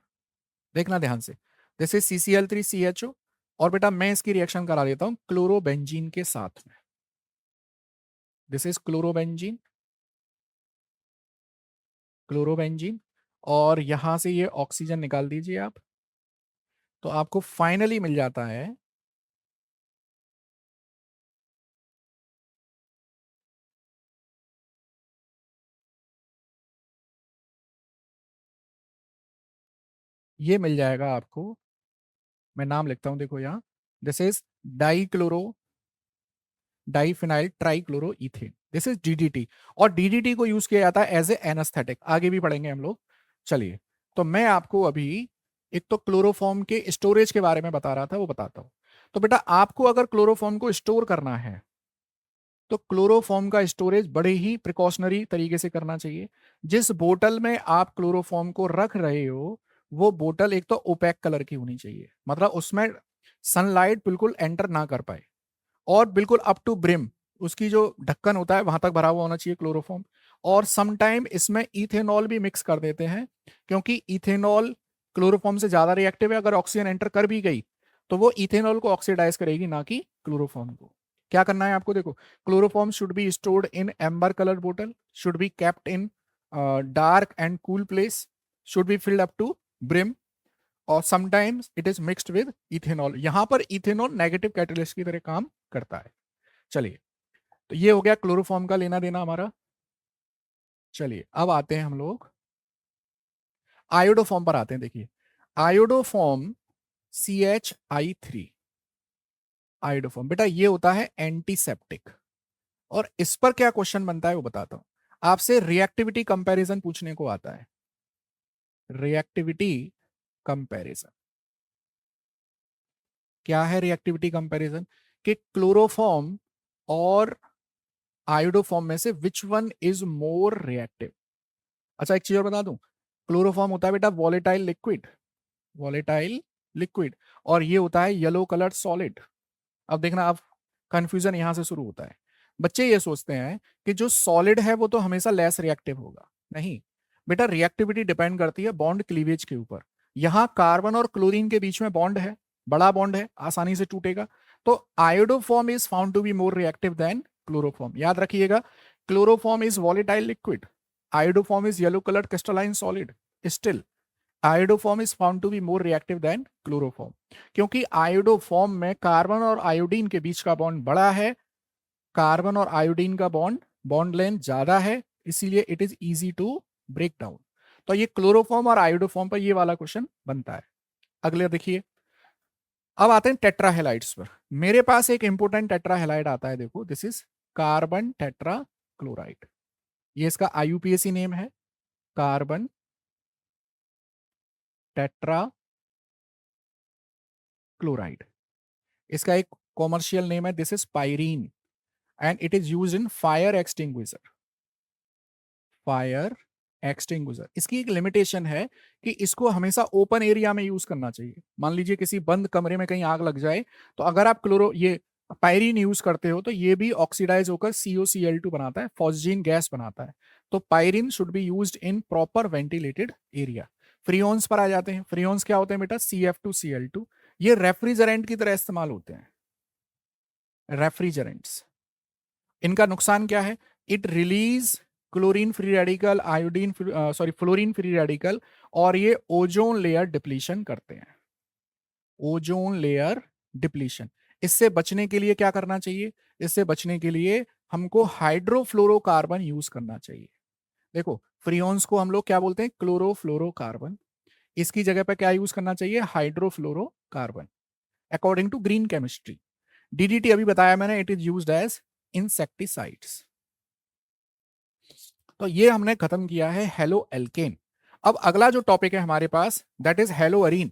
देखना ध्यान से, जैसे CCl3CHO, और बेटा मैं इसकी रिएक्शन करा देता हूं क्लोरोबेंजीन के साथ में। This is chlorobenzene, chlorobenzene. और यहां से ये ऑक्सीजन निकाल दीजिए आप, तो आपको फाइनली मिल जाता है ये मिल जाएगा आपको। मैं नाम लिखता हूं, देखो यहां, this is dichloro diphenyl trichloro ethane, this is DDT। और DDT को यूज किया जाता है एज ए एनेस्थेटिक, आगे भी पढ़ेंगे हम लोग। चलिए, तो मैं आपको अभी एक तो क्लोरोफॉर्म के स्टोरेज के बारे में बता रहा था, वो बताता हूं। तो बेटा, आपको अगर क्लोरोफॉर्म को स्टोर करना है, तो क्लोरोफॉर्म का स्टोरेज बड़े ही प्रिकॉशनरी तरीके से करना चाहिए। जिस बोतल में आप क्लोरोफॉर्म को रख रहे हो, वो बोतल एक तो ओपेक कलर की होनी चाहिए, मतलब उसमें सनलाइट बिल्कुल एंटर ना कर पाए, और बिल्कुल अप टू ब्रिम, उसकी जो ढक्कन होता है वहां तक भरा हुआ होना चाहिए क्लोरोफॉर्म। और समटाइम इसमें इथेनॉल भी मिक्स कर देते हैं, क्योंकि इथेनॉल क्लोरोफॉर्म से ज्यादा रिएक्टिव है। अगर ऑक्सीजन एंटर कर भी गई तो वो इथेनॉल को ऑक्सीडाइज करेगी, ना कि क्लोरोफॉर्म को। क्या करना है आपको? देखो, chloroform should be stored in amber colour बोतल, should be kept in dark and cool place, should be filled up to brim, और sometimes it is mixed with ethanol. यहां पर इथेनॉल नेगेटिव कैटलिस्ट की तरह काम करता है। चलिए, तो ये हो गया क्लोरोफॉर्म का लेना देना हमारा। चलिए, अब आते हैं हम लोग आयोडोफॉर्म पर आते हैं। देखिए, आयोडोफॉर्म CHI3, आयोडोफॉर्म बेटा ये होता है एंटीसेप्टिक। और इस पर क्या क्वेश्चन बनता है वो बताता हूं आपसे। रिएक्टिविटी कंपैरिजन पूछने को आता है, रिएक्टिविटी कंपैरिजन। क्या है रिएक्टिविटी कंपैरिजन? कि क्लोरोफॉर्म और आयोडोफॉर्म में से which one is more reactive. अच्छा, एक चीज और बता दूं, क्लोरोफॉर्म होता है बेटा वॉलेटाइल लिक्विड, वॉलेटाइल लिक्विड, और ये होता है येलो कलर सॉलिड। अब देखना, अब कंफ्यूजन यहां से शुरू होता है। बच्चे ये सोचते हैं कि जो सॉलिड है वो तो हमेशा लेस रिएक्टिव होगा। नहीं बेटा, रिएक्टिविटी डिपेंड करती है बॉन्ड क्लीवेज के ऊपर। यहां कार्बन और क्लोरीन के बीच में बॉन्ड है, बड़ा बॉन्ड है, आसानी से टूटेगा। तो iodoform is found to be more reactive than chloroform. याद रखिएगा, chloroform is volatile liquid, iodoform is yellow colour crystalline solid. Still iodoform is found to be more reactive than chloroform, क्योंकि आयोडोफॉर्म में carbon और iodine के बीच का bond बड़ा है, कार्बन और आयोडीन का बॉन्ड लेंथ ज्यादा है, इसीलिए it is easy to break down. तो ये क्लोरोफॉर्म और आयोडोफॉर्म पर ये वाला क्वेश्चन बनता है। अगले देखिए, अब आते हैं टेट्राहेलाइड्स पर। मेरे पास एक इंपोर्टेंट टेट्राहेलाइड आता है, देखो, this is carbon tetra chloride. ये इसका IUPAC नेम है, कार्बन टेट्रा क्लोराइड। इसका एक कॉमर्शियल नेम है, this is pyrene, and it is used in fire extinguisher. Fire extinguisher, इसकी एक लिमिटेशन है कि इसको हमेशा ओपन एरिया में यूज करना चाहिए। मान लीजिए किसी बंद कमरे में कहीं आग लग जाए, तो अगर आप क्लोरो ये पायरीन यूज करते हो तो ये भी ऑक्सीडाइज होकर COCl2 बनाता है, फॉस्जीन गैस बनाता है। तो pyrene should be used in proper ventilated area. Freons पर आ जाते हैं। फ्रियोन्स क्या होते हैं बेटा? CF2Cl2। ये रेफ्रिजरेंट की तरह इस्तेमाल होते हैं, रेफ्रिजरेंट्स। इनका नुकसान क्या है? It release chlorine free radical, iodine, sorry fluorine free radical, और ये ओजोन लेयर डिप्लीशन करते हैं। Ozone layer depletion. इससे बचने के लिए क्या करना चाहिए? इससे बचने के लिए हमको हाइड्रोफ्लोरोकार्बन यूज करना चाहिए। देखो, फ्रियोन्स को हम लोग क्या बोलते हैं? क्लोरोफ्लोरोकार्बन। इसकी जगह पर क्या यूज करना चाहिए? Hydrofluorocarbon, according to green chemistry. DDT अभी बताया मैंने, it is used as insecticides. तो ये हमने खत्म किया है हेलो एल्केन। अब अगला जो टॉपिक है हमारे पास, दैट इज हेलो अरीन।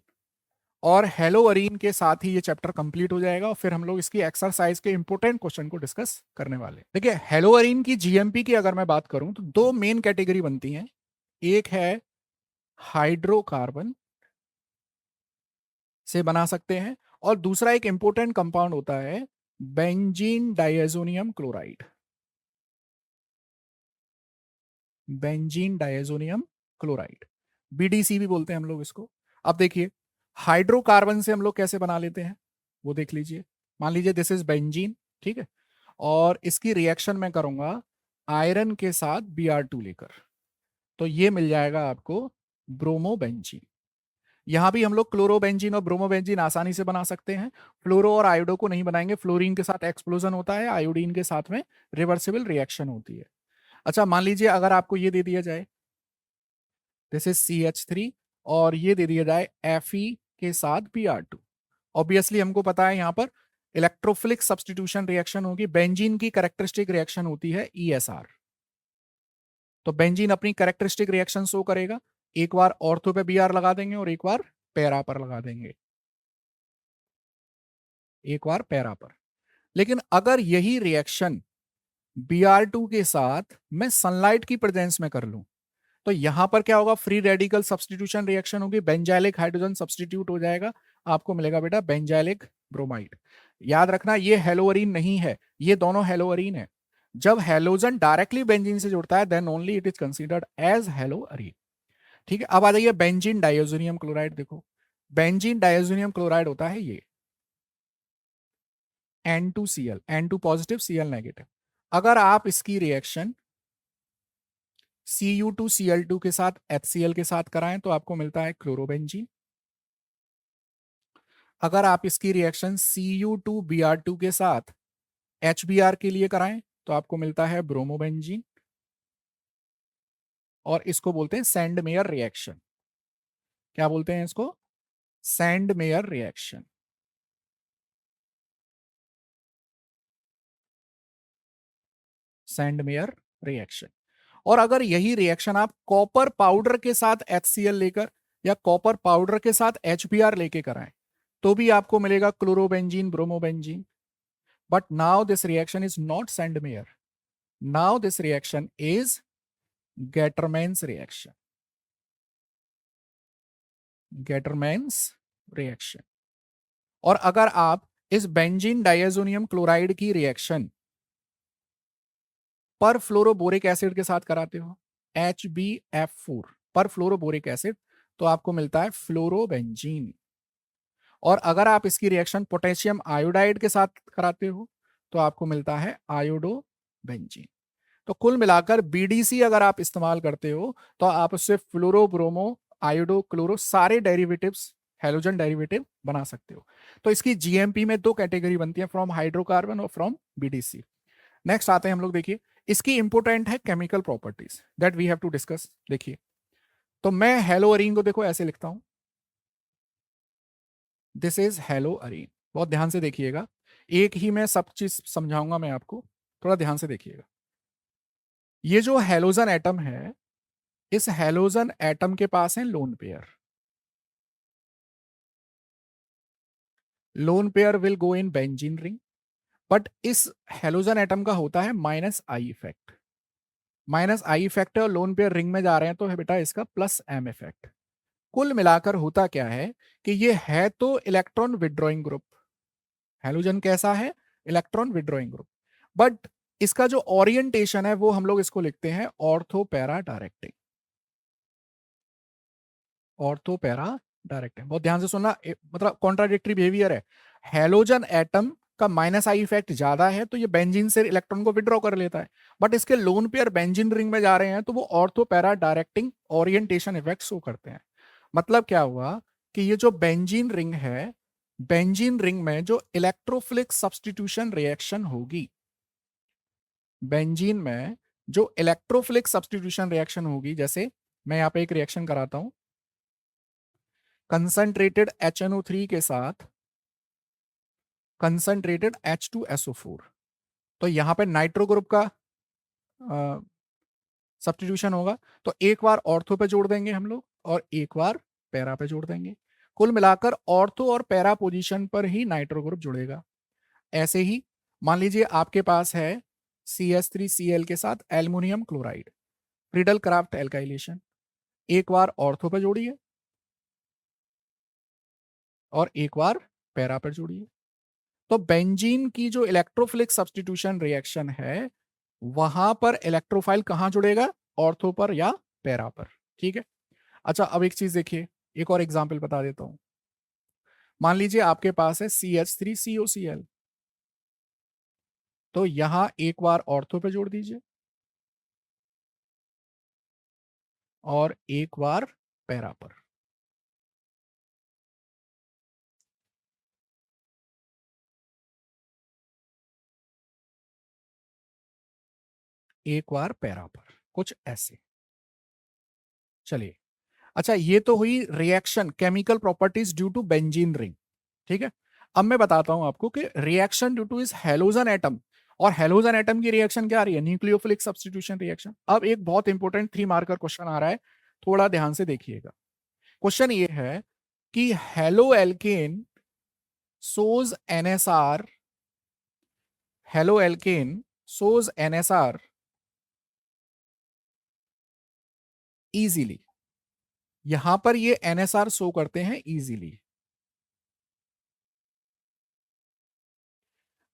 और हेलो अरीन के साथ ही ये चैप्टर कंप्लीट हो जाएगा, और फिर हम लोग इसकी एक्सरसाइज के इंपॉर्टेंट क्वेश्चन को डिस्कस करने वाले। देखिए, हेलो अरीन की GMP की अगर मैं बात करूं तो दो मेन कैटेगरी बनती हैं। एक है हाइड्रोकार्बन से बना सकते हैं, और दूसरा एक इंपॉर्टेंट कंपाउंड होता है benzene diazonium chloride. Benzene diazonium chloride, BDC भी बोलते हैं हम लोग इसको। अब देखिए, हाइड्रोकार्बन से हम लोग कैसे बना लेते हैं वो देख लीजिए। मान लीजिए दिस इज बेंजीन, ठीक है, और इसकी रिएक्शन मैं करूंगा आयरन के साथ Br2 लेकर, तो ये मिल जाएगा आपको ब्रोमोबेंजीन। यहां भी हम लोग क्लोरोबेंजीन और ब्रोमोबेंजीन आसानी से बना सकते हैं। फ्लोरो और आयोडो को नहीं बनाएंगे, फ्लोरीन के साथ एक्सप्लोजन होता है, आयोडीन के साथ में रिवर्सिबल रिएक्शन होती है। अच्छा, मान लीजिए अगर आपको ये दे दिया जाए, दिस इज CH3, और ये दे दिया जाए Fe के साथ Br2। ऑब्वियसली हमको पता है यहां पर इलेक्ट्रोफिलिक सब्स्टिट्यूशन रिएक्शन होगी। बेंजीन की कैरेक्टरिस्टिक रिएक्शन होती है ESR। तो बेंजीन अपनी कैरेक्टरिस्टिक रिएक्शन शो करेगा। एक बार ऑर्थो पे Br लगा देंगे और एक बार पैरा पर लगा देंगे, एक बार पैरा पर। लेकिन अगर यही रिएक्शन Br2 के साथ मैं सनलाइट की प्रेजेंस में कर लूं, तो यहां पर क्या होगा? फ्री रेडिकल सब्स्टिट्यूशन रिएक्शन होगी, बेंजाइलिक हाइड्रोजन सब्स्टिट्यूट हो जाएगा, आपको मिलेगा बेटा बेंजाइलिक ब्रोमाइड। याद रखना, ये हेलोअरीन नहीं है, ये दोनों हेलोअरीन है। जब हेलोजन डायरेक्टली बेंजीन से जुड़ता है then only it is considered as haloarene. ठीक है, अब आ जाइए बेंजीन डायोजोनियम क्लोराइड। देखो, बेंजीन डायोजोनियम क्लोराइड होता है ये N2Cl, N2 positive Cl negative. अगर आप इसकी रिएक्शन Cu2Cl2 के साथ HCl के साथ कराएं तो आपको मिलता है क्लोरोबेंजीन। अगर आप इसकी रिएक्शन Cu2Br2 के साथ HBr के लिए कराएं तो आपको मिलता है ब्रोमोबेंजीन, और इसको बोलते हैं सैंडमेयर रिएक्शन। क्या बोलते हैं इसको? Sandmeyer reaction. Sandmeyer reaction. और अगर यही रिएक्शन आप कॉपर पाउडर के साथ HCl लेकर या कॉपर पाउडर के साथ HBr लेके कराएं तो भी आपको मिलेगा chlorobenzene, bromobenzene. But now this reaction is not Sandmeyer, now this reaction is Gattermann's reaction. Gattermann's reaction. और अगर आप इस बेंजीन डायजोनियम क्लोराइड की रिएक्शन पर फ्लोरोबोरिक एसिड के साथ कराते हो, HbF4 पर फ्लोरोबोरिक एसिड, तो आपको मिलता है फ्लोरोबेंजीन। और अगर आप इसकी रिएक्शन पोटेशियम आयोडाइड के साथ कराते हो तो आपको मिलता है आयोडोबेंजीन। तो कुल मिलाकर BDC अगर आप इस्तेमाल करते हो तो आप उससे फ्लोरो, ब्रोमो, आयोडो, क्लोरो सारे डेरिवेटिव्स, हेलोजन डेरिवेटिव बना सकते हो। तो इसकी GMP में दो कैटेगरी बनती है, फ्रॉम हाइड्रोकार्बन और फ्रॉम BDC। नेक्स्ट आते हैं हम लोग, देखिए इसकी इंपोर्टेंट है chemical properties that we have to discuss. देखिए, तो मैं हेलोअरीन को देखो ऐसे लिखता हूं, दिस इज हेलोअरीन। बहुत ध्यान से देखिएगा, एक ही मैं सब चीज समझाऊंगा मैं आपको, थोड़ा ध्यान से देखिएगा। ये जो हेलोजन एटम है, इस हेलोजन एटम के पास है lone pair. Lone pair will go in benzene ring, but इस हेलोजन एटम का होता है -I इफेक्ट। -I इफेक्ट है और लोन पेयर रिंग में जा रहे हैं तो है बेटा इसका +M इफेक्ट। कुल मिलाकर होता क्या है कि ये है तो इलेक्ट्रॉन विड्रॉइंग ग्रुप। हेलोजन कैसा है? Electron withdrawing group. बट इसका जो ओरिएंटेशन है वो हम लोग इसको लिखते हैं ortho para directing. Ortho para directing, बहुत ध्यान से सुनना, मतलब कॉन्ट्राडिक्टरी बिहेवियर है। हैलोजन एटम का माइनस आई इफेक्ट ज्यादा है तो ये बेंजीन से इलेक्ट्रॉन को विड्रॉ कर लेता है, बट इसके लोन पेयर बेंजीन रिंग में जा रहे हैं तो वो ortho para directing orientation effect show करते हैं। मतलब क्या हुआ कि ये जो बेंजीन रिंग है, बेंजीन रिंग में जो इलेक्ट्रोफिलिक सब्स्टिट्यूशन रिएक्शन होगी, बेंजीन में जो इलेक्ट्रोफिलिक सब्स्टिट्यूशन रिएक्शन होगी, जैसे मैं यहां पे एक रिएक्शन कराता हूं कंसंट्रेटेड HNO3 के साथ कंसंट्रेटेड H2SO4, तो यहां पे नाइट्रो ग्रुप का सब्स्टिट्यूशन होगा, तो एक बार ऑर्थो पे जोड़ देंगे हम लोग और एक बार पैरा पे जोड़ देंगे। कुल मिलाकर ऑर्थो और पैरा पोजीशन पर ही नाइट्रो ग्रुप जुड़ेगा। ऐसे ही मान लीजिए आपके पास है CH3Cl के साथ aluminium chloride, Friedel craft alkylation, एक बार ऑर्थो पे जोड़िए और एक बार पैरा पर जोड़िए। तो बेंजीन की जो इलेक्ट्रोफिलिक सब्स्टिट्यूशन रिएक्शन है वहां पर इलेक्ट्रोफाइल कहां जुड़ेगा, ऑर्थो पर या पैरा पर। ठीक है। अच्छा अब एक चीज देखिए, एक और एग्जांपल बता देता हूं। मान लीजिए आपके पास है CH3COCl, तो यहां एक बार ऑर्थो पे जोड़ दीजिए और एक बार पैरा पर। एक बार पैरा पर, कुछ ऐसे। चलिए, अच्छा ये तो हुई reaction chemical properties due to benzene ring. ठीक है। अब मैं बताता हूं आपको कि रिएक्शन ड्यू टू इस हेलोजन एटम, और हेलोजन एटम की रिएक्शन क्या आ रही है, न्यूक्लियोफिलिक सब्स्टिट्यूशन रिएक्शन। अब एक बहुत इंपॉर्टेंट 3 मार्कर क्वेश्चन आ रहा है, थोड़ा ध्यान से देखिएगा। क्वेश्चन ये है कि हेलो एल्केन सोज एनएसआर, हेलो एल्केन सोज एनएसआर इजीली, यहां पर ये एनएसआर शो करते हैं इजीली,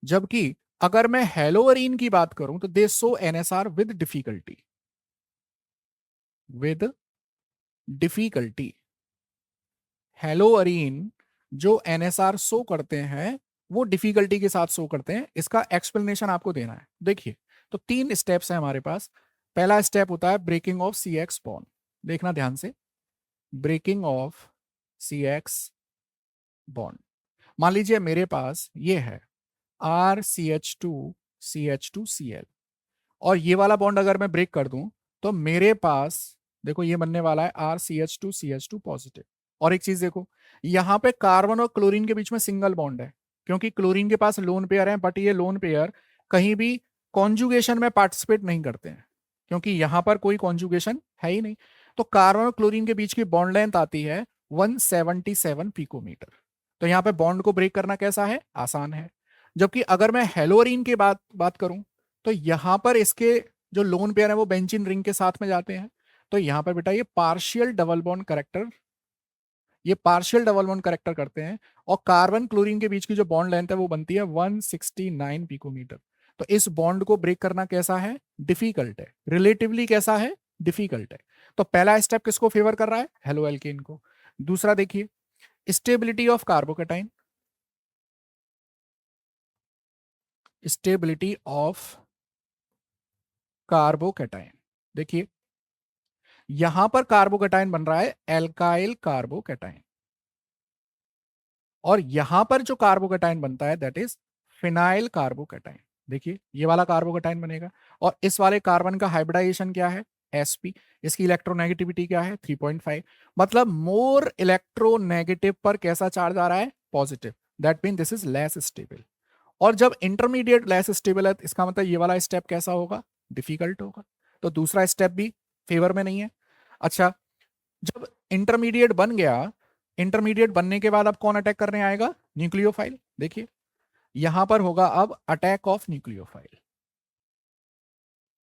जबकि अगर मैं हेलोअरीन की बात करूं तो they show NSR with difficulty, with difficulty. Haloarene जो एनएसआर शो करते हैं वो डिफिकल्टी के साथ शो करते हैं। इसका एक्सप्लेनेशन आपको देना है। देखिए, तो 3 स्टेप्स हैं हमारे पास। पहला स्टेप होता है ब्रेकिंग ऑफ CX बॉन्ड, देखना ध्यान से, ब्रेकिंग ऑफ CX बॉन्ड। मान लीजिए मेरे पास ये है RCH2CH2Cl, और ये वाला बॉन्ड अगर मैं ब्रेक कर दूं तो मेरे पास देखो ये बनने वाला है RCH2CH2 पॉजिटिव। और एक चीज देखो, यहां पे कार्बन और क्लोरीन के बीच में सिंगल बॉन्ड है, क्योंकि क्लोरीन के पास लोन पेयर है, बट ये लोन पेयर कहीं भी कॉन्जुगेशन में पार्टिसिपेट नहीं करते हैं, क्योंकि यहां पर कोई कॉन्जुगेशन है ही नहीं। तो कार्बन और क्लोरीन के बीच की बॉन्ड लेंथ आती है 177 पिकोमीटर। तो यहाँ पे बॉन्ड को ब्रेक करना कैसा है, आसान है। जबकि अगर मैं हेलोरीन की बात बात करूं तो यहां पर इसके जो लोन पेयर है वो बेंजीन रिंग के साथ में जाते हैं। तो यहां पर बेटा ये पार्शियल डबल बॉन्ड करेक्टर, ये पार्शियल डबल बॉन्ड करेक्टर करते हैं, और कार्बन क्लोरीन के बीच की जो बॉन्ड लेंथ है वो बनती है 169 पिकोमीटर। तो इस बॉन्ड को ब्रेक करना कैसा है, डिफिकल्ट है, रिलेटिवली कैसा है, डिफिकल्ट है। तो पहला स्टेप किसको फेवर कर रहा है, हेलो एल्केन को। दूसरा देखिए, stability of carbocation, stability of carbocation. देखिए यहां पर कार्बोकेटाइन बन रहा है एल्काइल कार्बोकेटाइन, और यहां पर जो कार्बोकेटाइन बनता है दैट इज फिनाइल कार्बोकेटाइन। देखिए ये वाला कार्बोकेटाइन बनेगा, और इस वाले कार्बन का हाइब्रिडाइजेशन क्या है, sp। इसकी इलेक्ट्रोनेगेटिविटी क्या है, 3.5। मतलब मोर इलेक्ट्रोनेगेटिव पर कैसा चार्ज आ रहा है, positive. That mean this is less stable. और जब इंटरमीडिएट लेस स्टेबल है इसका मतलब ये वाला स्टेप कैसा होगा, डिफिकल्ट होगा। तो दूसरा स्टेप भी फेवर में नहीं है। अच्छा, जब इंटरमीडिएट बन गया, इंटरमीडिएट बनने के बाद अब कौन अटैक करने आएगा, न्यूक्लियोफाइल। देखिए यहां पर होगा अब attack of nucleophile,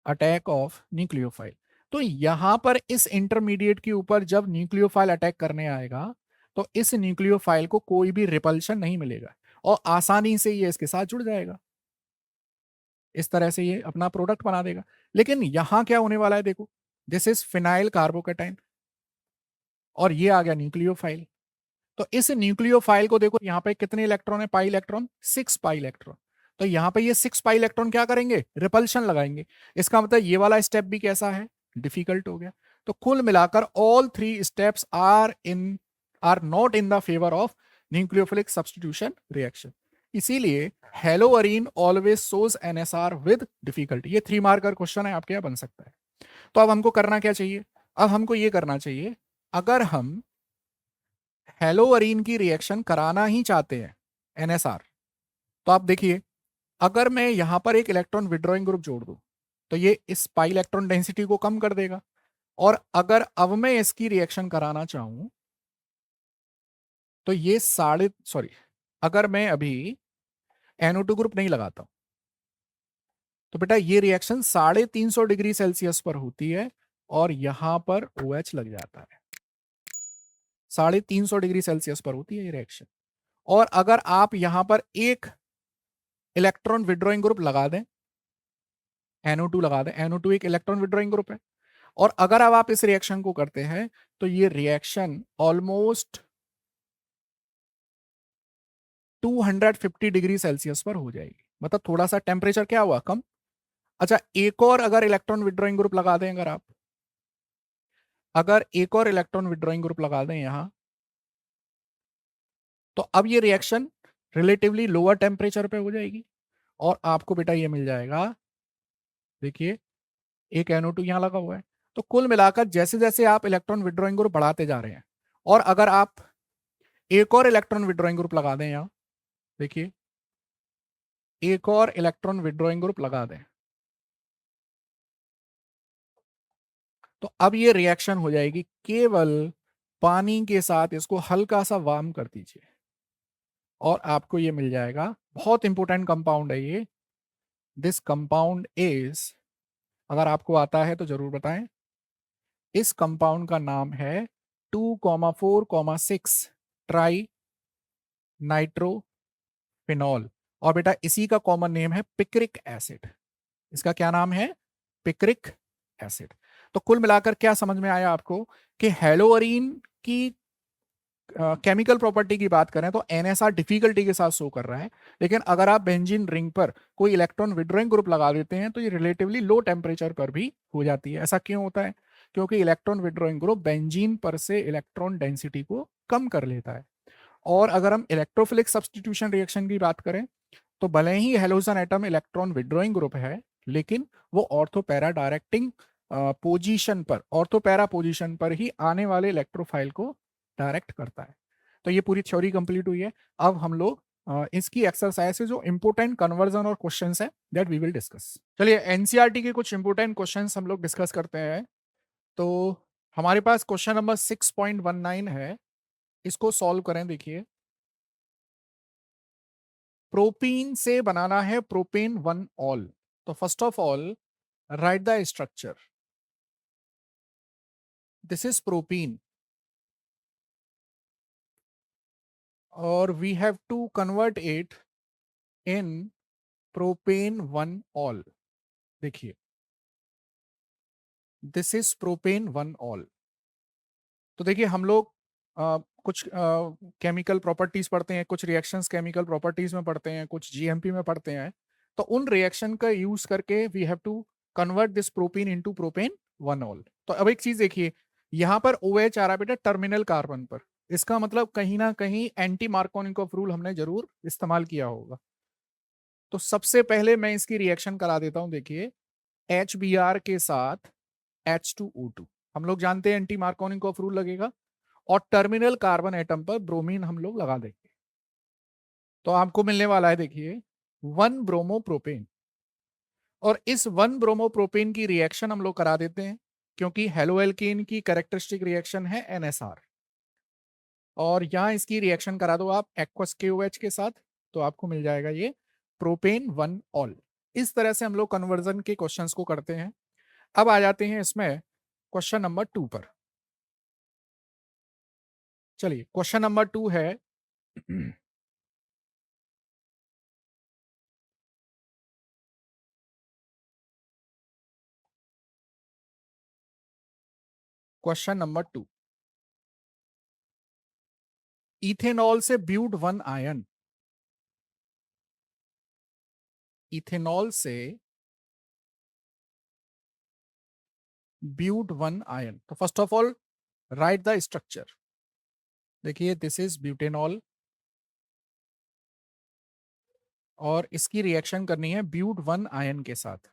attack of nucleophile. तो यहां पर इस इंटरमीडिएट के ऊपर जब न्यूक्लियोफाइल अटैक करने आएगा तो इस न्यूक्लियोफाइल को कोई भी रिपल्शन नहीं मिलेगा और आसानी से ये इसके साथ जुड़ जाएगा। इस तरह से ये अपना प्रोडक्ट बना देगा। लेकिन यहां क्या होने वाला है, देखो, दिस इज फिनाइल कार्बोकेटाइन और ये आ गया न्यूक्लियोफाइल। तो इस न्यूक्लियोफाइल को देखो, यहाँ पे कितने इलेक्ट्रॉन है, पाई इलेक्ट्रॉन, 6 पाई इलेक्ट्रॉन। तो यहाँ पे ये 6 पाई इलेक्ट्रॉन क्या करेंगे, रिपल्शन लगाएंगे। इसका मतलब ये वाला स्टेप भी कैसा है, डिफिकल्ट हो गया। तो कुल मिलाकर all 3 steps are not in the favour of nucleophilic substitution reaction. इसीलिए haloarene always shows NSR with difficulty. ये 3 मार्कर क्वेश्चन है, आपके यहाँ बन सकता है। तो अब हमको करना क्या चाहिए, अब हमको ये करना चाहिए, अगर हम हेलोअरीन की रिएक्शन कराना ही चाहते हैं, एनएसआर, तो आप देखिए, अगर मैं यहां पर एक इलेक्ट्रॉन विड्रॉइंग ग्रुप जोड़ दूं तो ये इस पाई इलेक्ट्रॉन डेंसिटी को कम कर देगा। और अगर अब मैं इसकी रिएक्शन कराना चाहूं तो ये साढ़े सॉरी अगर मैं अभी NO2 ग्रुप नहीं लगाता तो बेटा ये रिएक्शन 350 डिग्री सेल्सियस पर होती है और यहां पर OH लग जाता है। 350 डिग्री सेल्सियस पर होती है ये रिएक्शन। और अगर आप यहां पर एक इलेक्ट्रॉन विड्रॉइंग ग्रुप लगा दें, NO2 लगा दें, NO2 एक इलेक्ट्रॉन विड्रॉइंग ग्रुप है, और अगर अब आप इस रिएक्शन को करते हैं तो ये रिएक्शन ऑलमोस्ट 250 डिग्री सेल्सियस पर हो जाएगी। मतलब थोड़ा सा टेम्परेचर क्या हुआ, कम। अच्छा, एक और अगर इलेक्ट्रॉन विड्रॉइंग ग्रुप लगा दें, अगर एक और इलेक्ट्रॉन विड्रॉइंग ग्रुप लगा दें यहां, तो अब ये रिएक्शन रिलेटिवली लोअर टेम्परेचर पे हो जाएगी और आपको बेटा ये मिल जाएगा। देखिए, एक NO2 यहां लगा हुआ है। तो कुल मिलाकर जैसे जैसे आप इलेक्ट्रॉन विड्रॉइंग ग्रुप बढ़ाते जा रहे हैं, और अगर आप एक और इलेक्ट्रॉन विड्रॉइंग ग्रुप लगा दें यहां, देखिए, एक और इलेक्ट्रॉन विड्रॉइंग ग्रुप लगा दें, तो अब ये रिएक्शन हो जाएगी। केवल पानी के साथ इसको हल्का सा वार्म कर दीजिए और आपको ये मिल जाएगा। बहुत इंपॉर्टेंट कंपाउंड है ये। दिस कंपाउंड इज, अगर आपको आता है तो जरूर बताएं। इस कंपाउंड का नाम है 2,4,6 ट्राई नाइट्रोफिनॉल। और बेटा इसी का कॉमन नेम है पिक्रिक एसिड। इसका क्या नाम है, पिक्रिक एसिड। तो कुल मिलाकर क्या समझ में आया आपको कि हेलोअरीन की केमिकल प्रॉपर्टी की बात करें तो एनएसआर डिफिकल्टी के साथ शो कर रहा है। लेकिन अगर आप बेंजीन रिंग पर कोई इलेक्ट्रॉन विड्रॉइंग ग्रुप लगा देते हैं तो ये रिलेटिवली लो टेम्परेचर पर भी हो जाती है। ऐसा क्यों होता है, क्योंकि इलेक्ट्रॉन विड्रॉइंग ग्रुप बेंजीन पर से इलेक्ट्रॉन डेंसिटी को कम कर लेता है। और अगर हम इलेक्ट्रोफिलिक सब्स्टिट्यूशन रिएक्शन की बात करें तो भले ही halogen atom electron withdrawing group है, लेकिन वो ऑर्थो पैरा डायरेक्टिंग पोजीशन पर, ऑर्थो पैरा पोजीशन पर ही आने वाले इलेक्ट्रोफाइल को डायरेक्ट करता है। तो ये पूरी थ्योरी कंप्लीट हुई है। अब हम लोग इसकी एक्सरसाइज से जो इंपोर्टेंट कन्वर्जन और क्वेश्चंस है दैट वी विल डिस्कस। चलिए, एनसीईआरटी के कुछ इंपोर्टेंट क्वेश्चंस हम लोग डिस्कस करते हैं। तो हमारे पास क्वेश्चन नंबर 6.19 है, इसको सॉल्व करें। देखिए, प्रोपीन से बनाना है प्रोपेन 1 ऑल। तो first of all write the structure. This is propene और we have to convert it in propan 1 ol. देखिए, दिस इज प्रोपेन 1 ऑल। तो देखिए, हम लोग कुछ केमिकल प्रॉपर्टीज पढ़ते हैं, कुछ रिएक्शंस केमिकल प्रॉपर्टीज में पढ़ते हैं, कुछ जीएमपी में पढ़ते हैं। तो उन रिएक्शन का यूज करके we have to convert this propene into propan 1 ol. तो अब एक चीज देखिए, यहां पर OH आ रहा है बेटा टर्मिनल कार्बन पर। इसका मतलब कहीं ना कहीं एंटी मार्कोनिकोव रूल हमने जरूर इस्तेमाल किया होगा। तो सबसे पहले मैं इसकी रिएक्शन करा देता हूं। देखिए, HBr के साथ H2O2, हम लोग जानते हैं एंटी मार्कोनिकोव रूल लगेगा, और टर्मिनल कार्बन एटम पर ब्रोमीन हम लोग लगा देंगे। तो आपको मिलने वाला है, देखिए, 1 ब्रोमोप्रोपेन। और इस 1 ब्रोमोप्रोपेन की रिएक्शन हम लोग करा देते हैं, क्योंकि हेलोएल्केन की कैरेक्टरिस्टिक रिएक्शन है NSR। और यहां इसकी रिएक्शन करा दो आप एक्वस KOH के साथ, तो आपको मिल जाएगा ये प्रोपेन 1 ऑल। इस तरह से हम लोग कन्वर्जन के क्वेश्चंस को करते हैं। अब आ जाते हैं इसमें क्वेश्चन नंबर 2 पर। चलिए, क्वेश्चन नंबर 2 है क्वेश्चन नंबर 2, इथेनॉल से ब्यूट वन आयन, इथेनॉल से ब्यूट वन आयन। तो first of all write the structure. देखिए दिस इज ब्यूटेनॉल और इसकी रिएक्शन करनी है ब्यूट वन आयन के साथ।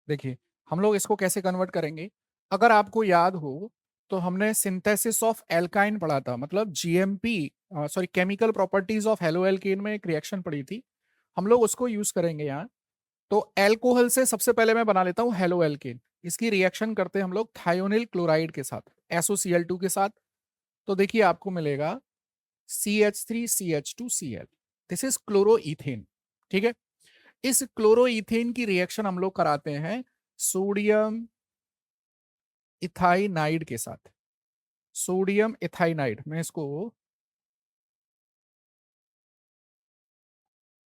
देखिए हम लोग इसको कैसे कन्वर्ट करेंगे, अगर आपको याद हो तो हमने सिंथेसिस ऑफ एल्काइन पढ़ा था, मतलब GMP, sorry chemical properties of halo alkane में एक रिएक्शन पढ़ी थी, हम लोग उसको यूज करेंगे यहाँ। तो एल्कोहल से सबसे पहले मैं बना लेता हूँ हेलो एल्केन, इसकी रिएक्शन करते हैं हम लोग थायोनिल क्लोराइड के साथ, SOCl2 के साथ। तो देखिए आपको मिलेगा CH3CH2Cl, दिस इज क्लोरोइथेन। ठीक है, इस क्लोरोइथेन की रिएक्शन हम लोग कराते हैं सोडियम इथाइनाइड के साथ, सोडियम इथाइनाइड। मैं इसको,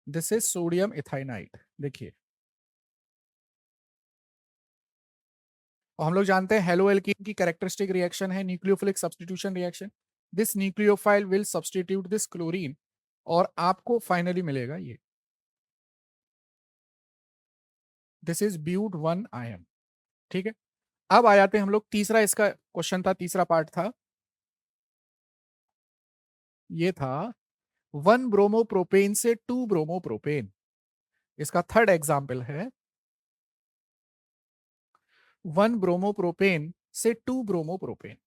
दिस इज सोडियम इथाइनाइड। देखिए और हम लोग जानते हैं हेलो एल्कीन की कैरेक्टरिस्टिक रिएक्शन है nucleophilic substitution reaction. This nucleophile will substitute this chlorine और आपको फाइनली मिलेगा ये, this is but one ion. ठीक है, अब आ जाते हैं हम लोग, तीसरा इसका क्वेश्चन था, तीसरा पार्ट था, ये था वन ब्रोमोप्रोपेन से टू ब्रोमोप्रोपेन। इसका थर्ड एग्जाम्पल है वन ब्रोमोप्रोपेन से टू ब्रोमोप्रोपेन।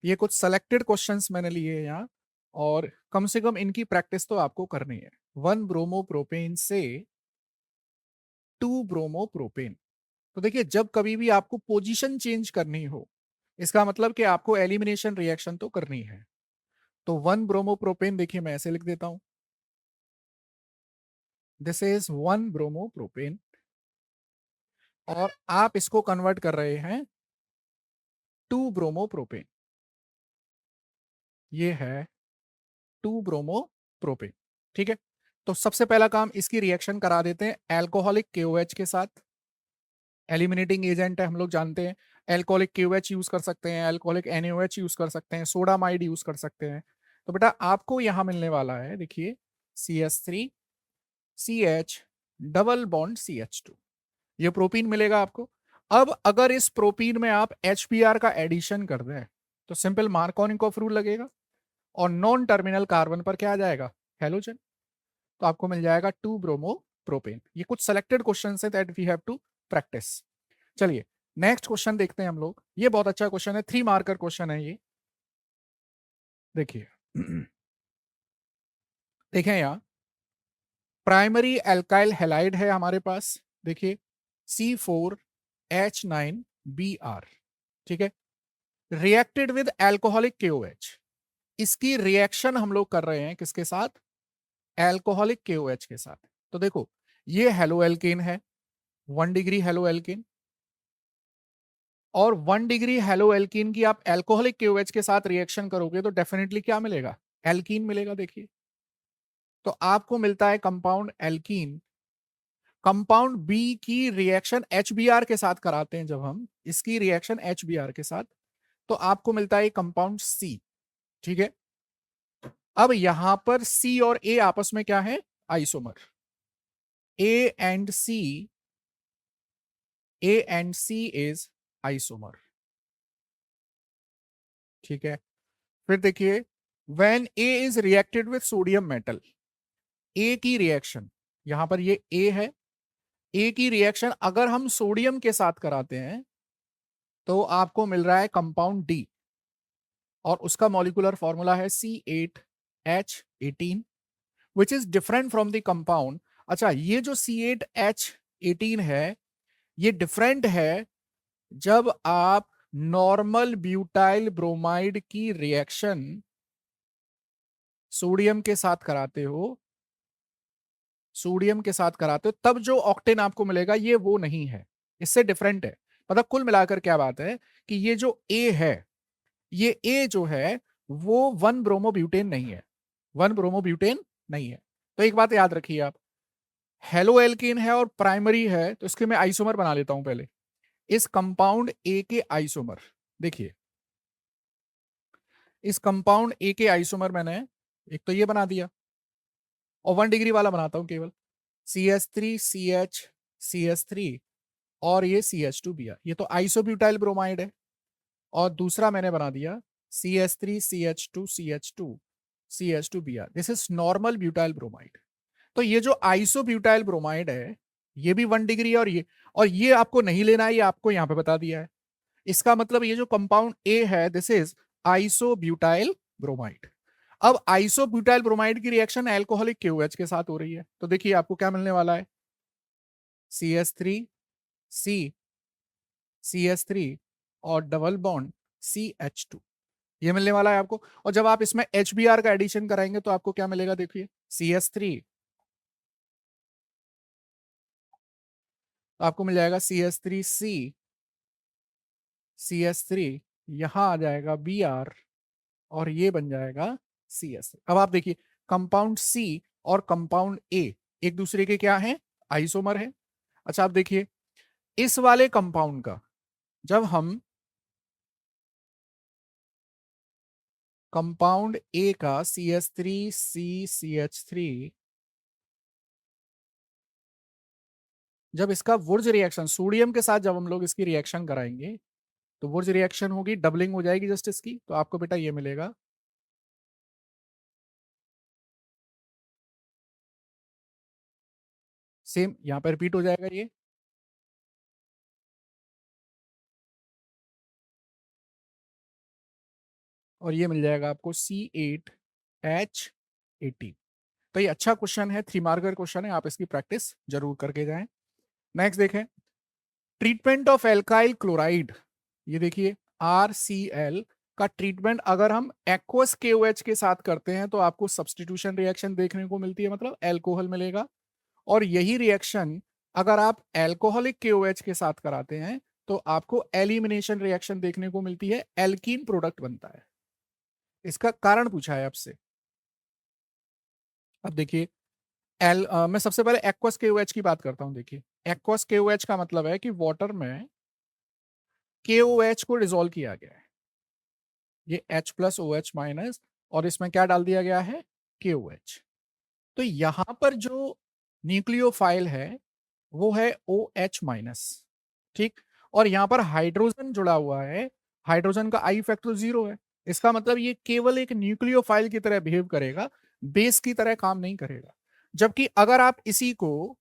ये कुछ सेलेक्टेड क्वेश्चंस मैंने लिए हैं यहाँ और कम से कम इनकी प्रैक्टिस तो आपको करनी है। वन ब्रोमोप्रोपेन से टू ब्रोमोप्रोपेन। तो देखिए जब कभी भी आपको पोजीशन चेंज करनी हो, इसका मतलब कि आपको एलिमिनेशन रिएक्शन तो करनी है। तो वन ब्रोमोप्रोपेन देखिए मैं ऐसे लिख देता हूं, दिस इज वन ब्रोमोप्रोपेन और आप इसको कन्वर्ट कर रहे हैं टू ब्रोमोप्रोपेन, ये है टू ब्रोमोप्रोपेन। ठीक है, तो सबसे पहला काम इसकी रिएक्शन करा देते हैं एल्कोहलिक KOH के साथ। एलिमिनेटिंग एजेंट है हम लोग जानते हैं, एल्कोहलिक KOH यूज कर सकते हैं, एल्कोहलिक NaOH यूज कर सकते हैं, सोडामाइड यूज कर सकते हैं। तो बेटा आपको यहां मिलने वाला है, देखिए CH3CH डबल बॉन्ड CH2, ये प्रोपीन मिलेगा आपको। अब अगर इस प्रोपीन में आप HBr का एडिशन कर दें तो सिंपल मार्कोनिकोफ रूल लगेगा और नॉन टर्मिनल कार्बन पर क्या आ जाएगा, हेलोजन। तो आपको मिल जाएगा टू ब्रोमो प्रोपेन। ये कुछ सेलेक्टेड क्वेश्चन है that we have to practice. चलिए नेक्स्ट क्वेश्चन देखते हैं हम लोग, ये बहुत अच्छा क्वेश्चन है, 3 मार्कर क्वेश्चन है ये। देखिए देखें यहाँ प्राइमरी एल्काइल हैलाइड है हमारे पास, देखिए C4H9Br। ठीक है, रिएक्टेड विद एल्कोहलिक KOH, इसकी रिएक्शन हम लोग कर रहे हैं किसके साथ, एल्कोहलिक KOH के साथ। तो देखो ये हेलो एल्केन है, 1 डिग्री हेलो एल्केन, और 1 डिग्री हेलो एल्कीन की आप एल्कोहलिक KOH के साथ रिएक्शन करोगे तो डेफिनेटली क्या मिलेगा, एल्कीन मिलेगा। देखिए तो आपको मिलता है कंपाउंड एल्कीन। कंपाउंड बी की रिएक्शन HBr के साथ कराते हैं जब हम, इसकी रिएक्शन HBr के साथ, तो आपको मिलता है कंपाउंड C। ठीक है, अब यहां पर C और A आपस में क्या है, isomer. A and C, A and C is isomer. ठीक है, फिर देखिए when A is reacted with sodium metal, A की रिएक्शन, यहां पर ये A है, A की रिएक्शन अगर हम सोडियम के साथ कराते हैं तो आपको मिल रहा है कंपाउंड D और उसका मॉलिक्यूलर फॉर्मूला है C8H18 which is different from the compound. अच्छा ये जो C8H18 है ये डिफरेंट है जब आप नॉर्मल ब्यूटाइल ब्रोमाइड की रिएक्शन सोडियम के साथ कराते हो, सोडियम के साथ कराते हो तब जो ऑक्टेन आपको मिलेगा ये वो नहीं है, इससे डिफरेंट है। मतलब कुल मिलाकर क्या बात है कि ये जो ए है, ये ए जो है वो 1 ब्रोमोब्यूटेन नहीं है, 1 ब्रोमोब्यूटेन नहीं है। तो एक बात याद रखिए आप, हेलो एल्केन है और प्राइमरी है, तो इसके मैं आइसोमर बना लेता हूं पहले। इस कंपाउंड ए के आइसोमर, देखिए इस कंपाउंड ए के आइसोमर मैंने एक तो ये बना दिया, और 1 डिग्री वाला बनाता हूं केवल, CH3CH CH3 और ये CH2Br, ये तो आइसोब्यूटाइल ब्रोमाइड है। और दूसरा मैंने बना दिया CH3CH2CH2 CH2Br, this is normal butyl bromide. तो ये जो आइसोब्यूटाइल ब्रोमाइड है ये भी 1 डिग्री, और ये आपको नहीं लेना है, ये आपको यहां पे बता दिया है। इसका मतलब ये जो कंपाउंड ए है दिस इज आइसोब्यूटाइल ब्रोमाइड। अब आइसोब्यूटाइल ब्रोमाइड की रिएक्शन एल्कोहलिक KOH के साथ हो रही है, तो देखिए आपको क्या मिलने वाला है, CH3C CH3 और डबल बॉन्ड CH2, ये मिलने वाला है आपको। और जब आप इसमें HBr का एडिशन कराएंगे तो आपको क्या मिलेगा, देखिए CH3, तो आपको मिल जाएगा CH3C CH3, यहां आ जाएगा Br और ये बन जाएगा CS। अब आप देखिए कंपाउंड C और कंपाउंड A एक दूसरे के क्या है, आइसोमर है। अच्छा आप देखिए इस वाले कंपाउंड का, जब हम कंपाउंड A का CH3C CH3, जब इसका वुर्ज रिएक्शन सोडियम के साथ जब हम लोग इसकी रिएक्शन कराएंगे तो वुर्ज रिएक्शन होगी, डबलिंग हो जाएगी जस्ट इसकी, तो आपको बेटा ये मिलेगा, सेम यहां पर रिपीट हो जाएगा ये, और ये मिल जाएगा आपको C8H18। तो ये अच्छा क्वेश्चन है, 3 मार्कर क्वेश्चन है, आप इसकी प्रैक्टिस जरूर करके जाएं। नेक्स्ट देखें, ट्रीटमेंट ऑफ एल्काइल क्लोराइड, ये देखिए RCl का ट्रीटमेंट अगर हम एक्वस KOH के साथ करते हैं तो आपको सब्सटीट्यूशन रिएक्शन देखने को मिलती है, मतलब एल्कोहल मिलेगा। और यही रिएक्शन अगर आप एल्कोहलिक KOH के साथ कराते हैं तो आपको एलिमिनेशन रिएक्शन देखने को मिलती है, एल्कीन प्रोडक्ट बनता है। इसका कारण पूछा है आपसे। अब देखिए मैं सबसे पहले एक्वस KOH की बात करता हूं। देखिए एक्वस KOH का मतलब है कि वाटर में KOH को डिसॉल्व किया गया है, ये H+OH- और इसमें क्या डाल दिया गया है, KOH। तो यहां पर जो न्यूक्लियोफाइल है वो है OH-, ठीक। और यहां पर हाइड्रोजन जुड़ा हुआ है, हाइड्रोजन का आई फैक्टर 0 है। इसका मतलब ये केवल एक न्यूक्लियोफाइल की तरह बिहेव करेगा, बेस की तरह काम नहीं करेगा। जबकि अगर आप इसी को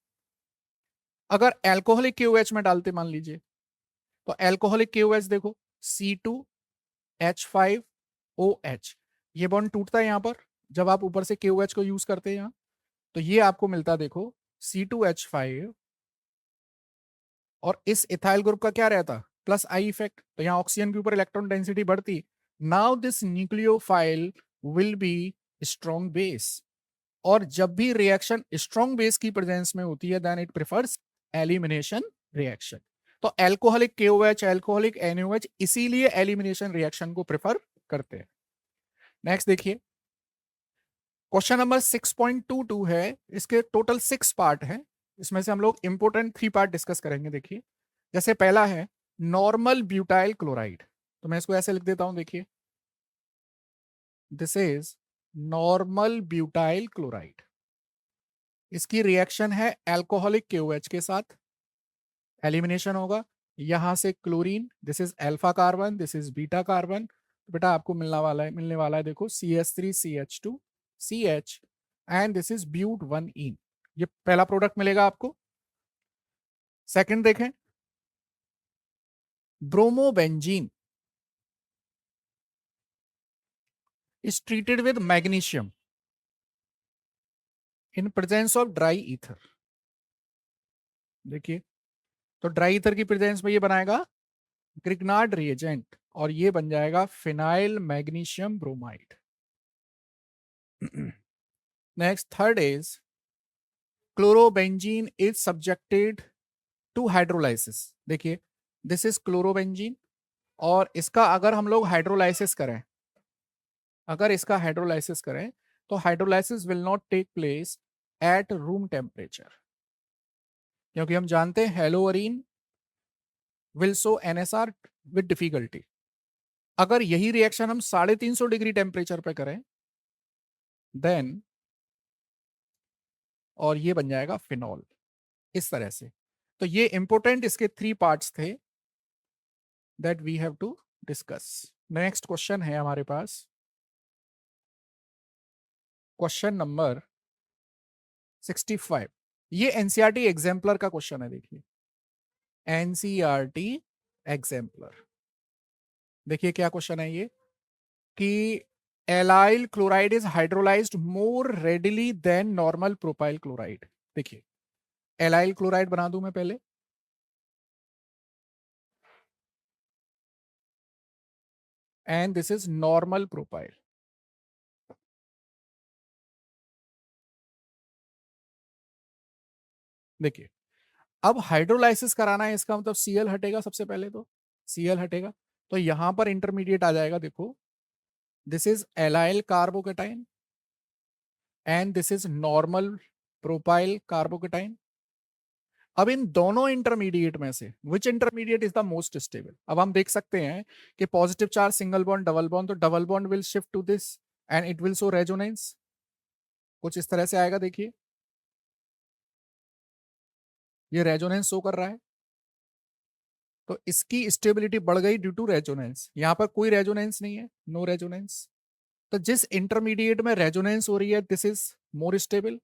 अगर एल्कोहलिक KOH में डालते मान लीजिए, तो एल्कोहलिक KOH देखो C2H5OH, ये बॉन्ड टूटता है यहां पर जब आप ऊपर से KOH को यूज करते हैं यहां, तो ये आपको मिलता देखो C2H5, और इस इथाइल ग्रुप का क्या रहता, प्लस आई इफेक्ट, तो यहां ऑक्सीजन के ऊपर इलेक्ट्रॉन डेंसिटी बढ़ती। Now this nucleophile will be strong base, और जब भी रिएक्शन स्ट्रॉन्ग बेस की प्रेजेंस में होती है then it prefers elimination reaction. तो एल्कोहलिक KOH, एल्कोहलिक NaOH इसीलिए एलिमिनेशन रिएक्शन को प्रेफर करते हैं। नेक्स्ट देखिए क्वेश्चन नंबर 6.22 है, इसके टोटल 6 पार्ट है, इसमें से हम लोग इंपोर्टेंट 3 पार्ट डिस्कस करेंगे। देखिए जैसे पहला है नॉर्मल ब्यूटाइल क्लोराइड, तो मैं इसको ऐसे लिख देता हूं, देखिए this is normal butyl chloride, इसकी रिएक्शन है एल्कोहलिक KOH के साथ, एलिमिनेशन होगा, यहां से chlorine, this is alpha carbon, this is beta carbon, तो बेटा आपको मिलने वाला है देखो CH3CH2CH, and this is ब्यूट 1ene, ये पहला प्रोडक्ट मिलेगा आपको। सेकंड देखें bromobenzene is treated with magnesium in presence of dry ether। देखिए तो ड्राई ईथर की प्रेजेंस में ये बनाएगा ग्रिग्नार्ड रिएजेंट, और ये बन जाएगा phenyl magnesium bromide. Next third is chlorobenzene is subjected to hydrolysis. देखिए दिस इज क्लोरोबेंजीन, और इसका अगर हम लोग हाइड्रोलाइसिस करें, अगर इसका हाइड्रोलाइसिस करें तो hydrolysis will not take place at room temperature. क्योंकि हम जानते हैं haloarene will show NSR with difficulty. अगर यही रिएक्शन हम 350 डिग्री टेम्परेचर पे करें देन, और ये बन जाएगा फिनॉल इस तरह से। तो ये इंपोर्टेंट इसके 3 पार्ट्स थे that we have to discuss. Next question है हमारे पास, क्वेश्चन नंबर 65। ये एनसीईआरटी एग्जाम्पलर का क्वेश्चन है। देखिए एनसीईआरटी एग्जाम्पलर, देखिए क्या क्वेश्चन है ये कि allyl chloride is hydrolysed more readily than normal propyl chloride. देखिए एलाइल क्लोराइड बना दूं मैं पहले, and this is normal propyl. देखिए अब हाइड्रोलाइसिस कराना है, इसका मतलब Cl हटेगा सबसे पहले, तो Cl हटेगा तो यहां पर इंटरमीडिएट आ जाएगा। देखो this is allyl carbocation and this is normal propyl carbocation. अब इन दोनों इंटरमीडिएट में से which intermediate is the most stable? अब हम देख सकते हैं कि positive charge single bond double bond, तो double bond will shift to this and it will show resonance, कुछ इस तरह से आएगा। देखिए ये रेजोनेंस शो कर रहा है, तो इसकी स्टेबिलिटी बढ़ गई ड्यू टू रेजोनेंस। यहां पर कोई रेजोनेंस नहीं है, नो रेजोनेंस। तो जिस इंटरमीडिएट में रेजोनेंस हो रही है this is more stable.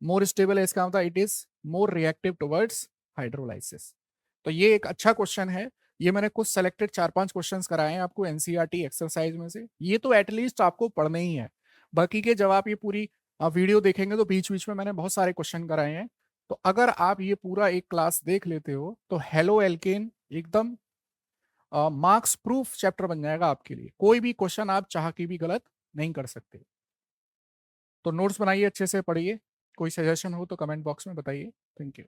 More stable है इसका मतलब it is more reactive towards hydrolysis. तो ये एक अच्छा क्वेश्चन है। ये मैंने कुछ सेलेक्टेड 4-5 क्वेश्चंस कराए हैं आपको एनसीईआरटी एक्सरसाइज में से, ये तो एटलीस्ट आपको पढ़ने ही है। बाकी के जब आप ये पूरी वीडियो देखेंगे तो बीच बीच में मैंने बहुत सारे क्वेश्चन कराए हैं। तो अगर आप ये पूरा एक क्लास देख लेते हो तो हेलो एल्केन एकदम मार्क्स प्रूफ चैप्टर बन जाएगा आपके लिए। कोई भी क्वेश्चन आप चाह के भी गलत नहीं कर सकते। तो नोट्स बनाइए, अच्छे से पढ़िए। कोई सजेशन हो तो कमेंट बॉक्स में बताइए। Thank you.